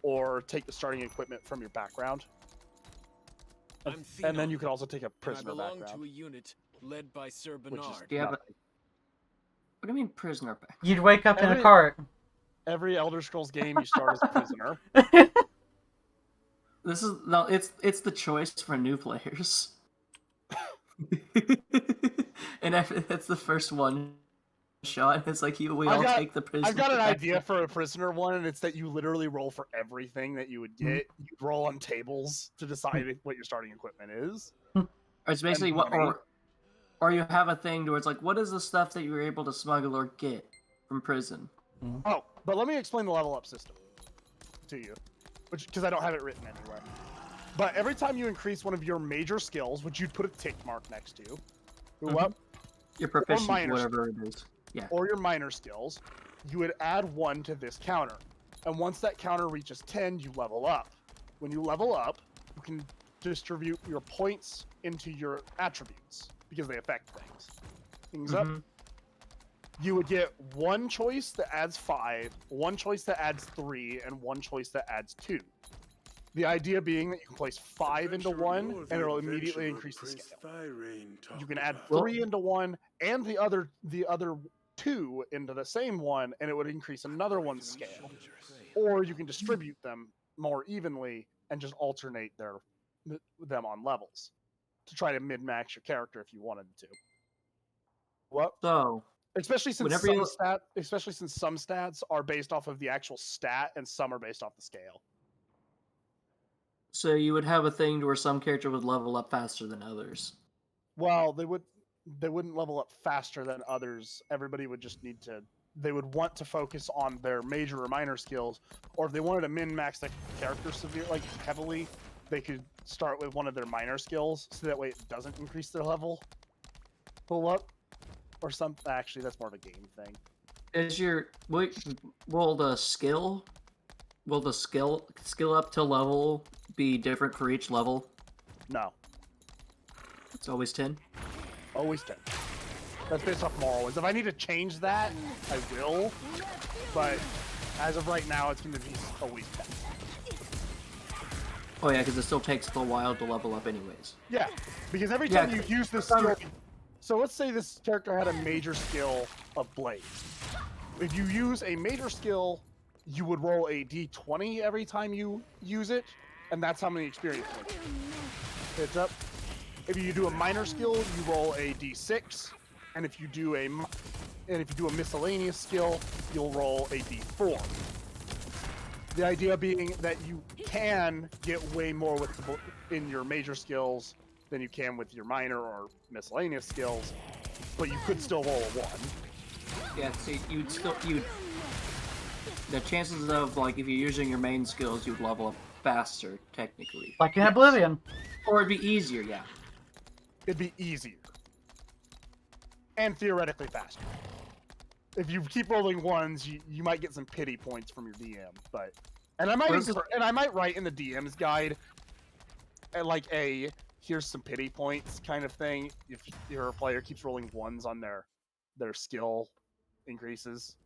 or take the starting equipment from your background. And then you could also take a prisoner background. I belong to a unit led by Sir Bernard. What do you mean prisoner back? You'd wake up in a cart. Every Elder Scrolls game, you start as a prisoner. It's the choice for new players. And it's the first one shot. It's like we all take the prisoner. I've got an idea for a prisoner one, and it's that you literally roll for everything that you would get. You roll on tables to decide what your starting equipment is. Or it's basically or you have a thing where it's like, what is the stuff that you were able to smuggle or get from prison? Oh, but let me explain the level up system to you, because I don't have it written anywhere. But every time you increase one of your major skills, which you'd put a tick mark next to, your proficient, whatever it is, or your minor skills, you would add 1 to this counter. And once that counter reaches 10, you level up. When you level up, you can distribute your points into your attributes because they affect things up. You would get 1 choice that adds 5, 1 choice that adds 3, and 1 choice that adds 2. The idea being that you can place 5 into 1, and it'll immediately increase the scale. You can add 3 into 1, and the other 2 into the same one, and it would increase another 1's scale. Or you can distribute them more evenly and just alternate them on levels to try to min-max your character if you wanted to. So, especially since some stats are based off of the actual stat, and some are based off the scale. So you would have a thing where some character would level up faster than others. Well, they wouldn't level up faster than others. Everybody would just need to. They would want to focus on their major or minor skills, or if they wanted to min-max the character heavily, they could start with one of their minor skills, so that way it doesn't increase their level. Pull up, or something. Actually, that's more of a game thing. Will the skill up to level be different for each level? No. It's always 10? Always 10. That's based off Morrowinds. If I need to change that, I will. But as of right now, it's going to be a week. Oh yeah, because it still takes a while to level up anyways. Yeah, because every time you use this skill... So let's say this character had a major skill of Blade. If you use a major skill, you would roll a d20 every time you use it, and that's how many experience points. Heads up. If you do a minor skill, you roll a d6, and if you do a miscellaneous skill, you'll roll a d4. The idea being that you can get way more in your major skills than you can with your minor or miscellaneous skills, but you could still roll a 1. Yeah, see, the chances of, like, if you're using your main skills, you'd level up faster, technically. Like in Oblivion. Or it'd be easier, yeah. It'd be easier. And theoretically faster. If you keep rolling 1s, you might get some pity points from your DM, but... And I might write in the DM's guide, like here's some pity points kind of thing, if your player keeps rolling 1s on their skill increases.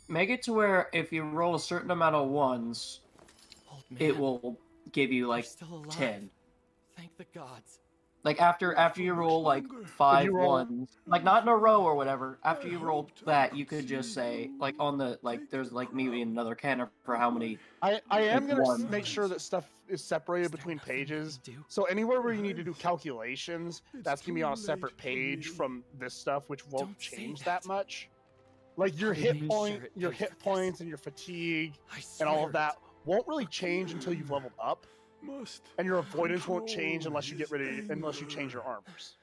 Make it to where if you roll a certain amount of 1s, it will give you like 10. Thank the gods. Like after you roll like 5 1s, like not in a row or whatever, after you roll that, you could just say, like on the, like there's like maybe another counter for how many. I am going to make sure that stuff is separated between pages. So anywhere where you need to do calculations, that's going to be on a separate page from this stuff, which won't change that much. Like your hit points and your fatigue and all of that won't really change until you've leveled up. And your avoidance won't change unless you change your armors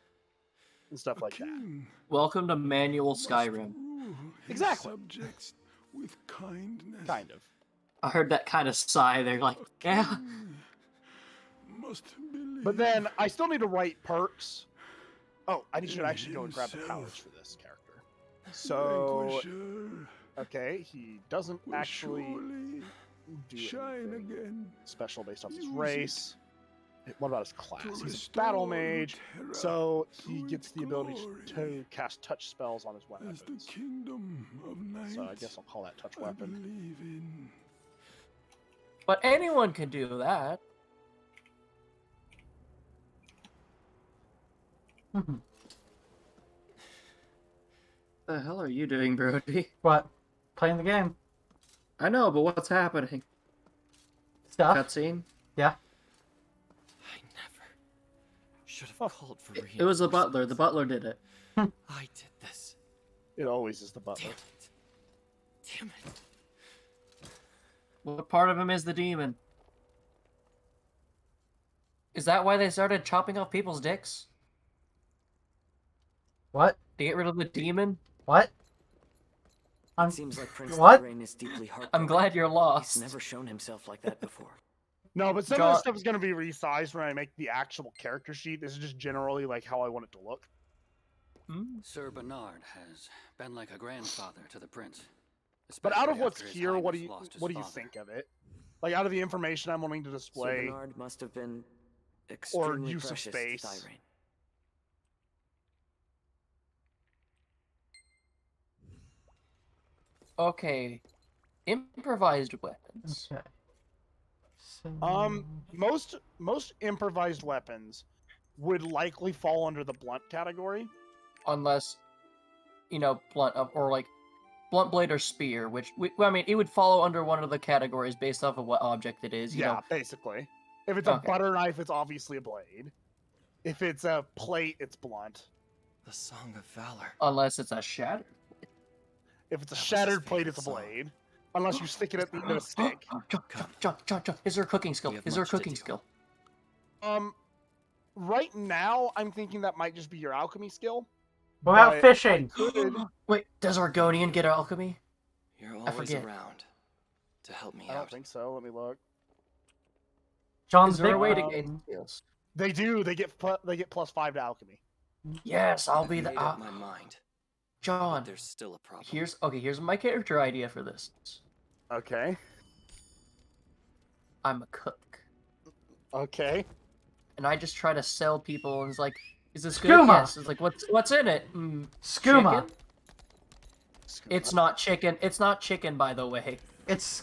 and stuff like that. Welcome to manual Skyrim. Exactly. Subjects with kindness. Kind of. I heard that kind of sigh there, like, yeah. But then I still need to write perks. Oh, I should actually go and grab the powers for this character. So, okay, he doesn't actually do anything special based off his race. What about his class? He's a battle mage, so he gets the ability to cast touch spells on his weapons. So I guess I'll call that touch weapon. But anyone can do that. The hell are you doing, Brody? What? Playing the game. I know, but what's happening? Stuff. Cutscene? Yeah. I never should have called for reinforcements. It was the butler. The butler did it. I did this. It always is the butler. Damn it. What part of him is the demon? Is that why they started chopping off people's dicks? What? To get rid of the demon? What? It seems like Prince What? Thorrain is deeply heartbroken. I'm glad you're lost. He's never shown himself like that before. No, but some of this stuff is going to be resized when I make the actual character sheet. This is just generally like how I want it to look. Sir Bernard has been like a grandfather to the prince. But out of especially what's after his here, what highness lost his do you father. think of it? Like out of the information I'm wanting to Sir display, Bernard must have been or extremely use of precious space. to Thorrain. Okay. Improvised weapons. Okay. So... most improvised weapons would likely fall under the blunt category. Unless, blunt or like blunt blade or spear, which I mean, it would follow under one of the categories based off of what object it is. You know? Basically. If it's a butter knife, it's obviously a blade. If it's a plate, it's blunt. The Song of Valor. Unless it's a shattered. If it's a shattered plate, it's a blade. Unless you stick it at the end of a stick. John. Is there a cooking skill? Is there a cooking skill? Right now, I'm thinking that might just be your alchemy skill. What about fishing? Wait, does Argonian get alchemy? You're always around to help me out. I don't think so. Let me look. John's Is there a way to big gain skills? They do. They get +5 to alchemy. Yes, I'll be the. Made up my mind. John, There's still a problem. Here's my character idea for this. Okay. I'm a cook. Okay. And I just try to sell people, and it's like, Is this good? Skooma. Yes. It's like, what's in it? Skooma. Chicken? It's not chicken. It's not chicken, by the way. It's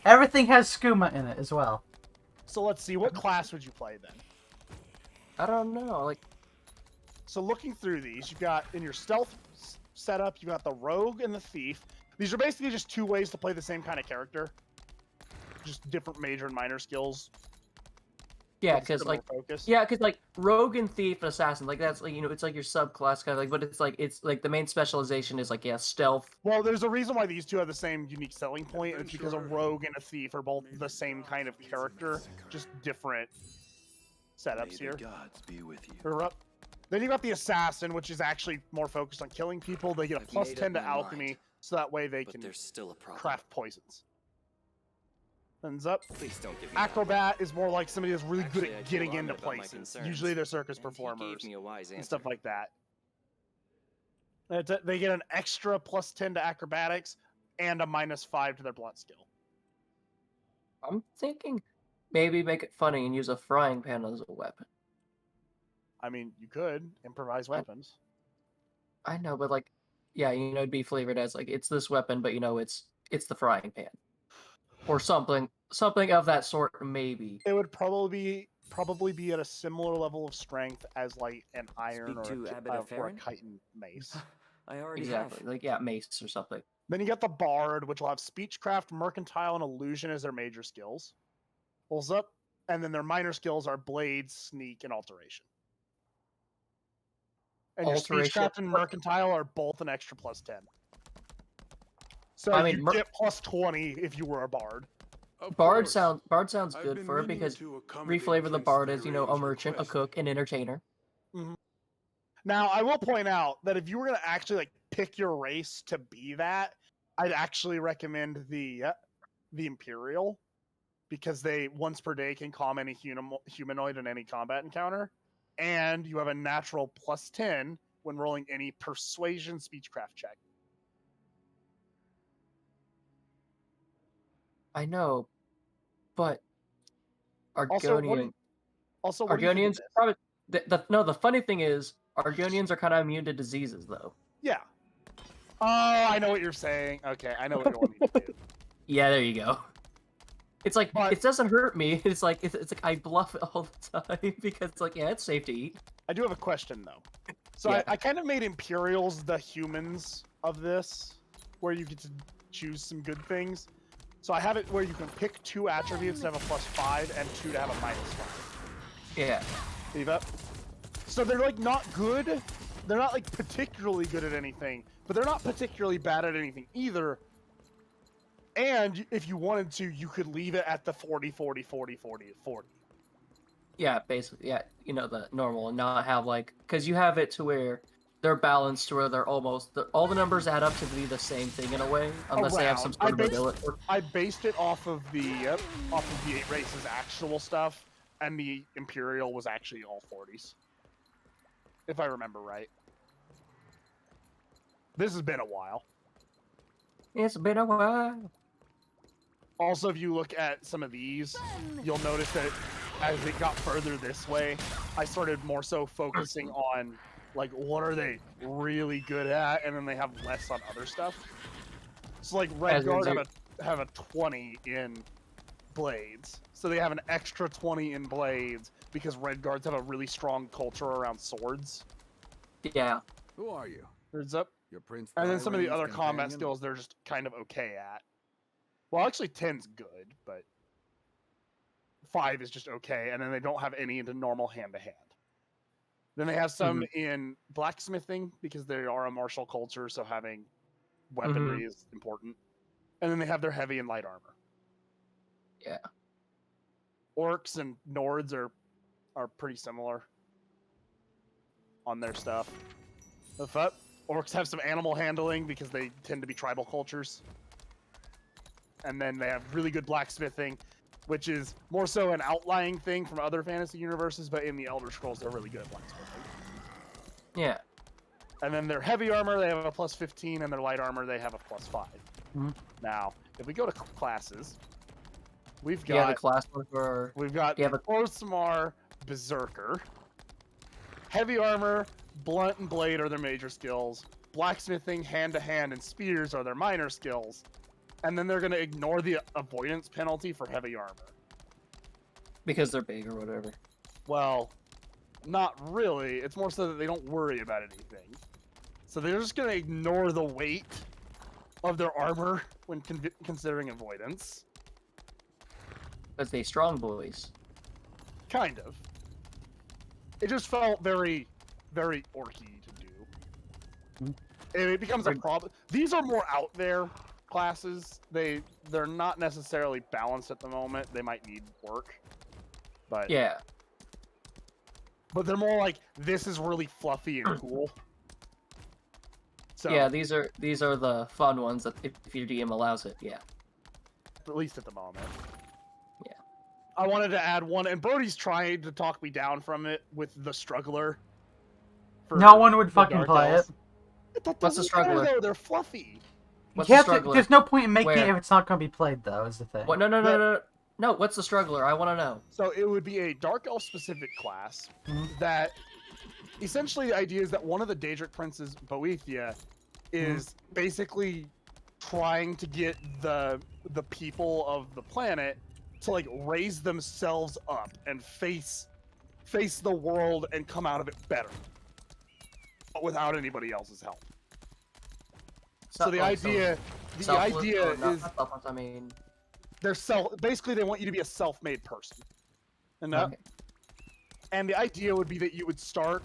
everything has skooma in it as well. So let's see, what class would you play then? I don't know. Like, so looking through these, you've got in your stealth setup, you've got the rogue and the thief. These are basically just two ways to play the same kind of character, just different major and minor skills. yeah, because like, rogue and thief and assassin, like that's like it's like your subclass kind of like, but it's like the main specialization is like stealth. Well, there's a reason why these two have the same unique selling point, and it's because a rogue and a thief are both the same kind of character, just different setups here. Gods be with you. Then you got the assassin, which is actually more focused on killing people. They get a plus 10 to alchemy, so that way they can craft poisons. Ends up. Please don't give me Acrobat is more like somebody that's really good at getting into places. Usually they're circus performers and stuff like that. They get an extra plus 10 to acrobatics and a minus 5 to their blunt skill. I'm thinking maybe make it funny and use a frying pan as a weapon. I mean, you could improvise weapons. I know, but like, yeah, it'd be flavored as like it's this weapon, but it's the frying pan, or something of that sort, maybe. It would probably be at a similar level of strength as like an iron or a chitin mace. I already exactly have. like mace or something. Then you got the bard, which will have speechcraft, mercantile, and illusion as their major skills. Pulls up, and then their minor skills are blade, sneak, and alteration. And your speechcraft and mercantile are both an extra plus 10. So you get plus 20 if you were a bard. Bard sounds good for it because reflavor the bard as a merchant, a cook, an entertainer. Mm-hmm. Now I will point out that if you were gonna actually like pick your race to be that, I'd actually recommend the Imperial, because they once per day can calm any humanoid in any combat encounter. And you have a natural plus 10 when rolling any persuasion speechcraft check. I know, but Argonians probably the funny thing is Argonians are kind of immune to diseases though. Yeah. Oh, I know what you're saying. Okay, I know what you want me to do. Yeah, there you go. It's like, it doesn't hurt me. It's like I bluff it all the time because it's like, yeah, it's safe to eat. I do have a question though. So yeah. I kind of made Imperials the humans of this, where you get to choose some good things. So I have it where you can pick 2 attributes to have a plus 5 and 2 to have a minus 5. Yeah. Leave up. So they're like not good. They're not like particularly good at anything, but they're not particularly bad at anything either. And if you wanted to, you could leave it at the 40, 40, 40, 40, 40. Yeah, basically, yeah, the normal, and not have because you have it to where they're balanced to where they're almost, all the numbers add up to be the same thing in a way, unless they have some sort of ability. I based it off of the 8 races actual stuff, and the Imperial was actually all 40s. If I remember right. This has been a while. It's been a while. Also, if you look at some of these, you'll notice that as it got further this way, I started more so focusing on, what are they really good at, and then they have less on other stuff. So, Red Guard have a 20 in blades. So they have an extra 20 in blades because Red Guards have a really strong culture around swords. Yeah. Who are you? Heads up. Your Prince. And then some of the other combat skills they're just kind of okay at. Well, actually 10's good, but 5 is just okay, and then they don't have any into normal hand-to-hand. Then they have some in blacksmithing, because they are a martial culture, so having weaponry is important. And then they have their heavy and light armor. Yeah. Orcs and Nords are pretty similar on their stuff. Orcs have some animal handling, because they tend to be tribal cultures. And then they have really good blacksmithing, which is more so an outlying thing from other fantasy universes, but in the Elder Scrolls, they're really good at blacksmithing. Yeah. And then their heavy armor, they have a plus 15, and their light armor, they have a plus 5. Now, if we go to classes, we've got... the class one for... We've got Orthmar Berserker, heavy armor, blunt and blade are their major skills. Blacksmithing, hand-to-hand, and spears are their minor skills. And then they're going to ignore the avoidance penalty for heavy armor. Because they're big or whatever. Well, not really. It's more so that they don't worry about anything. So they're just going to ignore the weight of their armor when considering avoidance. Because they strong boys. Kind of. It just felt very, very orky to do. And it becomes a problem. These are more out there classes. They're not necessarily balanced at the moment. They might need work. But yeah. But they're more like, this is really fluffy and cool. So, yeah, these are the fun ones that if your DM allows it, yeah. At least at the moment. Yeah. I wanted to add one, and Brody's trying to talk me down from it with the Struggler. No one would fucking play it. What's the Struggler? Though. They're fluffy. What's the Struggler? There's no point in making it Where? if it's not going to be played, though, is the thing. What? No, what's the Struggler? I want to know. So it would be a Dark Elf specific class that essentially the idea is that one of the Daedric princes, Boethia, is basically trying to get the people of the planet to like raise themselves up and face the world and come out of it better, but without anybody else's help. So the idea is I mean, they're basically they want you to be a self-made person. And the idea would be that you would start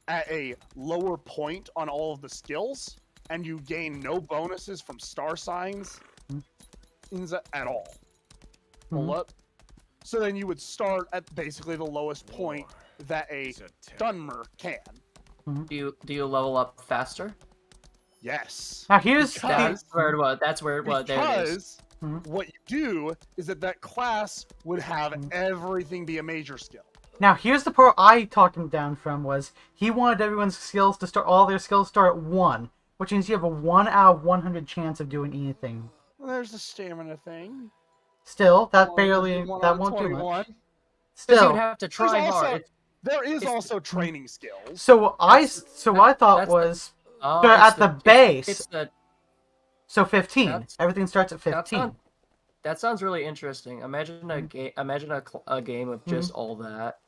at a lower point on all of the skills, and you gain no bonuses from star signs at all. Hold up. So then you would start at basically the lowest point that a Dunmer can. Do you level up faster? Yes. Now here's that's where it was. That's where it was. There it is. What you do is that class would have everything be a major skill. Now here's the part I talked him down from was he wanted everyone's skills to start all their skills start at 1, which means you have a 1 out of 100 chance of doing anything. Well, there's the stamina thing. Still, that won't do much. Still, you would have to try hard. There is also training skills. So I thought was at the base. So 15. Everything starts at 15. That sounds really interesting. Imagine a game. Imagine a game of just all that.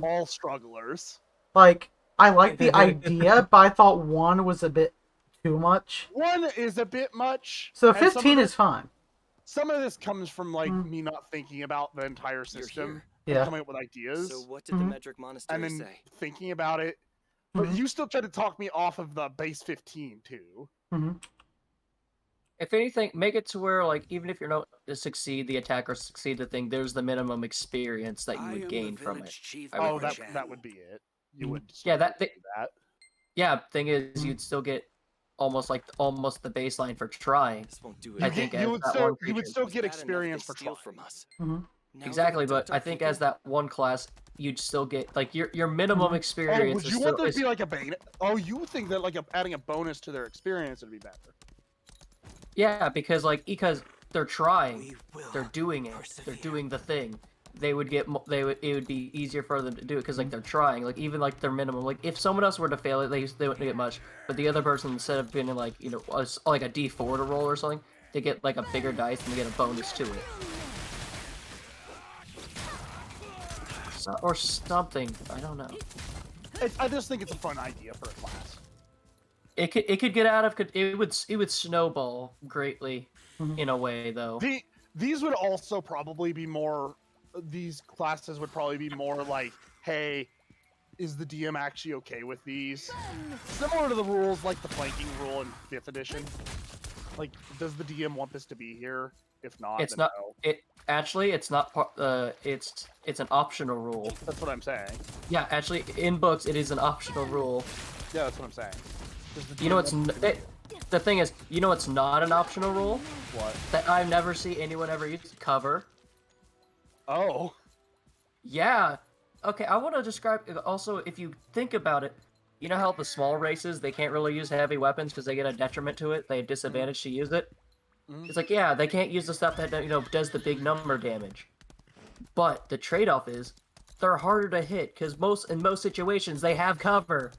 All strugglers. Like I like the idea, but I thought 1 was a bit too much. 1 is a bit much. So 15 is fine. Some of this comes from like me not thinking about the entire system. Yeah. Coming up with ideas. So what did the Medric Monastery and then say? Thinking about it. But you still tried to talk me off of the base 15 too. If anything, make it to where like even if you're not to succeed the attack or succeed the thing, there's the minimum experience that you would gain from it. Oh, that would be it. You would. Yeah, that. Yeah, thing is, you'd still get almost the baseline for trying. I think you would still get experience for trying. From us. Exactly, but I think as that one class, you'd still get like your minimum experience. Would you want there to be like a bane? Oh, you think that like adding a bonus to their experience would be better? Yeah, because they're trying, they're doing it, they're doing the thing. It would be easier for them to do it because like they're trying, like even like their minimum. Like if someone else were to fail it, they wouldn't get much. But the other person, instead of getting like like a D4 to roll or something, they get like a bigger dice and they get a bonus to it. Or something. I don't know. I just think it's a fun idea for a class. It could get out of it would snowball greatly in a way though. These would also probably be more. These classes would probably be more like, hey, is the DM actually okay with these? Similar to the rules like the flanking rule in 5th edition. Like, does the DM want this to be here? If not, it's then not. no. It's not part. It's an optional rule. That's what I'm saying. Yeah, actually, in books, it is an optional rule. Yeah, that's what I'm saying. You know, the thing is, you know, it's not an optional rule. What? That I've never seen anyone ever use cover. Oh. Yeah. Okay, I want to describe. Also, if you think about it, you know how the small races they can't really use heavy weapons because they get a detriment to it. They have disadvantage to use it. It's like, yeah, they can't use the stuff that does the big number damage. But the trade-off is they're harder to hit because in most situations they have cover,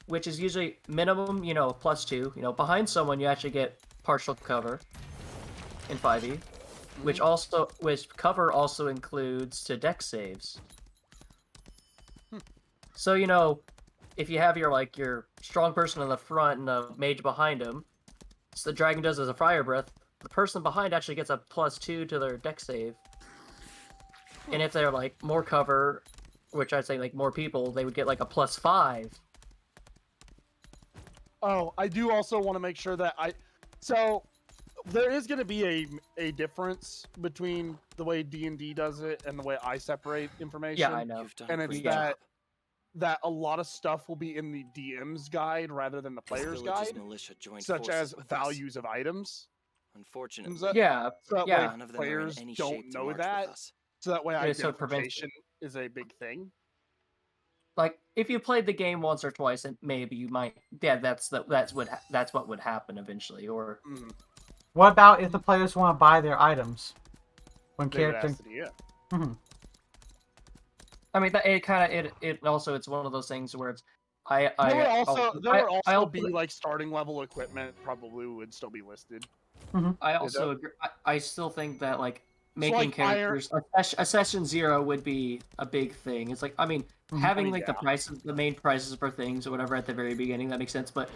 which is usually minimum, +2. Behind someone you actually get partial cover in 5e, which cover also includes to dex saves. So if you have your strong person in the front and a mage behind him, so the dragon does as a fire breath, the person behind actually gets a +2 to their dex save. And if they're more cover, which I'd say more people, they would get a +5. Oh, I do also want to make sure that so there is going to be a difference between the way D&D does it and the way I separate information. Yeah, I know. And it's that a lot of stuff will be in the DM's guide rather than the player's guide, such as values of items. Unfortunately, So that way players don't know that. So that way identification is a big thing. If you played the game once or twice, and maybe you might, that's what would happen eventually. Or what about if the players want to buy their items when character? I mean, it also, it's one of those things where it's There would also be starting level equipment probably would still be listed. I also agree. I still think that making characters a session 0 would be a big thing. It's having the main prices for things or whatever at the very beginning, that makes sense. But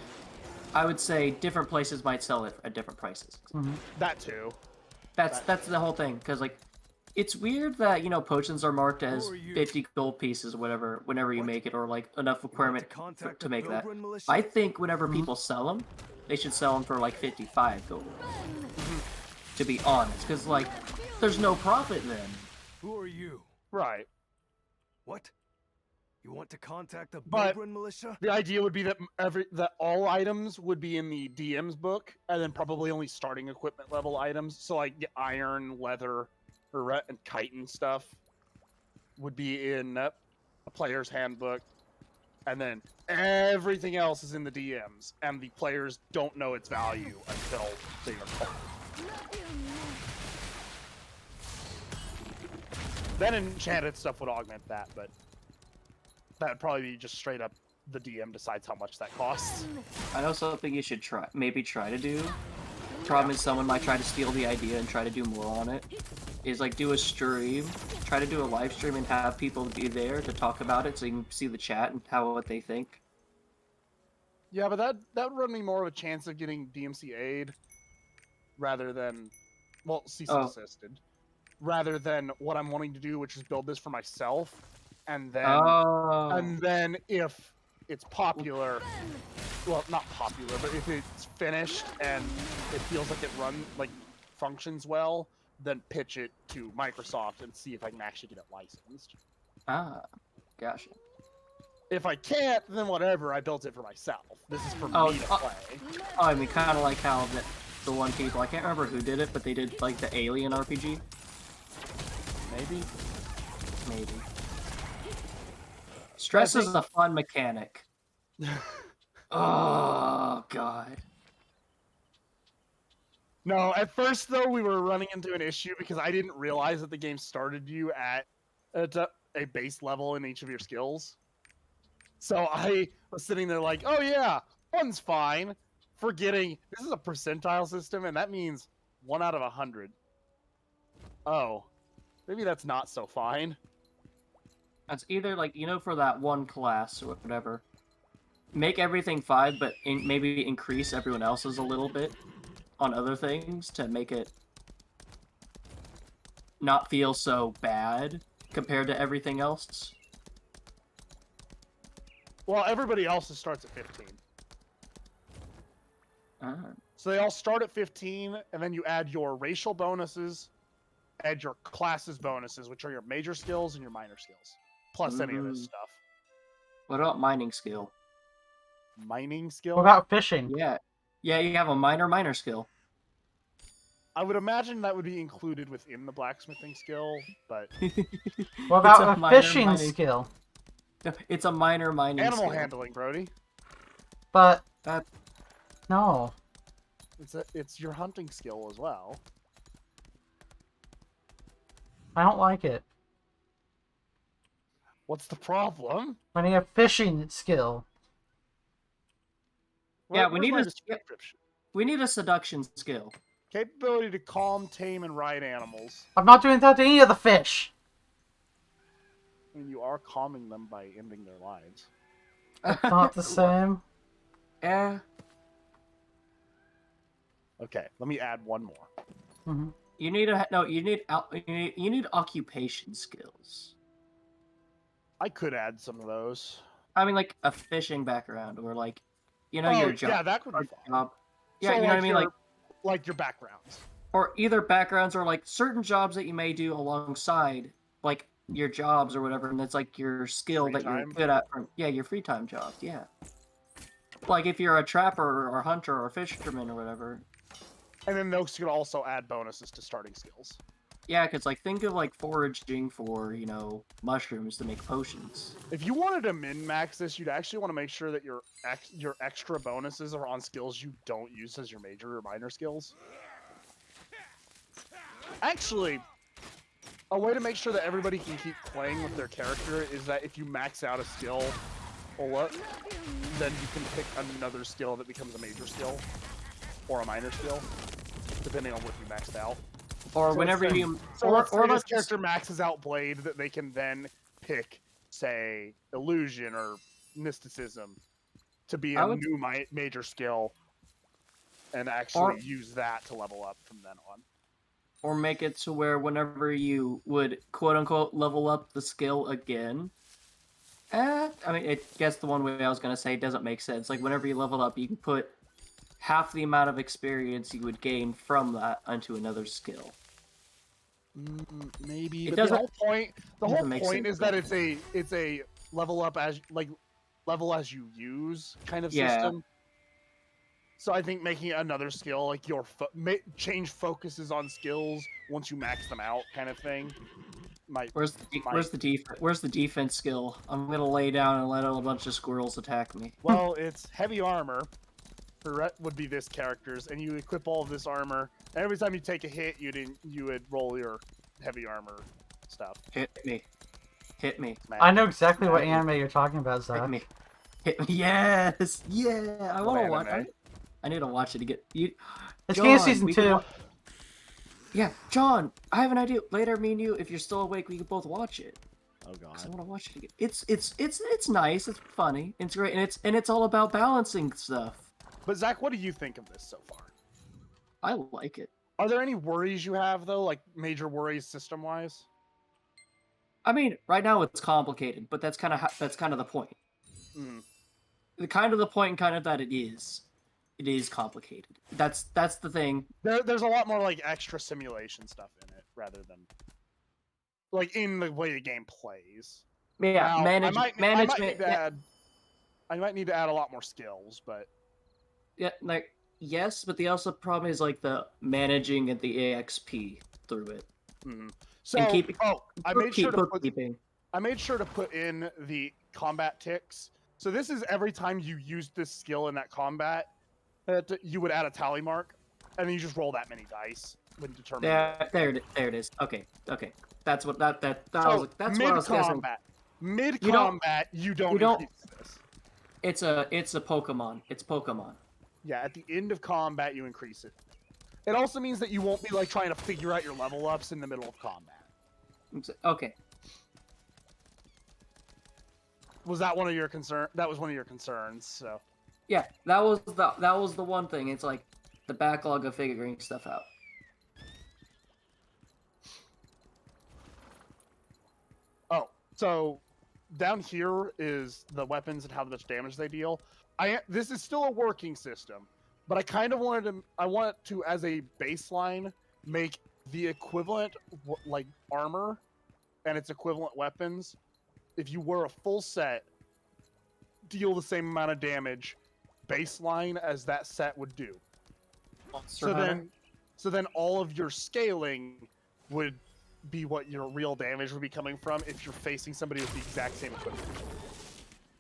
I would say different places might sell it at different prices. That too. That's the whole thing, because it's weird that potions are marked as 50 gold pieces or whatever whenever you make it, or enough requirement to make that. I think whenever people sell them, they should sell them for 55 gold. To be honest, because there's no profit then. Who are you? Right. What? You want to contact the But militia? the idea would be that all items would be in the DM's book, and then probably only starting equipment level items. So the iron, leather, and chitin stuff would be in a player's handbook, and then everything else is in the DM's, and the players don't know its value until they are told. Then enchanted stuff would augment that, but that'd probably be just straight up the DM decides how much that costs. I know something you should maybe try to do. Problem is someone might try to steal the idea and try to do more on it. Is do a stream, try to do a live stream and have people be there to talk about it so you can see the chat and what they think. Yeah, but that would run me more of a chance of getting DMC aid rather than, cease and assisted, rather than what I'm wanting to do, which is build this for myself, and then if it's popular, not popular, but if it's finished and it feels like it functions well, then pitch it to Microsoft and see if I can actually get it licensed. Gotcha. If I can't, then whatever, I built it for myself. This is for me to play. I mean, kind of like how the one people, I can't remember who did it, but they did the Alien RPG. Maybe. Stress is a fun mechanic. Oh god. No, at first though we were running into an issue because I didn't realize that the game started you at a base level in each of your skills. So I was sitting there oh yeah, one's fine, forgetting this is a percentile system and that means 1 out of 100. Oh, maybe that's not so fine. It's either for that one class or whatever, make everything 5, but maybe increase everyone else's a little bit on other things to make it not feel so bad compared to everything else. Well, everybody else starts at 15. So they all start at 15, and then you add your racial bonuses, add your classes bonuses, which are your major skills and your minor skills, plus any of this stuff. What about mining skill? Mining skill? What about fishing? Yeah, you have a minor skill. I would imagine that would be included within the blacksmithing skill, but... What about a fishing skill? It's a minor mining skill. Animal handling, Brody. But... No. It's your hunting skill as well. I don't like it. What's the problem? I need a fishing skill. Yeah, Where's my we description? need a seduction skill. Capability to calm, tame, and ride animals. I'm not doing that to any of the fish. I mean, you are calming them by ending their lives. It's not the same. Yeah. Okay, let me add one more. Mm-hmm. You need occupation skills. I could add some of those. I mean, like a fishing background, or like, your job. Yeah, that could be fun. Job. Yeah, So, you know what I mean, like your backgrounds. or either backgrounds or like certain jobs that you may do alongside, like your jobs or whatever, and it's like your skill that you're good at. Your free time jobs. Yeah. Like if you're a trapper or hunter or fisherman or whatever. And then those could also add bonuses to starting skills. Yeah, because like think of like foraging for mushrooms to make potions. If you wanted to min-max this, you'd actually want to make sure that your extra bonuses are on skills you don't use as your major or minor skills. Actually, a way to make sure that everybody can keep playing with their character is that if you max out a skill, then you can pick another skill that becomes a major skill or a minor skill, depending on what you maxed out. Or so whenever you... Let's say this character maxes out Blade, that they can then pick, say, Illusion or Mysticism to be a new major skill and actually use that to level up from then on. Or make it to where whenever you would, quote-unquote, level up the skill again... I mean, I guess the one way I was going to say doesn't make sense. Like, whenever you level up, you can put half the amount of experience you would gain from that onto another skill. Maybe, but the whole point is that it's a level up as you use kind of system. So I think making another skill, like your change focuses on skills once you max them out, kind of thing. Where's the defense skill? I'm gonna lay down and let a bunch of squirrels attack me. Well, it's heavy armor. Would be this character's, and you equip all of this armor. And every time you take a hit, you would roll your heavy armor stuff. Hit me. I know exactly what anime you're talking about, Zach. Hit me. Yes. Yeah. I want to watch it. I need to watch it to get you. It's John, season 2. Yeah, John. I have an idea. Later, me and you, if you're still awake, we can both watch it. Oh god. I want to watch it again. It's nice. It's funny. It's great, and it's all about balancing stuff. But Zach, what do you think of this so far? I like it. Are there any worries you have though, like major worries system-wise? I mean, right now it's complicated, but that's kind of the point. The point, kind of that it is complicated. That's the thing. There's a lot more like extra simulation stuff in it rather than like in the way the game plays. Yeah, management. I might need to add a lot more skills, but. Yeah, like yes, but the also problem is like the managing and the EXP through it. So I made sure to put in the combat ticks. So this is every time you use this skill in that combat, you would add a tally mark, and then you just roll that many dice when determining. There it is. Okay. That's what that's what I was guessing. Mid combat, you don't increase this. It's a Pokemon. It's Pokemon. Yeah, at the end of combat, you increase it. It also means that you won't be like trying to figure out your level ups in the middle of combat. Okay. Was that one of your concerns? That was one of your concerns. So. Yeah, that was the one thing. It's like the backlog of figuring stuff out. Oh, so down here is the weapons and how much damage they deal. This is still a working system, but I kind of want to, as a baseline, make the equivalent like armor and its equivalent weapons. If you were a full set, deal the same amount of damage baseline as that set would do. So then all of your scaling would be what your real damage would be coming from if you're facing somebody with the exact same equipment.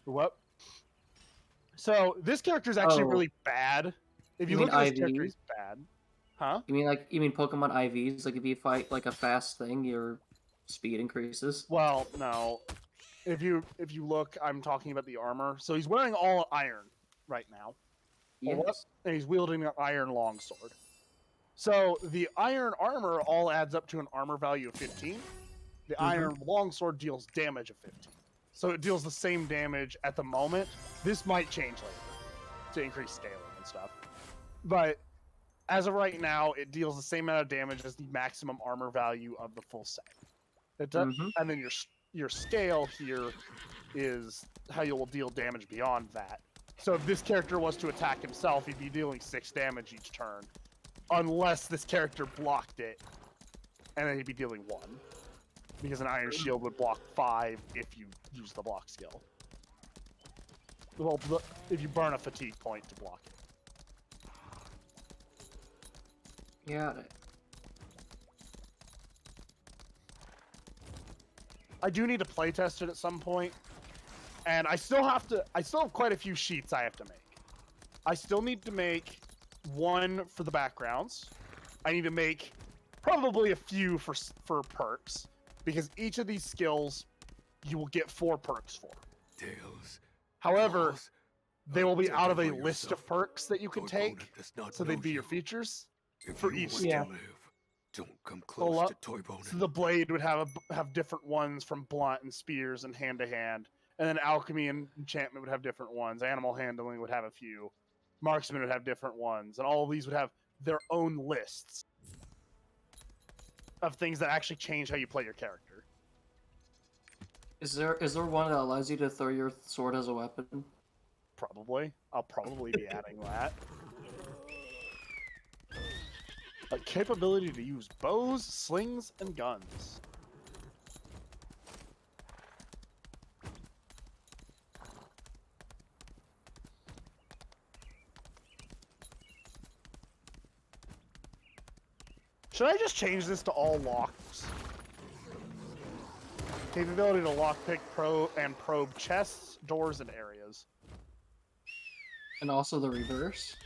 What? So this character is actually really bad. If you look at this character, he's bad. Huh? You mean Pokemon IVs? Like if you fight like a fast thing, your speed increases? Well, no. if you look, I'm talking about the armor. So he's wearing all iron right now. Yes. And he's wielding an iron longsword. So the iron armor all adds up to an armor value of 15. The iron longsword deals damage of 15. So it deals the same damage at the moment. This might change later to increase scaling and stuff. But as of right now, it deals the same amount of damage as the maximum armor value of the full set. It does, and then your scale here is how you will deal damage beyond that. So if this character was to attack himself, he'd be dealing 6 damage each turn. Unless this character blocked it, and then he'd be dealing 1. Because an Iron Shield would block 5 if you use the block skill. Well, if you burn a fatigue point to block it. Got it. I do need to playtest it at some point, and I still have quite a few sheets I have to make. I still need to make 1 for the backgrounds. I need to make probably a few for perks, because each of these skills you will get 4 perks for. Tails. However, Claws. they will be Take out of it a for list of yourself. perks that you can Your take, opponent does not so they'd know be your you. features If for you each want skill. to live, don't come close to toy boning. So the blade would have different ones from blunt and spears and hand to hand, and then alchemy and enchantment would have different ones. Animal handling would have a few. Marksman would have different ones, and all of these would have their own lists of things that actually change how you play your character. Is there one that allows you to throw your sword as a weapon? Probably. I'll probably be adding that. A capability to use bows, slings, and guns. Should I just change this to all locks? Capability to lockpick, probe chests, doors, and areas. And also the reverse?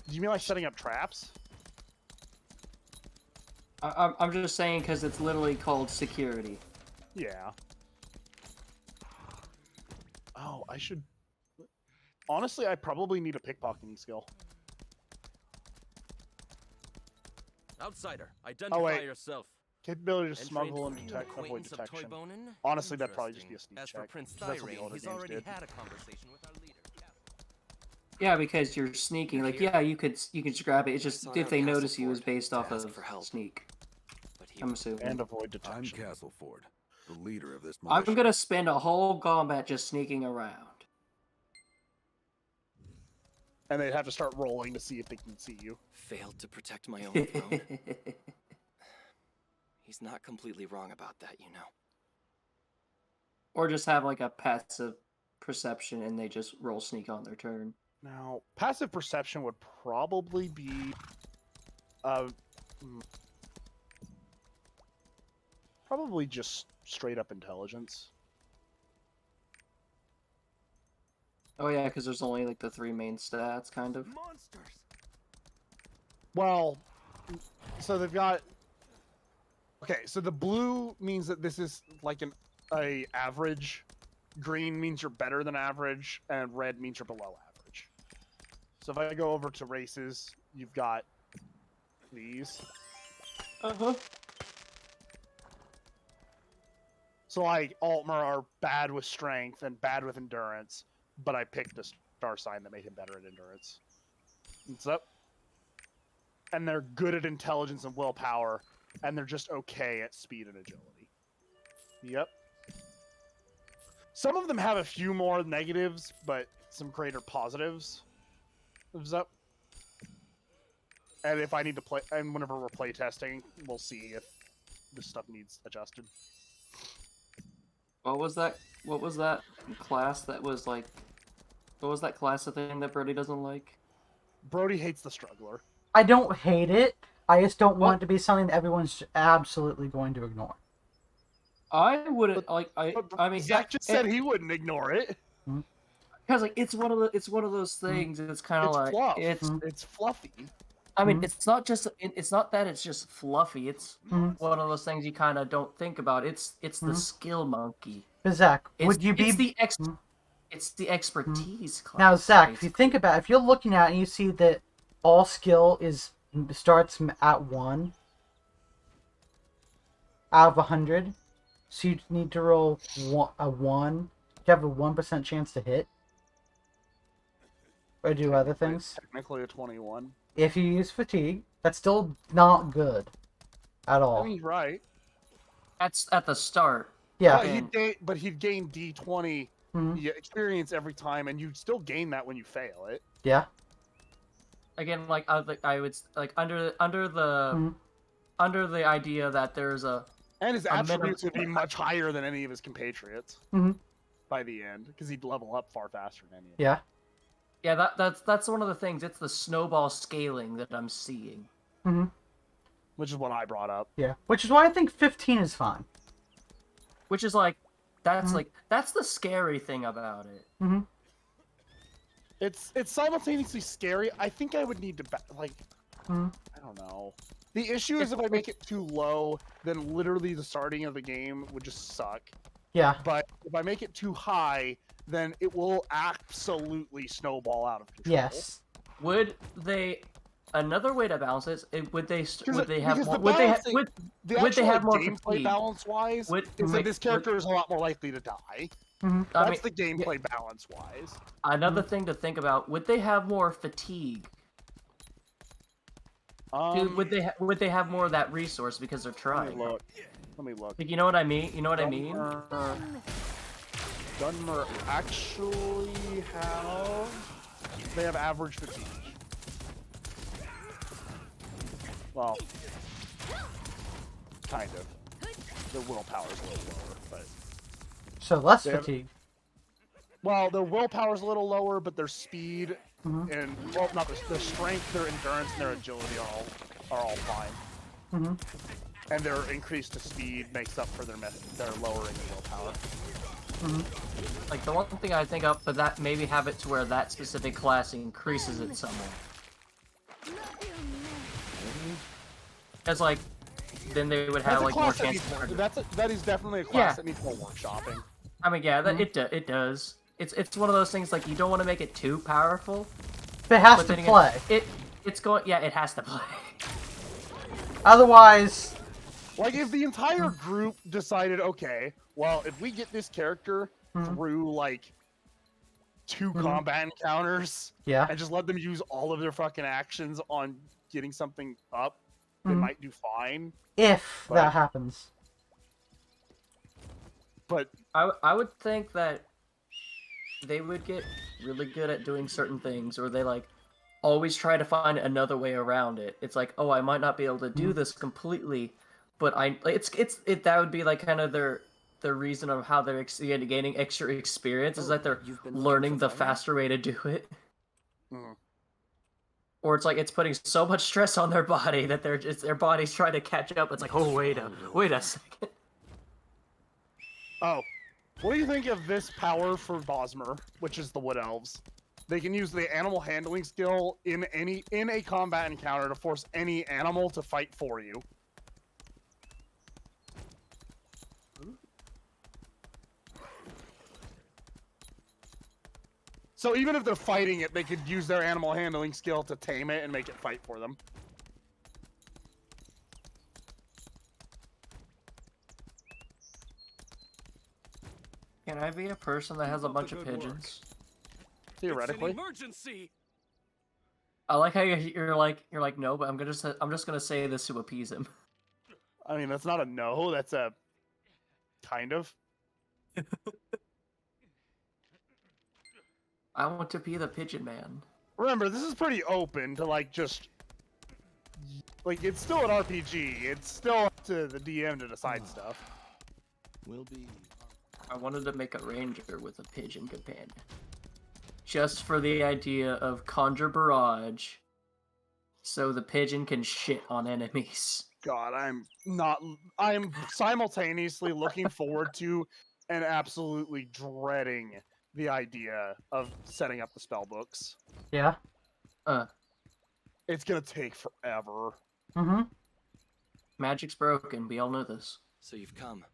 Do you mean like setting up traps? I'm just saying because it's literally called security. Yeah. Oh, I should... Honestly, I probably need a pickpocketing skill. Outsider, identify wait. yourself. Capability to And smuggle and trained detect, for an avoid acquaintance of detection. Toybonin? Honestly, that'd probably just be a sneak As check. for Prince 'Cause that's what the Thyrane, older he's games already did. had a conversation with our leader. Yeah, because you're sneaking. Like, yeah, you could just grab it. It's just if they notice you, is based off of sneak. I'm assuming. And avoid detection. I'm Castleford, the leader of this I'm militia. gonna spend a whole combat just sneaking around. And they'd have to start rolling to see if they can see you. Failed to protect my own throne. He's not completely wrong about that, you know. Or just have like a passive perception and they just roll sneak on their turn. Now, passive perception would probably be... probably just straight up intelligence. Oh yeah, because there's only like the 3 main stats, kind of. Monsters. Well, so they've got... Okay, so the blue means that this is like a average. Green means you're better than average, and red means you're below average. So if I go over to races, you've got these. Uh-huh. So like Altmer are bad with strength and bad with endurance, but I picked a star sign that made him better at endurance. What's up? And they're good at intelligence and willpower, and they're just okay at speed and agility. Yep. Some of them have a few more negatives, but some greater positives. What's up? And if I need to play, and whenever we're play testing, we'll see if this stuff needs adjusted. What was that class that was like... What was that class of thing that Brody doesn't like? Brody hates the struggler. I don't hate it. I just don't want it to be something that everyone's absolutely going to ignore. I wouldn't I mean Zach just said he wouldn't ignore it. Because like it's one of those things. It's kind of It's like fluff. it's. It's fluffy. I mean, it's not that it's just fluffy. It's one of those things you kind of don't think about. It's the skill monkey. But Zach, It's, would you be? It's the expertise class. Now, Zach, if basically. you think about it, if you're looking at it and you see that all skill starts at 1 out of 100, so you need to roll a 1. You have a 1% chance to hit. Or do other things. Technically a 21. If you use fatigue, that's still not good at all. I mean, you're right. That's at the start. Yeah. But he'd gain D20 experience every time, and you still gain that when you fail it. Yeah. Again, like I would like under the idea that there's a And his attributes would be much higher than any of his compatriots by the end, because he'd level up far faster than any of them. Yeah. Yeah, that's one of the things. It's the snowball scaling that I'm seeing. Which is what I brought up. Yeah. Which is why I think 15 is fine. Which is like that's the scary thing about it. It's simultaneously scary. I think I would need to I don't know. The issue is if I make it too low, then literally the starting of the game would just suck. Yeah. But if I make it too high, then it will absolutely snowball out of control. Yes. Would they? Another way to balance this, would they have more? Would they have more gameplay fatigue? balance wise? Is that this character is a lot more likely to die. That's the gameplay balance wise. Another thing to think about: would they have more fatigue? Would they have more of that resource because they're trying? Let me look. Like, you know what I mean? You know what I mean? Dunmer actually have... They have average fatigue. Well, kind of. Their willpower's a little lower, but... So less fatigue. Well, their willpower's a little lower, but their speed and... Well, not their strength, their endurance, and their agility are all fine. And their increase to speed makes up for their lowering of willpower. Like the one thing I think of, but that maybe have it to where that specific class increases it somewhat. As like, then they would have like more chance. That is definitely a class that needs more workshopping. I mean, yeah, it does. It's one of those things like you don't want to make it too powerful. But it has to play. It's going. Yeah, it has to play. Otherwise. Like, if the entire group decided, okay, well, if we get this character through, like, 2 combat encounters, and just let them use all of their fucking actions on getting something up, they might do fine. If that happens. But I would think that they would get really good at doing certain things, or they, like, always try to find another way around it. It's like, oh, I might not be able to do this completely, but that would be like kind of their reason of how they're gaining extra experience is that they're learning the faster way to do it. Or it's like it's putting so much stress on their body that their body's trying to catch up. It's like, oh, wait a second. Oh, what do you think of this power for Bosmer, which is the Wood Elves? They can use the animal handling skill in a combat encounter to force any animal to fight for you. So even if they're fighting it, they could use their animal handling skill to tame it and make it fight for them. Can I be a person that has a bunch of pigeons? Theoretically. It's an emergency. I like how you're like no, but I'm just gonna say this to appease him. I mean, that's not a no. That's a kind of. I want to be the pigeon man. Remember, this is pretty open to like just like it's still an RPG. It's still up to the DM to decide stuff. Will be. I wanted to make a ranger with a pigeon companion. Just for the idea of conjure barrage, so the pigeon can shit on enemies. God, I'm simultaneously looking forward to and absolutely dreading the idea of setting up the spell books. Yeah. It's gonna take forever. Mm-hmm. Magic's broken. We all know this. So you've come.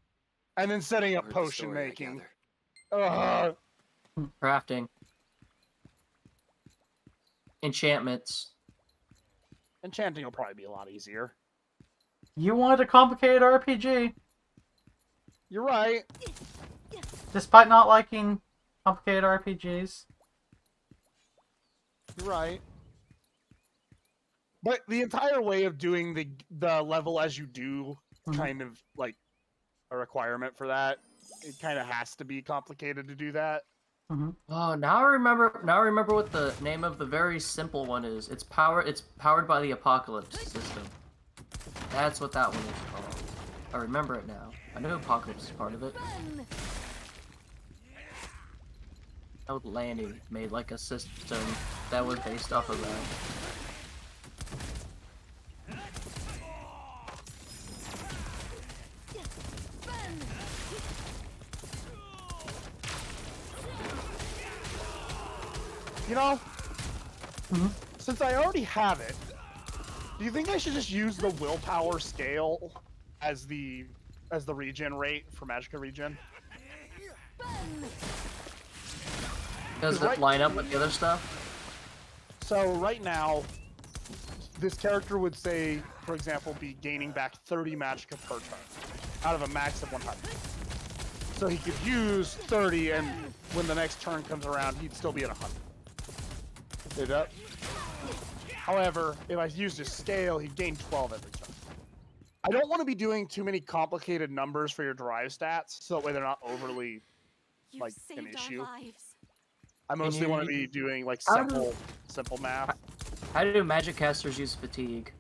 And then setting up Heard the potion story, I making. gather. Crafting. Enchantments. Enchanting will probably be a lot easier. You wanted a complicated RPG. You're right. Despite not liking complicated RPGs. You're right. But the entire way of doing the level as you do, kind of like a requirement for that. It kind of has to be complicated to do that. Oh, now I remember. Now I remember what the name of the very simple one is. It's powered by the Apocalypse system. That's what that one is called. I remember it now. I know Apocalypse is part of it. Outlandy made like a system that was based off of that. You know, since I already have it, do you think I should just use the willpower scale as the regen rate for Magicka regen? Does it line up with the other stuff? So right now, this character would say, for example, be gaining back 30 Magicka per turn out of a max of 100. So he could use 30, and when the next turn comes around, he'd still be at 100. It up. However, if I used a scale, he'd gain 12 every turn. I don't want to be doing too many complicated numbers for your drive stats, so that way they're not overly like an issue. I mostly want to be doing like simple math. How do magic casters use fatigue?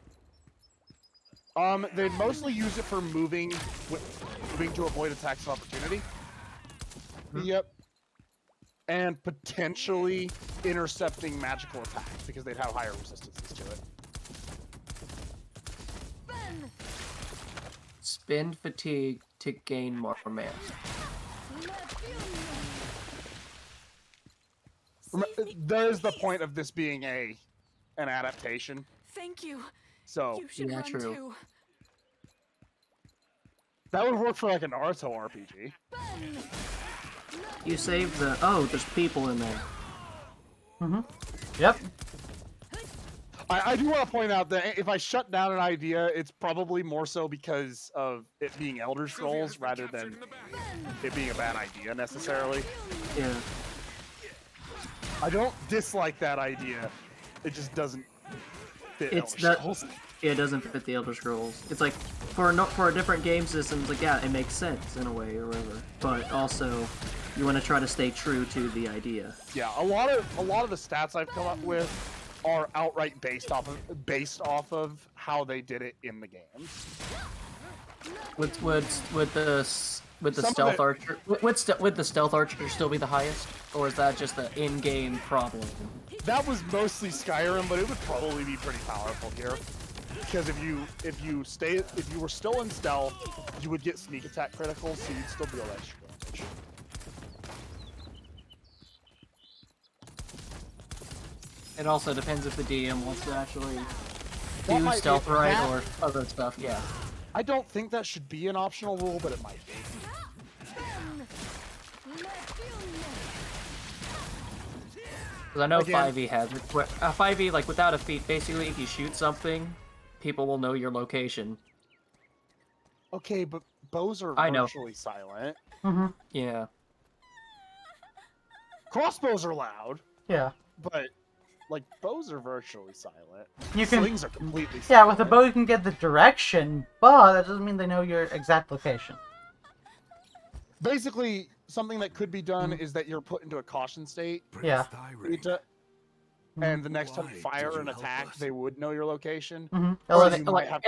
They mostly use it for moving to avoid attacks of opportunity. Yep. And potentially intercepting magical attacks because they'd have higher resistances to it. Spend fatigue to gain more mana. There's the point of this being an adaptation. Thank you. So You should run true. too. That would work for like a Naruto RPG. You save the... Oh, there's people in there. Yep. I do want to point out that if I shut down an idea, it's probably more so because of it being Elder Scrolls rather than it being a bad idea necessarily. Yeah. I don't dislike that idea. It just doesn't fit It's Elder Scrolls. It doesn't fit the Elder Scrolls. It's like for a different game system, it's like yeah, it makes sense in a way or whatever. But also, you want to try to stay true to the idea. Yeah, a lot of the stats I've come up with are outright based off of how they did it in the games. Would the stealth archer would the stealth archer still be the highest, or is that just the in-game problem? That was mostly Skyrim, but it would probably be pretty powerful here. Because if you were still in stealth, you would get sneak attack criticals, so you'd still deal extra damage. It also depends if the DM wants to actually That do might stealth be- right that- or other stuff. Yeah. I don't think that should be an optional rule, but it might be. Because I know Again- 5e has it. 5e, like without a feat, basically if you shoot something, people will know your location. Okay, but bows are I know. virtually silent. Yeah. Crossbows are loud, Yeah. but like bows are virtually silent. You can- Slings are completely silent. Yeah, with a bow you can get the direction, but that doesn't mean they know your exact location. Basically, something that could be done is that you're put into a caution state. Yeah. And the next time you fire an attack, they would know your location. Unless- You might have-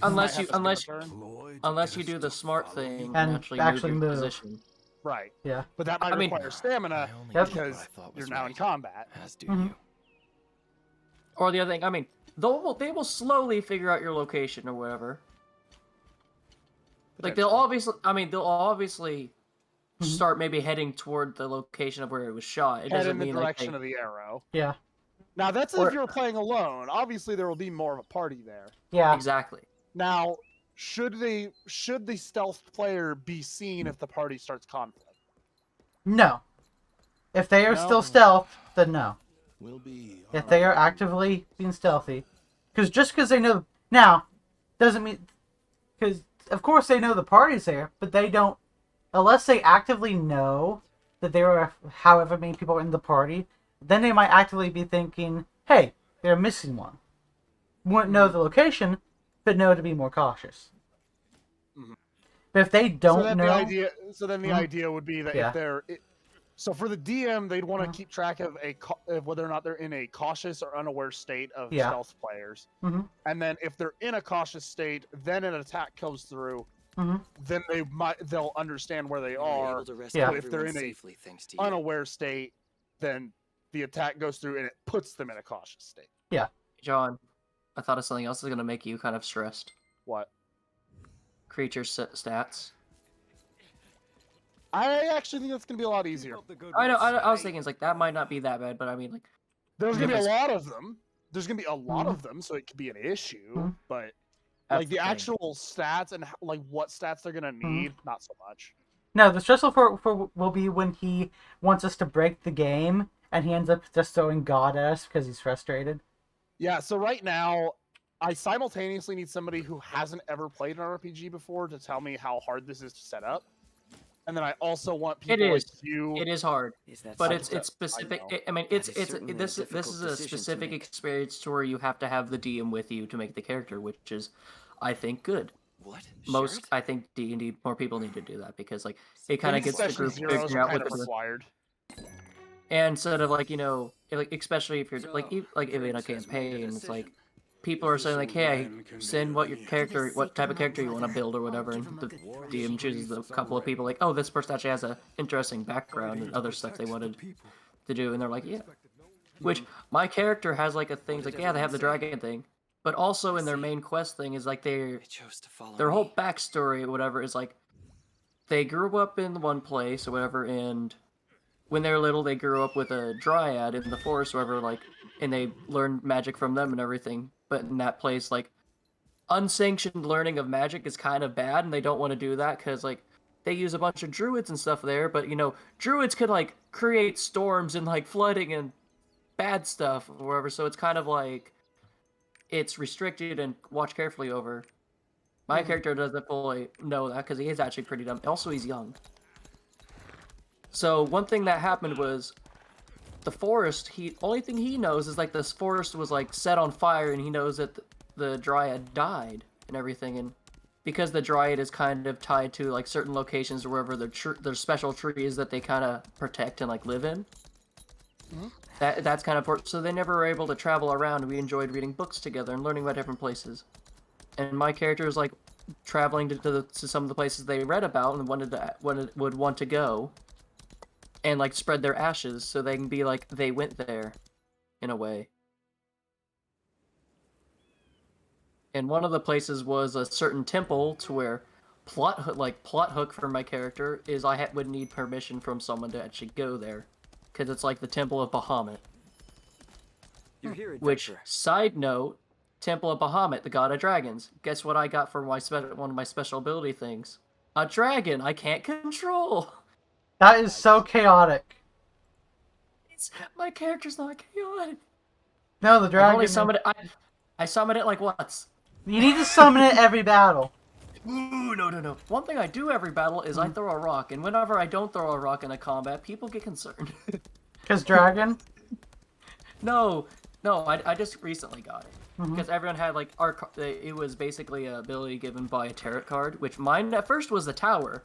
Unless might you have to skip a turn. unless you do the smart thing And and actually move move. your position. Right. Yeah. But that might I mean- require stamina Yep. because you're now in combat. As do you. Or the other thing, I mean, they will slowly figure out your location or whatever. Like they'll obviously start maybe heading toward the location of where it was shot. It Head doesn't in the mean direction like of the arrow. Yeah. Now that's Or- if you're playing alone. Obviously, there will be more of a party there. Yeah. exactly. Now, should the stealth player be seen if the party starts conflict? No. If they are No? still stealth, then no. Will be. If they are actively being stealthy, just because they know now, doesn't mean because of course they know the party's there, but they don't unless they actively know that there are however many people in the party. Then they might actively be thinking, "Hey, they're missing one." Wouldn't know the location, but know to be more cautious. Mhm. But if they don't so then know, the idea would be that Yeah. if they're so for the DM, they'd want to keep track of of whether or not they're in a cautious or unaware state of Yeah. stealth players. Mhm. And then if they're in a cautious state, then an attack comes through. Mhm. Then they'll understand where they You're are. able to rescue Yeah. But if they're in everyone a safely thanks to you. unaware state, then the attack goes through and it puts them in a cautious state. yeah, John, I thought of something else that's gonna make you kind of stressed. What? Creature stats. I actually think that's gonna be a lot easier. I was thinking it's like that might not be that bad, but I mean like There's gonna be a Because- lot of them. There's gonna be a lot of them, so it could be an issue. But That's like the the thing. actual stats and like what stats they're gonna need, not so much. no. The stressful for will be when he wants us to break the game, and he ends up just throwing God at us because he's frustrated. Yeah. So right now, I simultaneously need somebody who hasn't ever played an RPG before to tell me how hard this is to set up, and then I also want people It is. like you. It is hard, Is that but so? it's specific. know. I mean, That it's is certainly a this difficult is a decision to specific make. experience to where you have to have the DM with you to make the character, which is, I think, good. What? Most, Sheriff? I think D&D more people need to do that because like it kind of These gets the session group zeros figuring are out kind what of the required. and sort of like like especially if you're like So, like if in a Prince has made a campaign, it's like decision. people are saying like, hey, man can send be what your revealed. character, what type of character you want to build or whatever, and the DM chooses a couple of people like, oh, this person actually has a interesting background and other stuff they wanted to do, and they're like, yeah. Which my character has like a thing, like yeah, they have the dragon thing, but also in their main quest thing is like They chose to follow their me. whole backstory or whatever is like they grew up in one place or whatever, and when they were little they grew up with a dryad in the forest or whatever, like, and they learned magic from them and everything, but in that place like unsanctioned learning of magic is kind of bad, and they don't want to do that because like they use a bunch of druids and stuff there, but druids could like create storms and like flooding and bad stuff or whatever, so it's kind of like it's restricted and watched carefully over. My character doesn't fully know that because he is actually pretty dumb. Also, he's young. So one thing that happened was the forest. Only thing he knows is like this forest was like set on fire, and he knows that the dryad died and everything. And because the dryad is kind of tied to like certain locations or wherever there's special trees that they kind of protect and like live in. That's kind of important. So they never were able to travel around. We enjoyed reading books together and learning about different places. And my character is like traveling to some of the places they read about and would want to go, and like spread their ashes so they can be like they went there, in a way. And one of the places was a certain temple to where plot hook for my character is would need permission from someone to actually go there, because it's like the Temple of Bahamut. You're here, Which, adventurer. side note, Temple of Bahamut, the god of dragons. Guess what I got for one of my special ability things? A dragon I can't control. That is so chaotic. My character's not chaotic. No, the I've dragon. only summoned it. I summoned it like once. You need to summon it every battle. Ooh, no. One thing I do every battle is I throw a rock, and whenever I don't throw a rock in a combat, people get concerned. Because dragon? No, I just recently got it. Because everyone had like it was basically an ability given by a tarot card, which mine at first was the tower,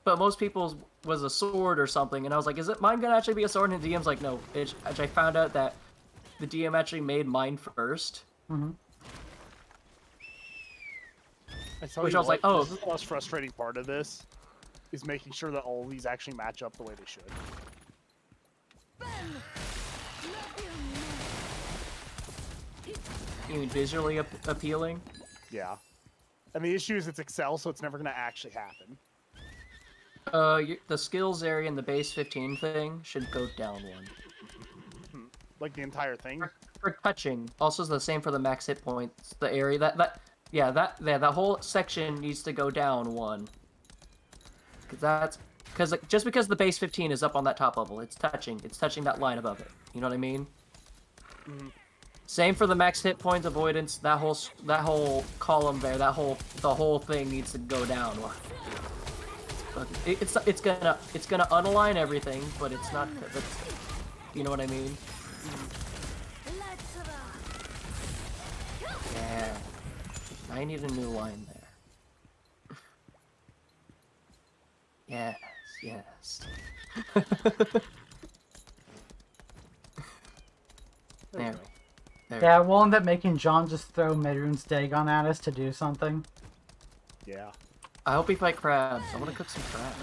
but most people's was a sword or something, and I was like, is it mine gonna actually be a sword? And the DM's like, no. I found out that the DM actually made mine first. Which I was like, oh, this is the most frustrating part of this, is making sure that all of these actually match up the way they should. You mean visually appealing? Yeah. And the issue is it's Excel, so it's never going to actually happen. The skills area and the base 15 thing should go down one. Like the entire thing? For touching. Also the same for the max hit points. The area that whole section needs to go down one. Just because the base 15 is up on that top level, it's touching that line above it. You know what I mean? Mm-hmm. Same for the max hit points avoidance. That whole column there, the whole thing needs to go down one. It's gonna unalign everything, but it's not. You know what I mean? Yeah. I need a new line there. Yes. There. Yeah, we'll end up making John just throw Medrune's Dagon at us to do something. Yeah. I hope we fight crabs. I want to cook some crabs.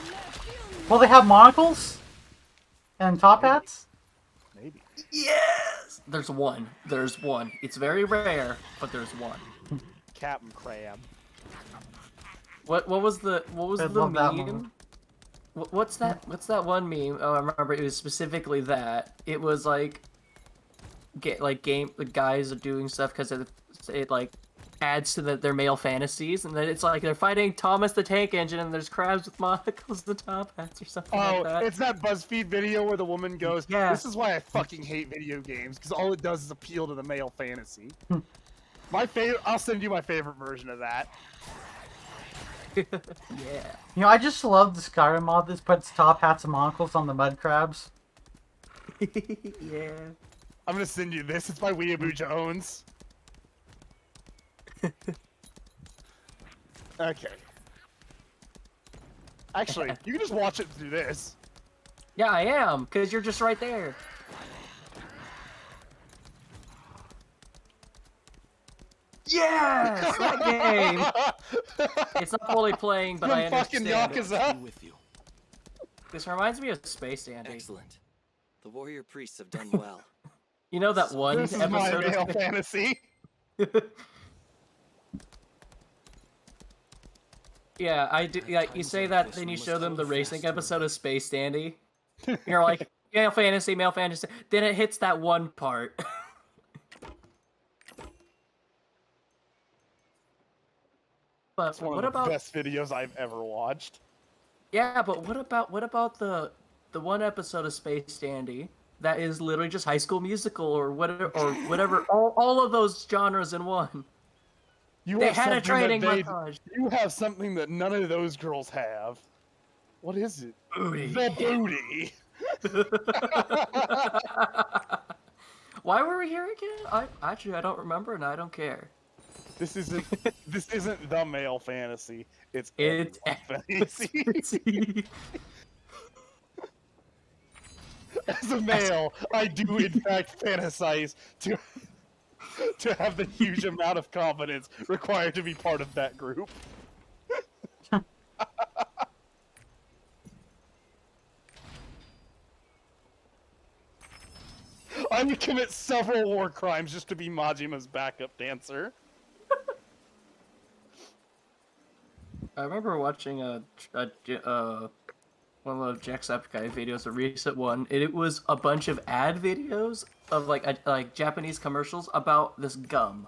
Well, they have monocles? And top hats? Maybe. Yes! There's one. It's very rare, but there's one. Captain Crab. What was the that meme? What's that one meme? Oh, I remember it was specifically that. It was like the guys are doing stuff because it like adds to their male fantasies, and then it's like they're fighting Thomas the Tank Engine, and there's crabs with monocles and top hats or something like that. It's that BuzzFeed video where the woman goes, Yeah. "This is why I fucking hate video games, because all it does is appeal to the male fantasy." My favorite. I'll send you my favorite version of that. Yeah. You know, I just love the Skyrim mod that puts top hats and monocles on the mud crabs. Yeah. I'm gonna send you this. It's by Weeaboo Jones. Okay. Actually, you can just watch it through this. Yeah, I am, because you're just right there. Yes! That game! It's not fully playing, but I fucking understand Yakuza. With you. This reminds me of Space Dandy. Excellent. The warrior priests have done well. You know that one This is my episode male of fantasy. Yeah, I do. Yeah, you say that, then you show them the racing episode of Space Dandy. You're like, male fantasy. Then it hits that one part. But It's one what of the about best videos I've ever watched. Yeah, but what about the one episode of Space Dandy that is literally just High School Musical or whatever all of those genres in one? They had a training montage. You have something that none of those girls have. What is it? Booty. The booty. Why were we here again? I don't remember, and I don't care. This isn't the male fantasy. It's fantasy. As a male, I do in fact fantasize to have the huge amount of confidence required to be part of that group. I would commit several war crimes just to be Majima's backup dancer. I remember watching one of the Jacksepticeye videos, a recent one, and it was a bunch of ad videos of like Japanese commercials about this gum.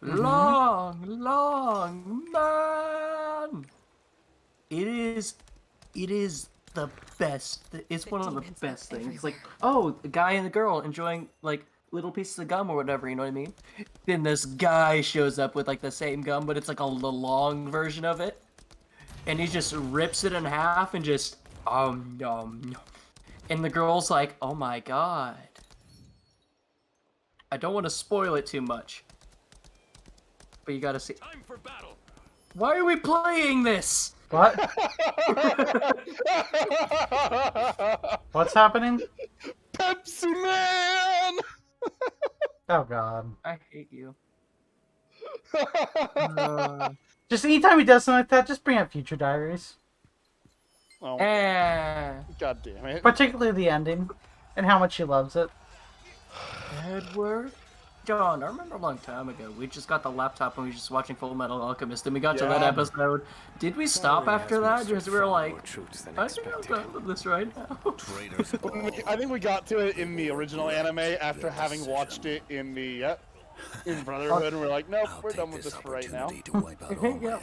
Long man. It is the best. It's one of the best things. Like, oh, the guy and the girl enjoying like little pieces of gum or whatever, you know what I mean? Then this guy shows up with like the same gum, but it's like the long version of it. And he just rips it in half and just and the girl's like, oh my god. I don't want to spoil it too much. But you gotta see. Time for battle. Why are we playing this? What? What's happening? Pepsi Man! Oh god. I hate you. Just anytime he does something like that, just bring up Future Diaries. Oh, God damn it. Particularly the ending, and how much he loves it. Edward, John, I remember a long time ago, we just got the laptop and we were just watching Full Metal Alchemist, and we got to that Yeah. episode. Did we stop after that? Because we were like, I think I'm expected. done with this right now. Traitors all. I think we got to it in the original anime after having watched it in the in Brotherhood, and we're like, nope, we're done with this for right now. Yeah,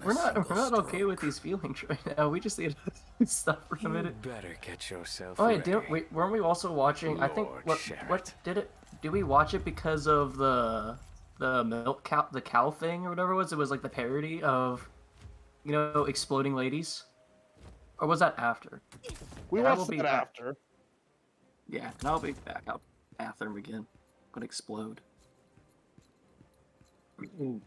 we're not okay with these feelings right now. We just need to stop for a minute. Better get yourself Oh wait, weren't we also watching? I think what did it? Did we watch it because of the milk cow, the cow thing or whatever it was? It was like the parody of, you know, exploding ladies, or was that after? We I will watched be that back. after. Yeah, and I'll be back. I'll bathroom again. Gonna explode. Ooh.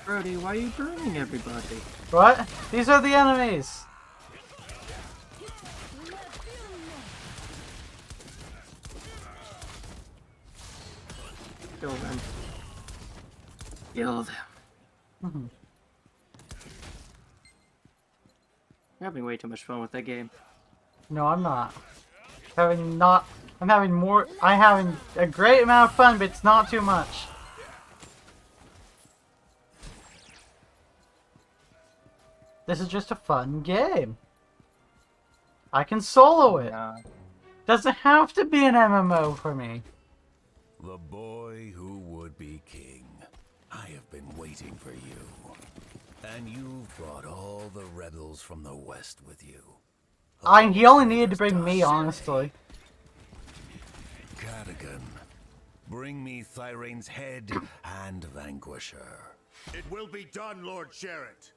Brody, why are you burning everybody? What? These are the enemies! Kill them. Kill them. Mm-hmm. You're having way too much fun with that game. No, I'm not. I'm having a great amount of fun, but it's not too much. This is just a fun game. I can solo it. Doesn't have to be an MMO for me. The boy who would be king. I have been waiting for you. And you've brought all the rebels from the west with you. He only needed to bring me, honestly. Cadigan, bring me Thyrane's head and vanquisher. It will be done, Lord Sherrett.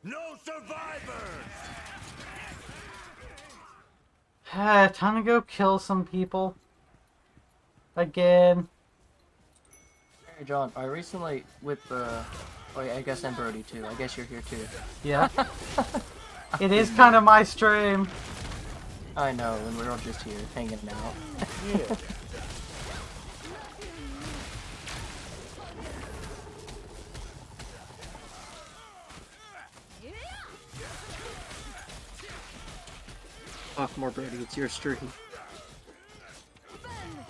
No survivors! Time to go kill some people. Again. Hey John, I recently with the... Oh yeah, I guess and Brody too. I guess you're here too. Yeah. It is kind of my stream. I know, and we're all just here, hanging out. Yeah. Fuck more Brody, it's your stream.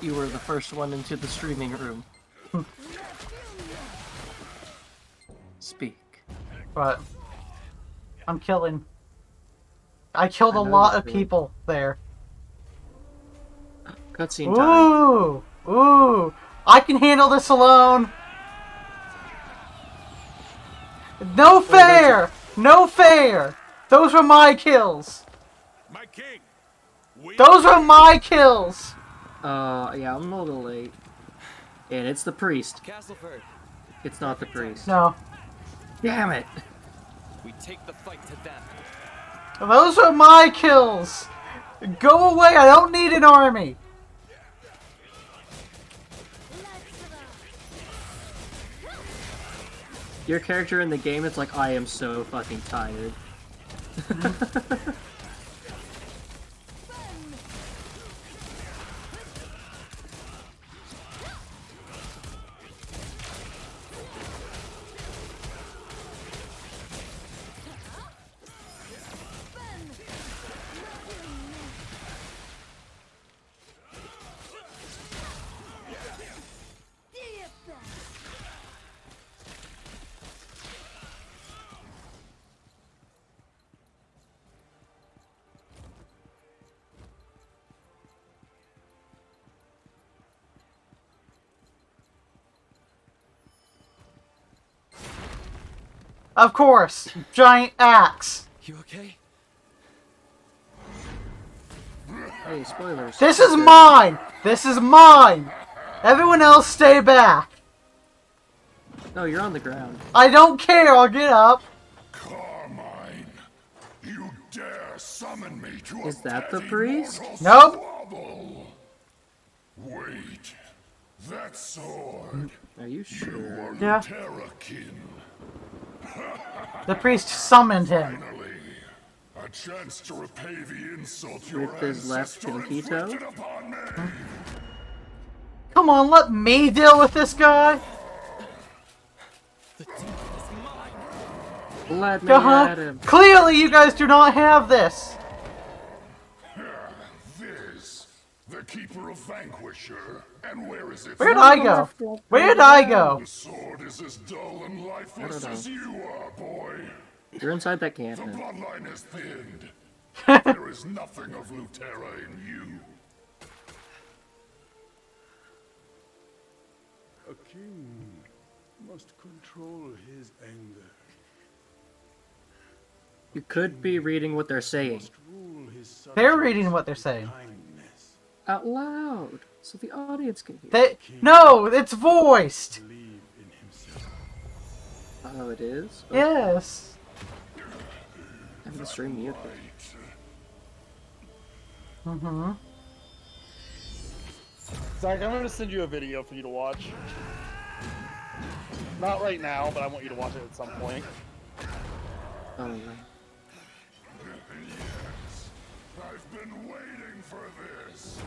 You were the first one into the streaming room. Speak. But I'm killing. I killed a lot of people there. Cutscene time. Ooh! I can handle this alone! No fair! No fair! Those were my kills! My king! Those were my kills! Yeah, I'm a little late. And it's the priest. Castleford. It's not the priest. No. Damn it! We take the fight to them. Those are my kills! Go away, I don't need an army! Your character in the game is like, I am so fucking tired. Of course. Giant axe. You okay? Hey, spoilers. This is mine! This is mine! Everyone else stay back. No, you're on the ground. I don't care, I'll get up. Carmine, you dare summon me to Is a that the petty priest? mortal Nope. squabble? Wait, that sword. Are you You sure? are Yeah. Terrakin. The priest summoned him. Finally, a chance to repay the insult your With his left ancestor pinky toe? inflicted upon me. Come on, let me deal with this guy. Let me at him. Clearly you guys do not have this. This, the keeper of Vanquisher. And where is it? Where'd I go? Where'd I go? The sword is as dull and lifeless I don't know. as you are, boy. You're inside that The cannon. bloodline is thinned. There is nothing of Lutera in you. A king must control his anger. You could be reading what they're saying. Rule his They're reading what they're saying. kindness. Out loud. So the audience can hear. No, it's voiced. Believe in himself. Oh, it is? Oh, Yes. I have the stream muted. Mm-hmm. Zach, I'm gonna send you a video for you to watch. Not right now, but I want you to watch it at some point. Oh, yeah. I've been waiting for this.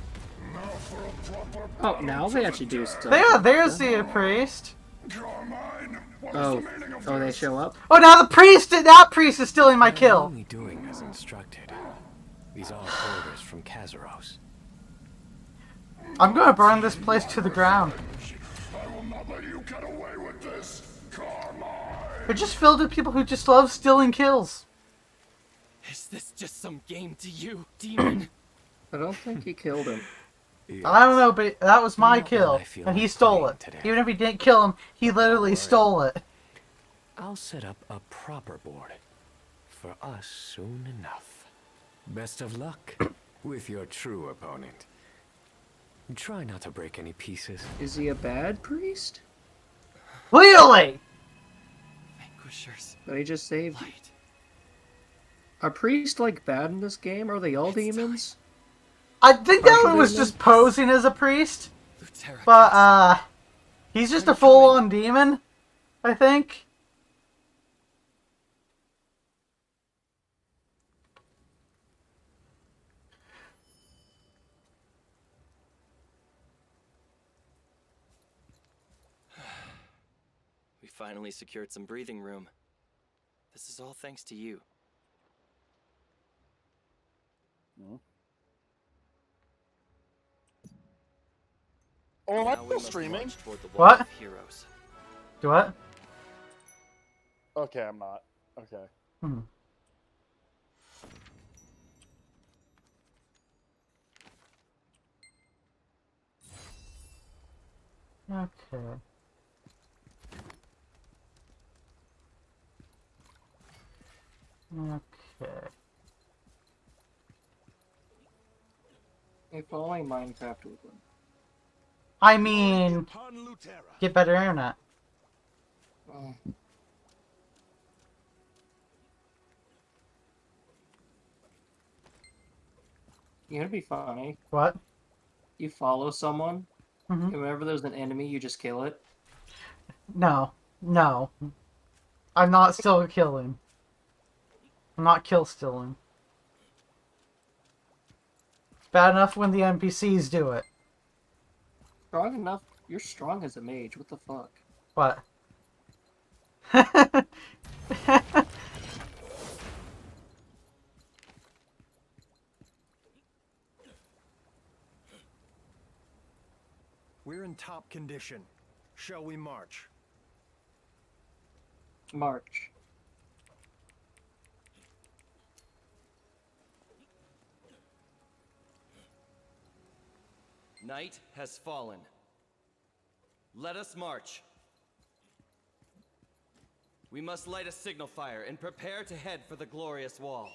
Now for a proper Oh, now they actually do stuff. There's the priest. Carmine, what is Oh, the meaning of oh, they this? show up? Oh, now the priest, that priest is stealing my kill. Only doing as instructed. These are orders from Kazaros. I'm gonna burn this place to the ground. I will not let you get away with this, Carmine. They're just filled with people who just love stealing kills. Is this just some game to you, demon? I don't think he killed him. I don't know, but that was my Not kill, when I feel and he like stole playing it. today. Even if he didn't kill him, he literally stole it. I'll set up a proper board for us soon enough. Best of luck with your true opponent. Try not to break any pieces. Is he a bad priest? Clearly! Vanquishers. But he just saved you. Light. Are priests like bad in this game? Are they all demons? I think that Are one was they just posing as a priest, Lutera. but he's just a full-on demon, I think. We finally secured some breathing room. This is all thanks to you. Oh, am I Now we still must streaming? march toward the wall What? of heroes. Do what? Okay, I'm not. Okay. Hmm. Okay. Okay. If only Minecraft would win. I mean, get better internet. Oh. You know, it'd be funny. What? You follow someone, Mhm. and whenever there's an enemy, you just kill it. No. No. I'm not still killing. I'm not kill stealing. It's bad enough when the NPCs do it. Strong enough. You're strong as a mage. What the fuck? What? We're in top condition. Shall we march? March. Night has fallen. Let us march. We must light a signal fire and prepare to head for the glorious wall.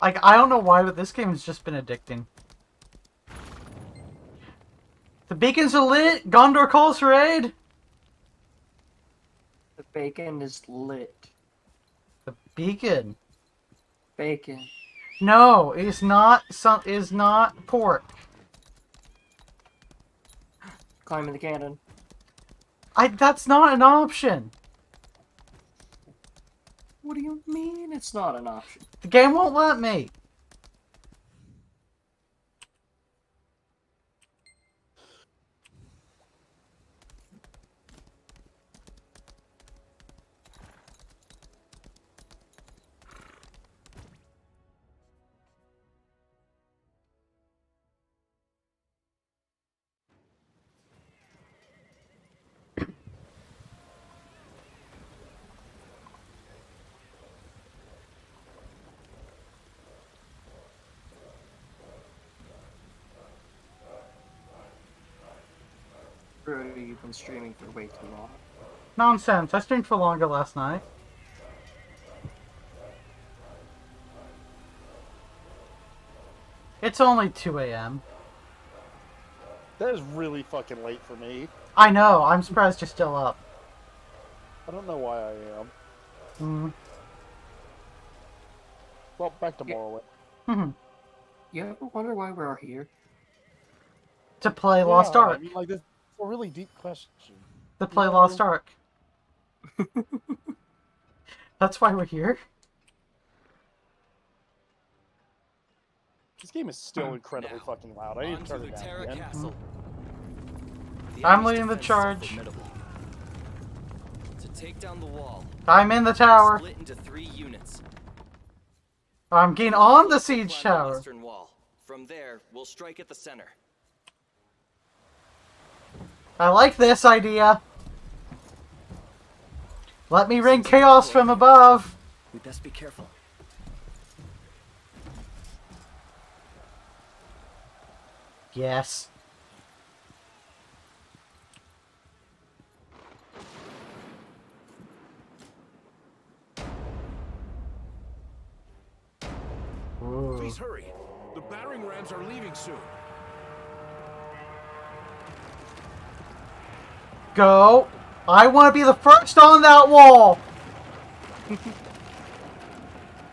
Like, I don't know why, but this game has just been addicting. The beacons are lit! Gondor calls for aid! The bacon is lit. The beacon. Bacon. No, it's not pork. Climbing the cannon. That's not an option. What do you mean it's not an option? The game won't let me. Brody, you've been streaming for way too long. Nonsense. I streamed for longer last night. It's only 2 a.m. That is really fucking late for me. I know. I'm surprised you're still up. I don't know why I am. Hmm. Well, back to Morrowind. Hmm. You ever wonder why we're here? To play Lost Ark. I mean, like, this is a really deep question. To play Lost Ark. That's why we're here. This game is still incredibly fucking loud. I need to turn it down again. Castle. I'm leading the charge. To take down the wall, I'm in the tower. split into 3 units. I'm getting on the siege Climb the tower. western wall. From there, we'll strike at the center. I like this idea. Let me ring chaos from above. We best be careful. Yes. Ooh. Please hurry. The battering rams are leaving soon. Go. I want to be the first on that wall.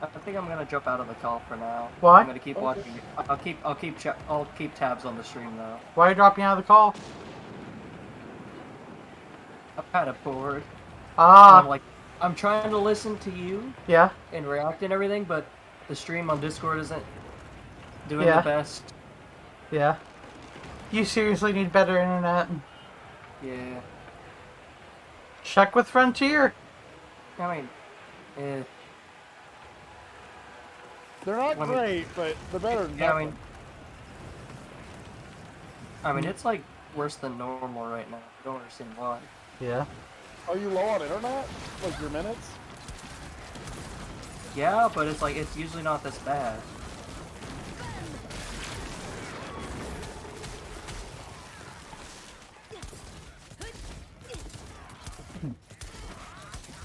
I think I'm gonna jump out of the call for now. Why? I'm gonna keep watching. I'll keep tabs on the stream though. Why are you dropping out of the call? I'm kind of bored. Ah. I'm trying to listen to you. Yeah. And react and everything, but the stream on Discord isn't doing Yeah. the best. Yeah. You seriously need better internet. Yeah. Check with Frontier. I mean, They're not great, but they're better than nothing. I mean, it's like worse than normal right now. I don't understand why. Yeah. Are you low on internet? Like your minutes? Yeah, but it's like, it's usually not this bad.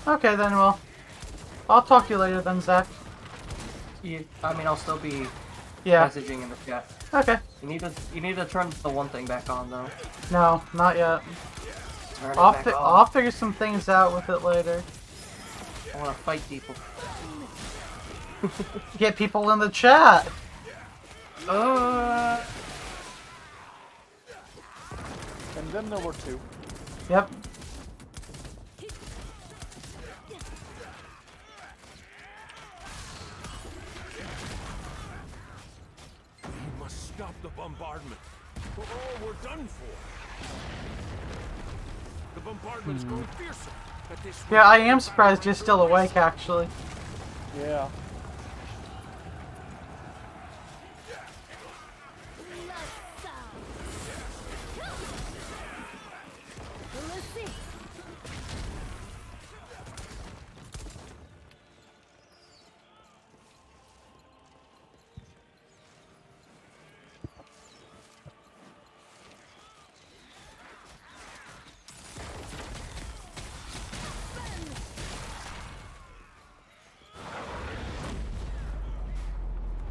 Okay then, well, I'll talk to you later then, Zach. Yeah, I mean, I'll still be messaging in the chat. Okay. You need to turn the one thing back on though. No, not yet. Turn it I'll back on. I'll figure some things out with it later. I want to fight people. Get people in the chat. And then there were 2. Yep. We must stop the bombardment, or all we're done for. The bombardment's growing fiercer. At this Yeah, I am surprised you're still awake, actually. Yeah.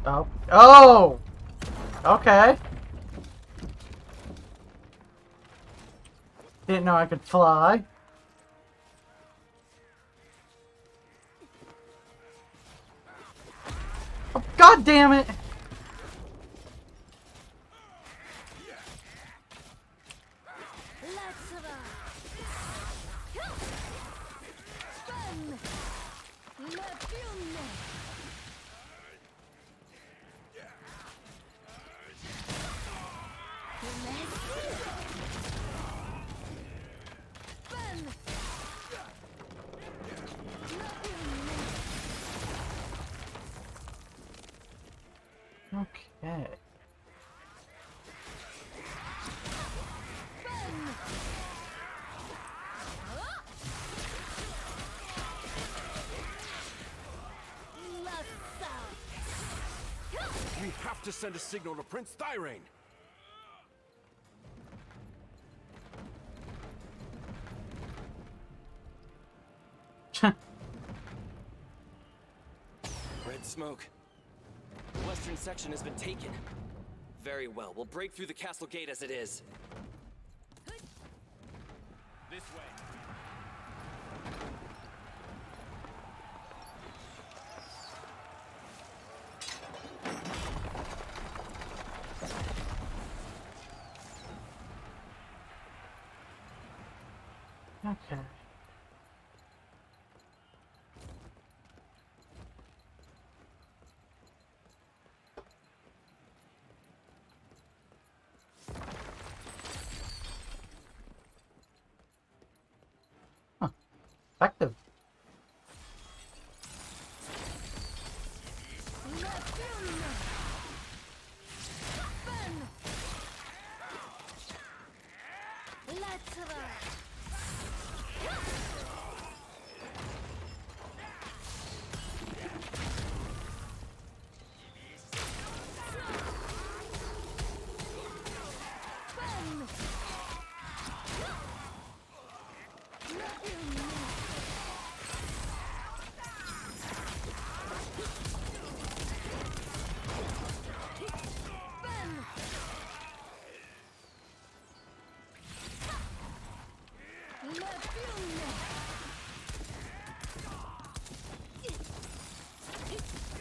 Oh. Oh! Okay. Didn't know I could fly. Oh, God damn it! Okay. We have to send a signal to Prince Thirain. Red smoke. The western section has been taken. Very well. We'll break through the castle gate as it is. This way. Okay. Huh. Effective.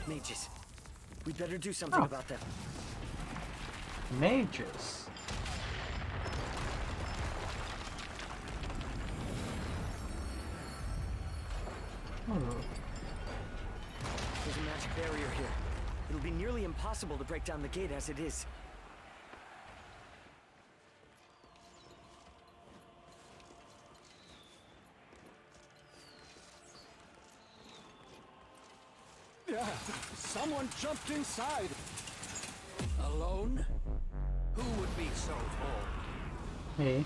Mages. We'd better do something about them. Mages. There's a magic barrier here. It'll be nearly impossible to break down the gate as it is. Yeah, someone jumped inside. Alone? Who would be so tall? Me.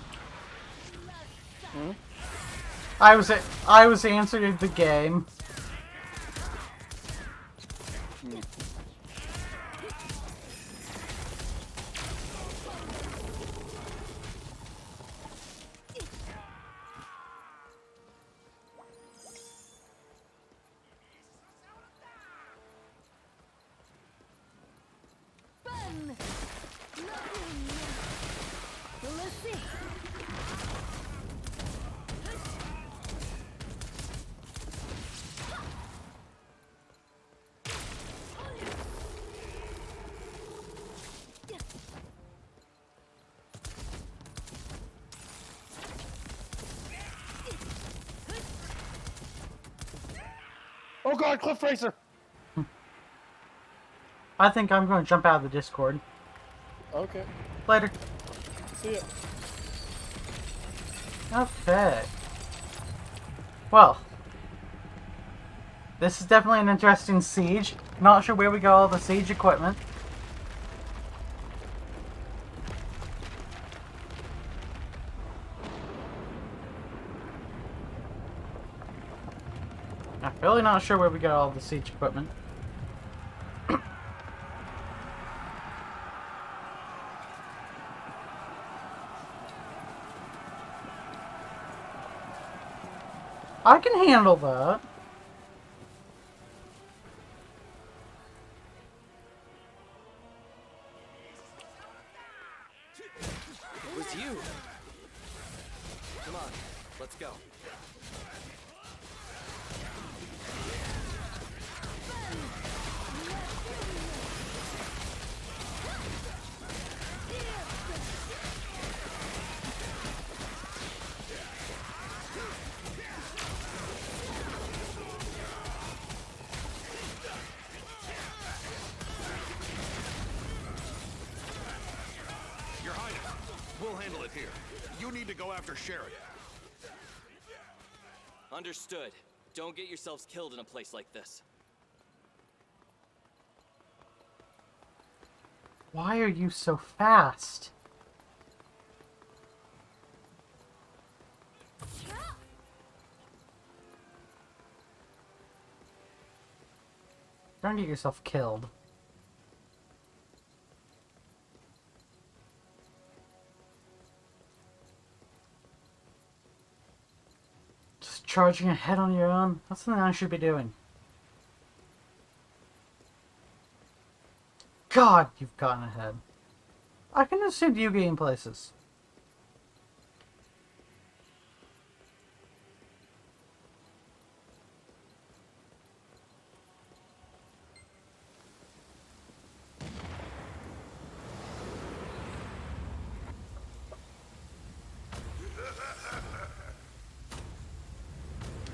I was answering the game. Oh god, Cliff Racer! I think I'm going to jump out of the Discord. Okay. Later. See ya. Okay. Well. This is definitely an interesting siege. Not sure where we got all the siege equipment. I'm really not sure where we got all the siege equipment. I can handle that. We'll handle it here. You need to go after Sheriff. Understood. Don't get yourselves killed in a place like this. Why are you so fast? Don't get yourself killed. Just charging ahead on your own? That's something I should be doing. God, you've gotten ahead. I can assume you gain places.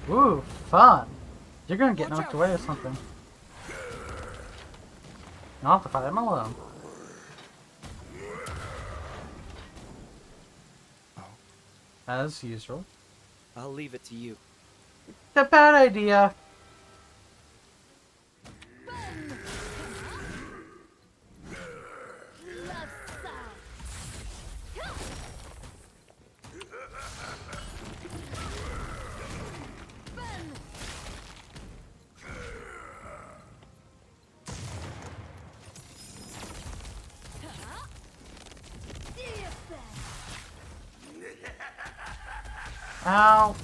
Ooh, fun. You're gonna get knocked away or something. I'll have to fight him alone. As usual. I'll leave it to you. A bad idea. Ow.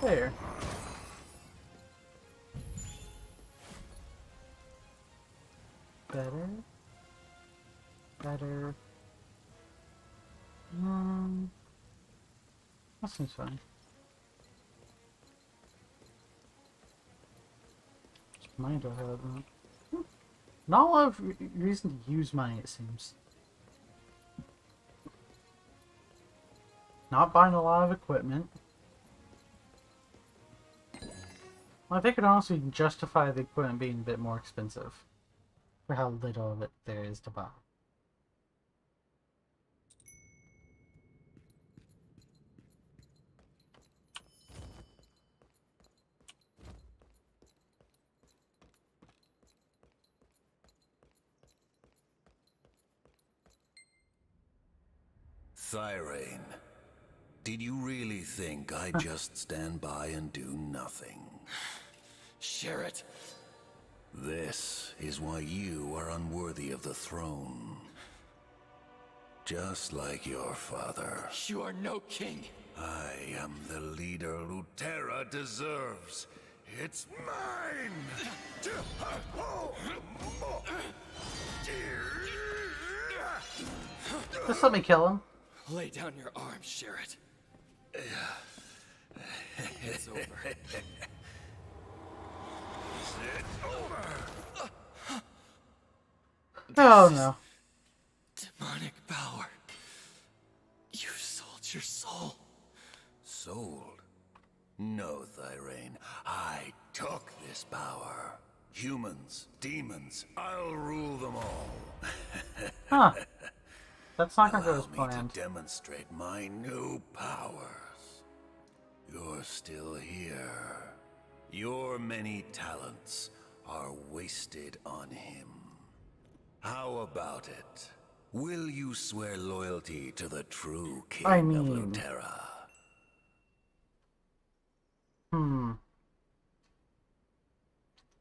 There. Better. Better. That seems fine. Which money do I have? Not a lot of reason to use money, it seems. Not buying a lot of equipment. Well, I think it honestly justify the equipment being a bit more expensive for how little of it there is to buy. Thyrane, did you really think I'd just stand by and do nothing? Share it. This is why you are unworthy of the throne. Just like your father. You are no king. I am the leader Lutera deserves. It's mine! Just let me kill him. Lay down your arms, share it. It's over. Oh no. Demonic power. You sold your soul. Sold? No, Thyrane. I took this power. Humans, demons, I'll rule them all. Huh. That's not gonna go as Allow me planned. to demonstrate my new powers. You're still here. Your many talents are wasted on him. How about it? Will you swear loyalty to the true king I of mean... Lutera?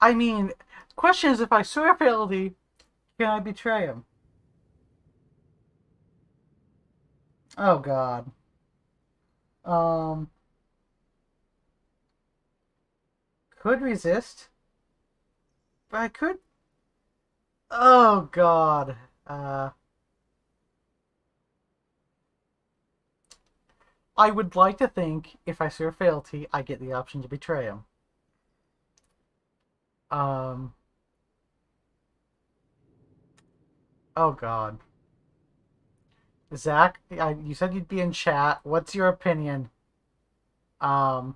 I mean, question is, if I swear fealty, can I betray him? Oh god. Could resist. But I could Oh god. I would like to think if I swear fealty, I get the option to betray him. Oh god. Zach, you said you'd be in chat. What's your opinion? Because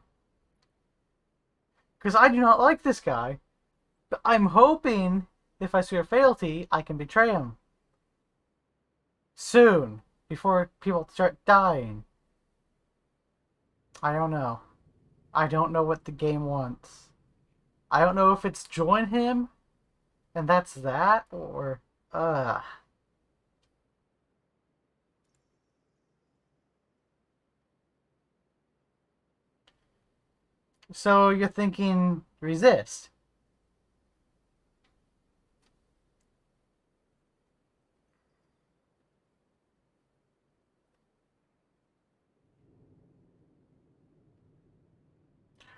I do not like this guy. But I'm hoping if I swear fealty, I can betray him. Soon. Before people start dying. I don't know. I don't know what the game wants. I don't know if it's join him, and that's that, or... So you're thinking resist?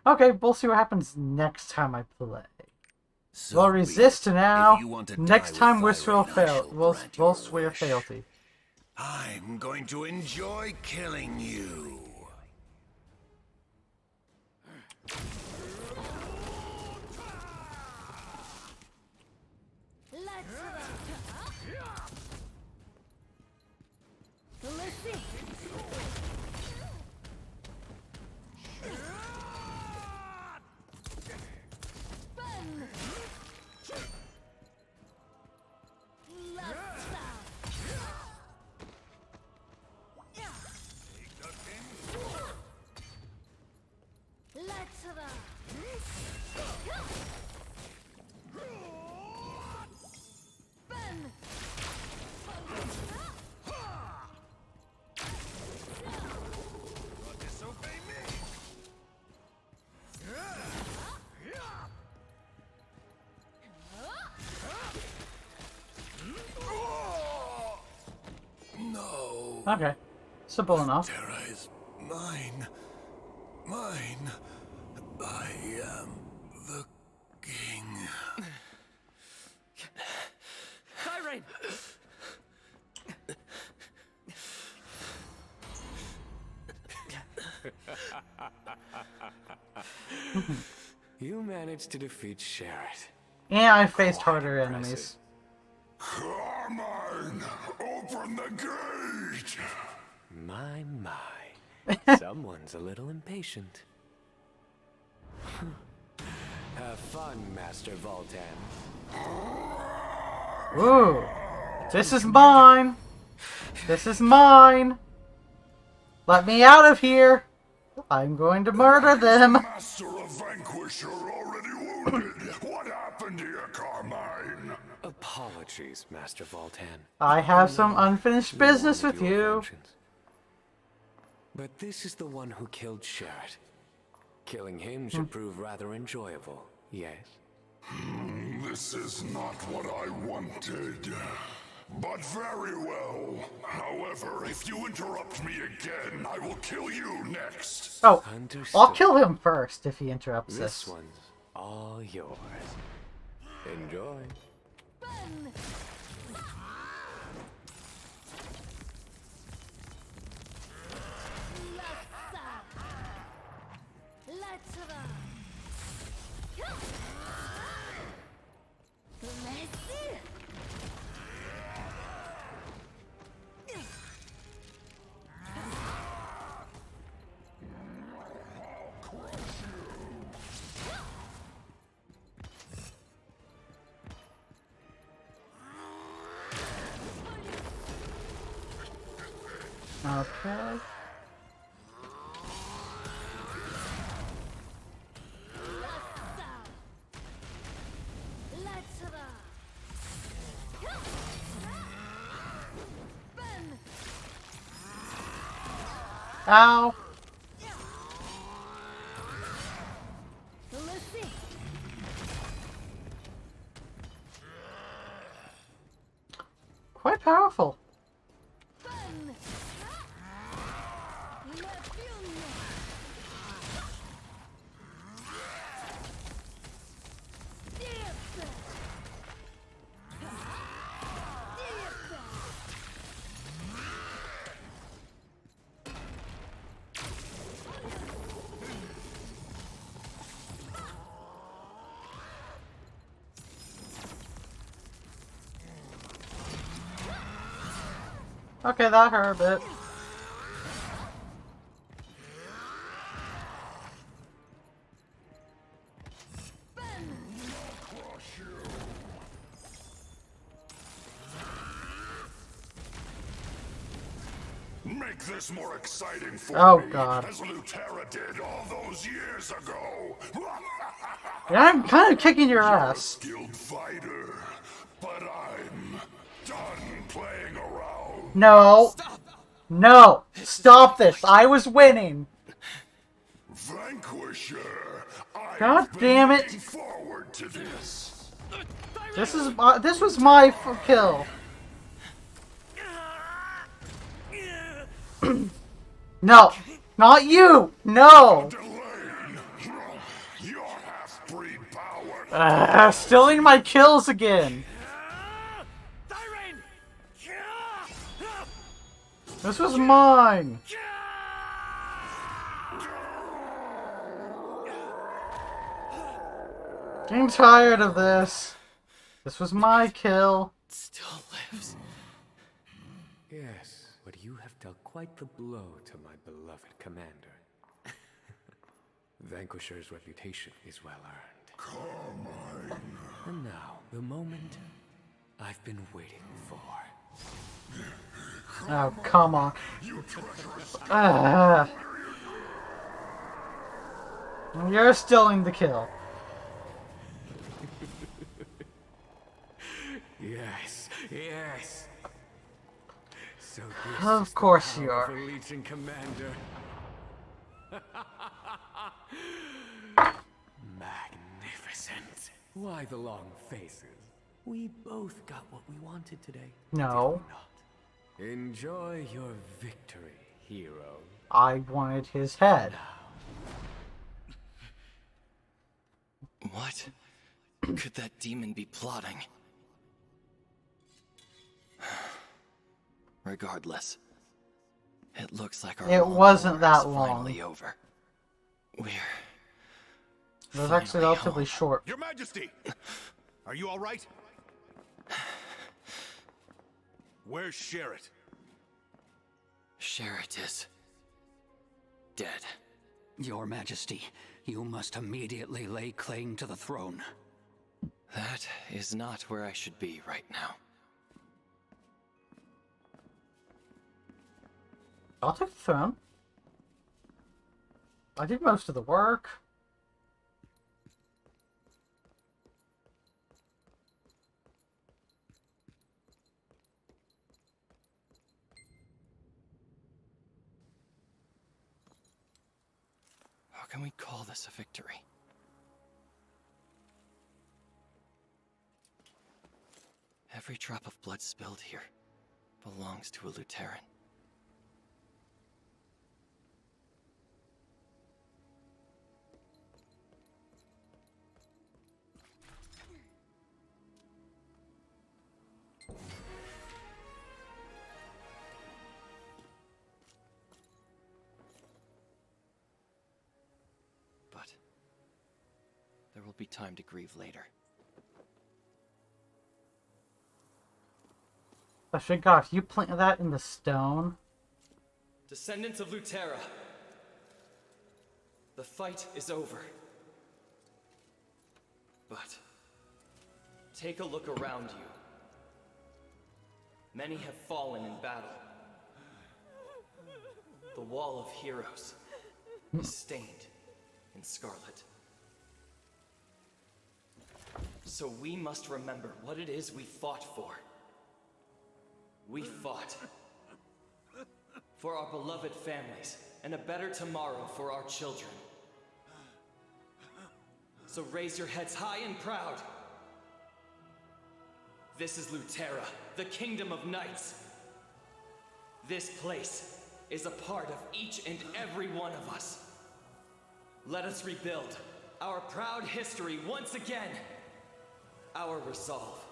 Okay, we'll see what happens next time I play. So We'll resist now. If you want to Next die time with we'll swear fealty. I'm going to enjoy killing you. Okay. Simple enough. Terra is mine. Mine. I am the king. Kyrain! You managed to defeat Sherrod. And I faced harder enemies. Carmine, open the gate! My. Someone's a little impatient. Have fun, Master Voltan. Ooh. This is mine. This is mine. Let me out of here. I'm going to murder them. Master of Vanquisher already wounded. What happened to you, Carmine? Apologies, Master Voltan. I have some unfinished business with you. But this is the one who killed Sherrod. Killing him should prove rather enjoyable, yes? This is not what I wanted. But very well. However, if you interrupt me again, I will kill you next. Oh, Understood. I'll kill him first if he interrupts This this. one's all yours. Enjoy. Okay. Ow. Quite powerful. Okay, that hurt a bit. Make this more exciting for me, God. as Lutera did all those years ago. Yeah, I'm kind of kicking your You're a ass. skilled fighter, but I'm done playing around. No. No. Stop this. I was winning. Vanquisher, God damn it. looking forward to this. This was my kill. No. Not you. No. Your half-breed power. Stealing my kills again. This was mine. Getting tired of this. This was my kill. Still lives. Yes, but you have dealt quite the blow to my beloved commander. Vanquisher's reputation is well earned. Come on. And now, the moment I've been waiting for. Oh, come on. You're stealing the kill. Yes, yes. So Of course you are. Legion Commander. Magnificent. Why the long faces? We both got what we wanted today. No. Enjoy your victory, hero. I wanted his head. What could that demon be plotting? Regardless, it looks like our It long wasn't war that is long. finally over. It was actually relatively short. Your Majesty! Are you alright? Where's Sherrit? Sherrit is dead. Your Majesty, you must immediately lay claim to the throne. That is not where I should be right now. I'll take the throne. I did most of the work. How can we call this a victory? Every drop of blood spilled here belongs to a Lutheran. But there will be time to grieve later. I should God, if you plant that in the stone. Descendants of Lutera, the fight is over. But take a look around you. Many have fallen in battle. The Wall of Heroes is stained in scarlet. So we must remember what it is we fought for. We fought for our beloved families and a better tomorrow for our children. So raise your heads high and proud. This is Lutera, the Kingdom of Knights. This place is a part of each and every one of us. Let us rebuild our proud history once again. Our resolve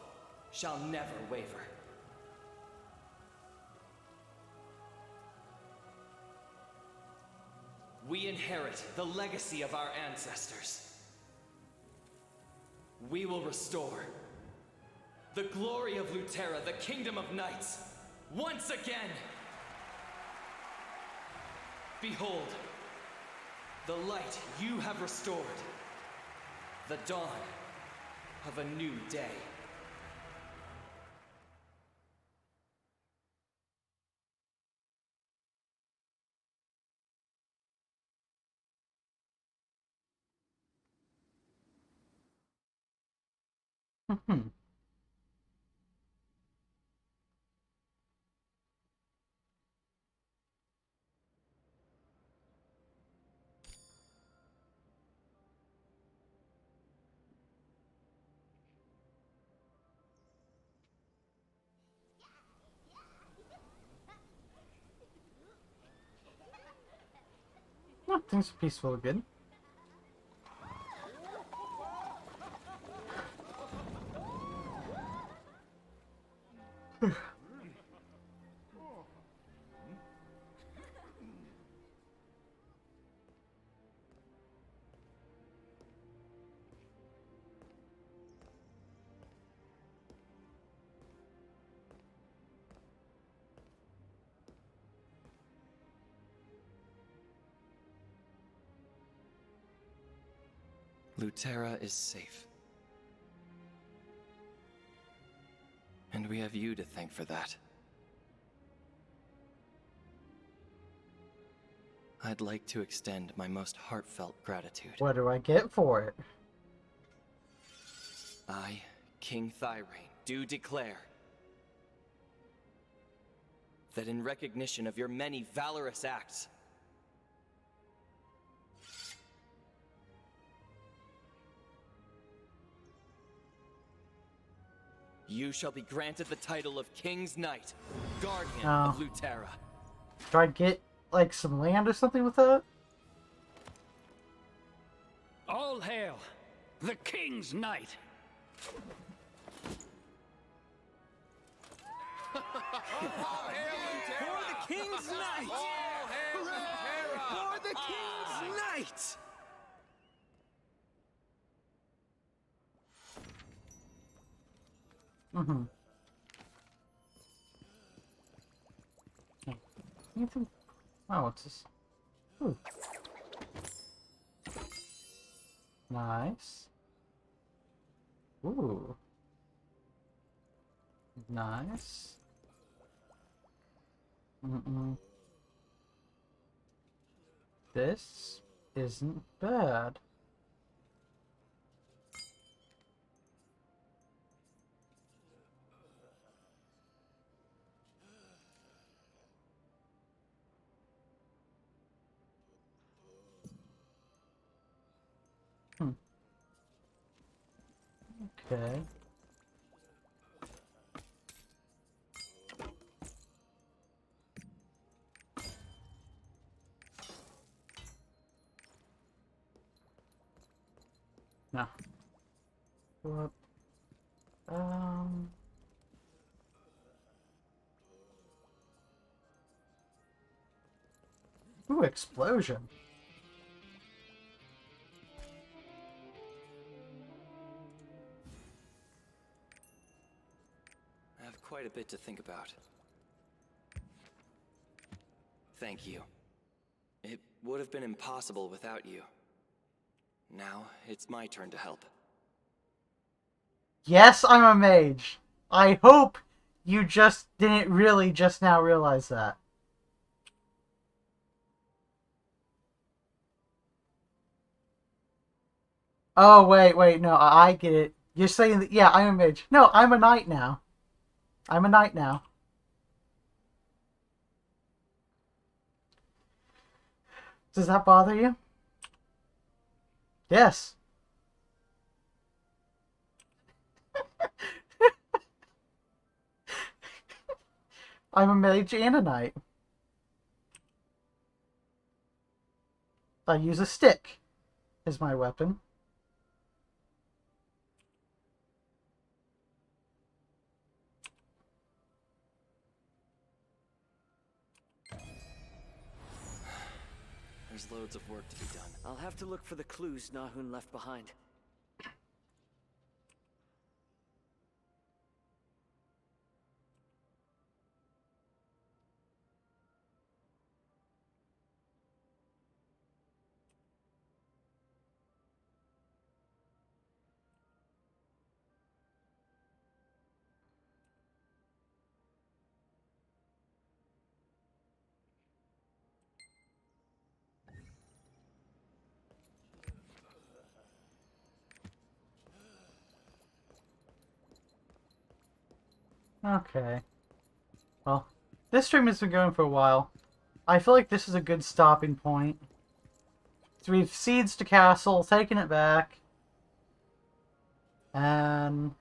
shall never waver. We inherit the legacy of our ancestors. We will restore the glory of Lutera, the Kingdom of Knights, once again. Behold, the light you have restored, the dawn of a new day. Oh, things are peaceful and good. Lutera is safe. And we have you to thank for that. I'd like to extend my most heartfelt gratitude. What do I get for it? I, King Thyrain, do declare that in recognition of your many valorous acts, you shall be granted the title of King's Knight, Guardian of Lutera. Do I get, like, some land or something with that? All hail the King's Knight! All hail Lutera! For the King's Knight! All hail Lutera! For the King's Knight! Mm-hmm. Anything? Oh, what's this? Ooh. Nice. Ooh. Nice. This isn't bad. Okay. No. What? Ooh, explosion. I have quite a bit to think about. Thank you. It would have been impossible without you. Now, it's my turn to help. Yes, I'm a mage. I hope you just didn't really just now realize that. Oh, wait, no, I get it. You're saying that, yeah, I'm a mage. No, I'm a knight now. I'm a knight now. Does that bother you? Yes. I'm a mage and a knight. I use a stick as my weapon. There's loads of work to be done. I'll have to look for the clues Nahun left behind. Okay. Well, this stream has been going for a while. I feel like this is a good stopping point. So we've sieged the castle, taken it back. And...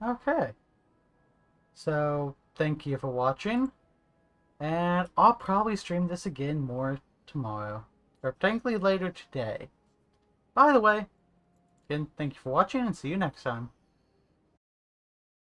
okay. So, thank you for watching. And I'll probably stream this again more tomorrow. Or technically later today. By the way, again, thank you for watching and see you next time.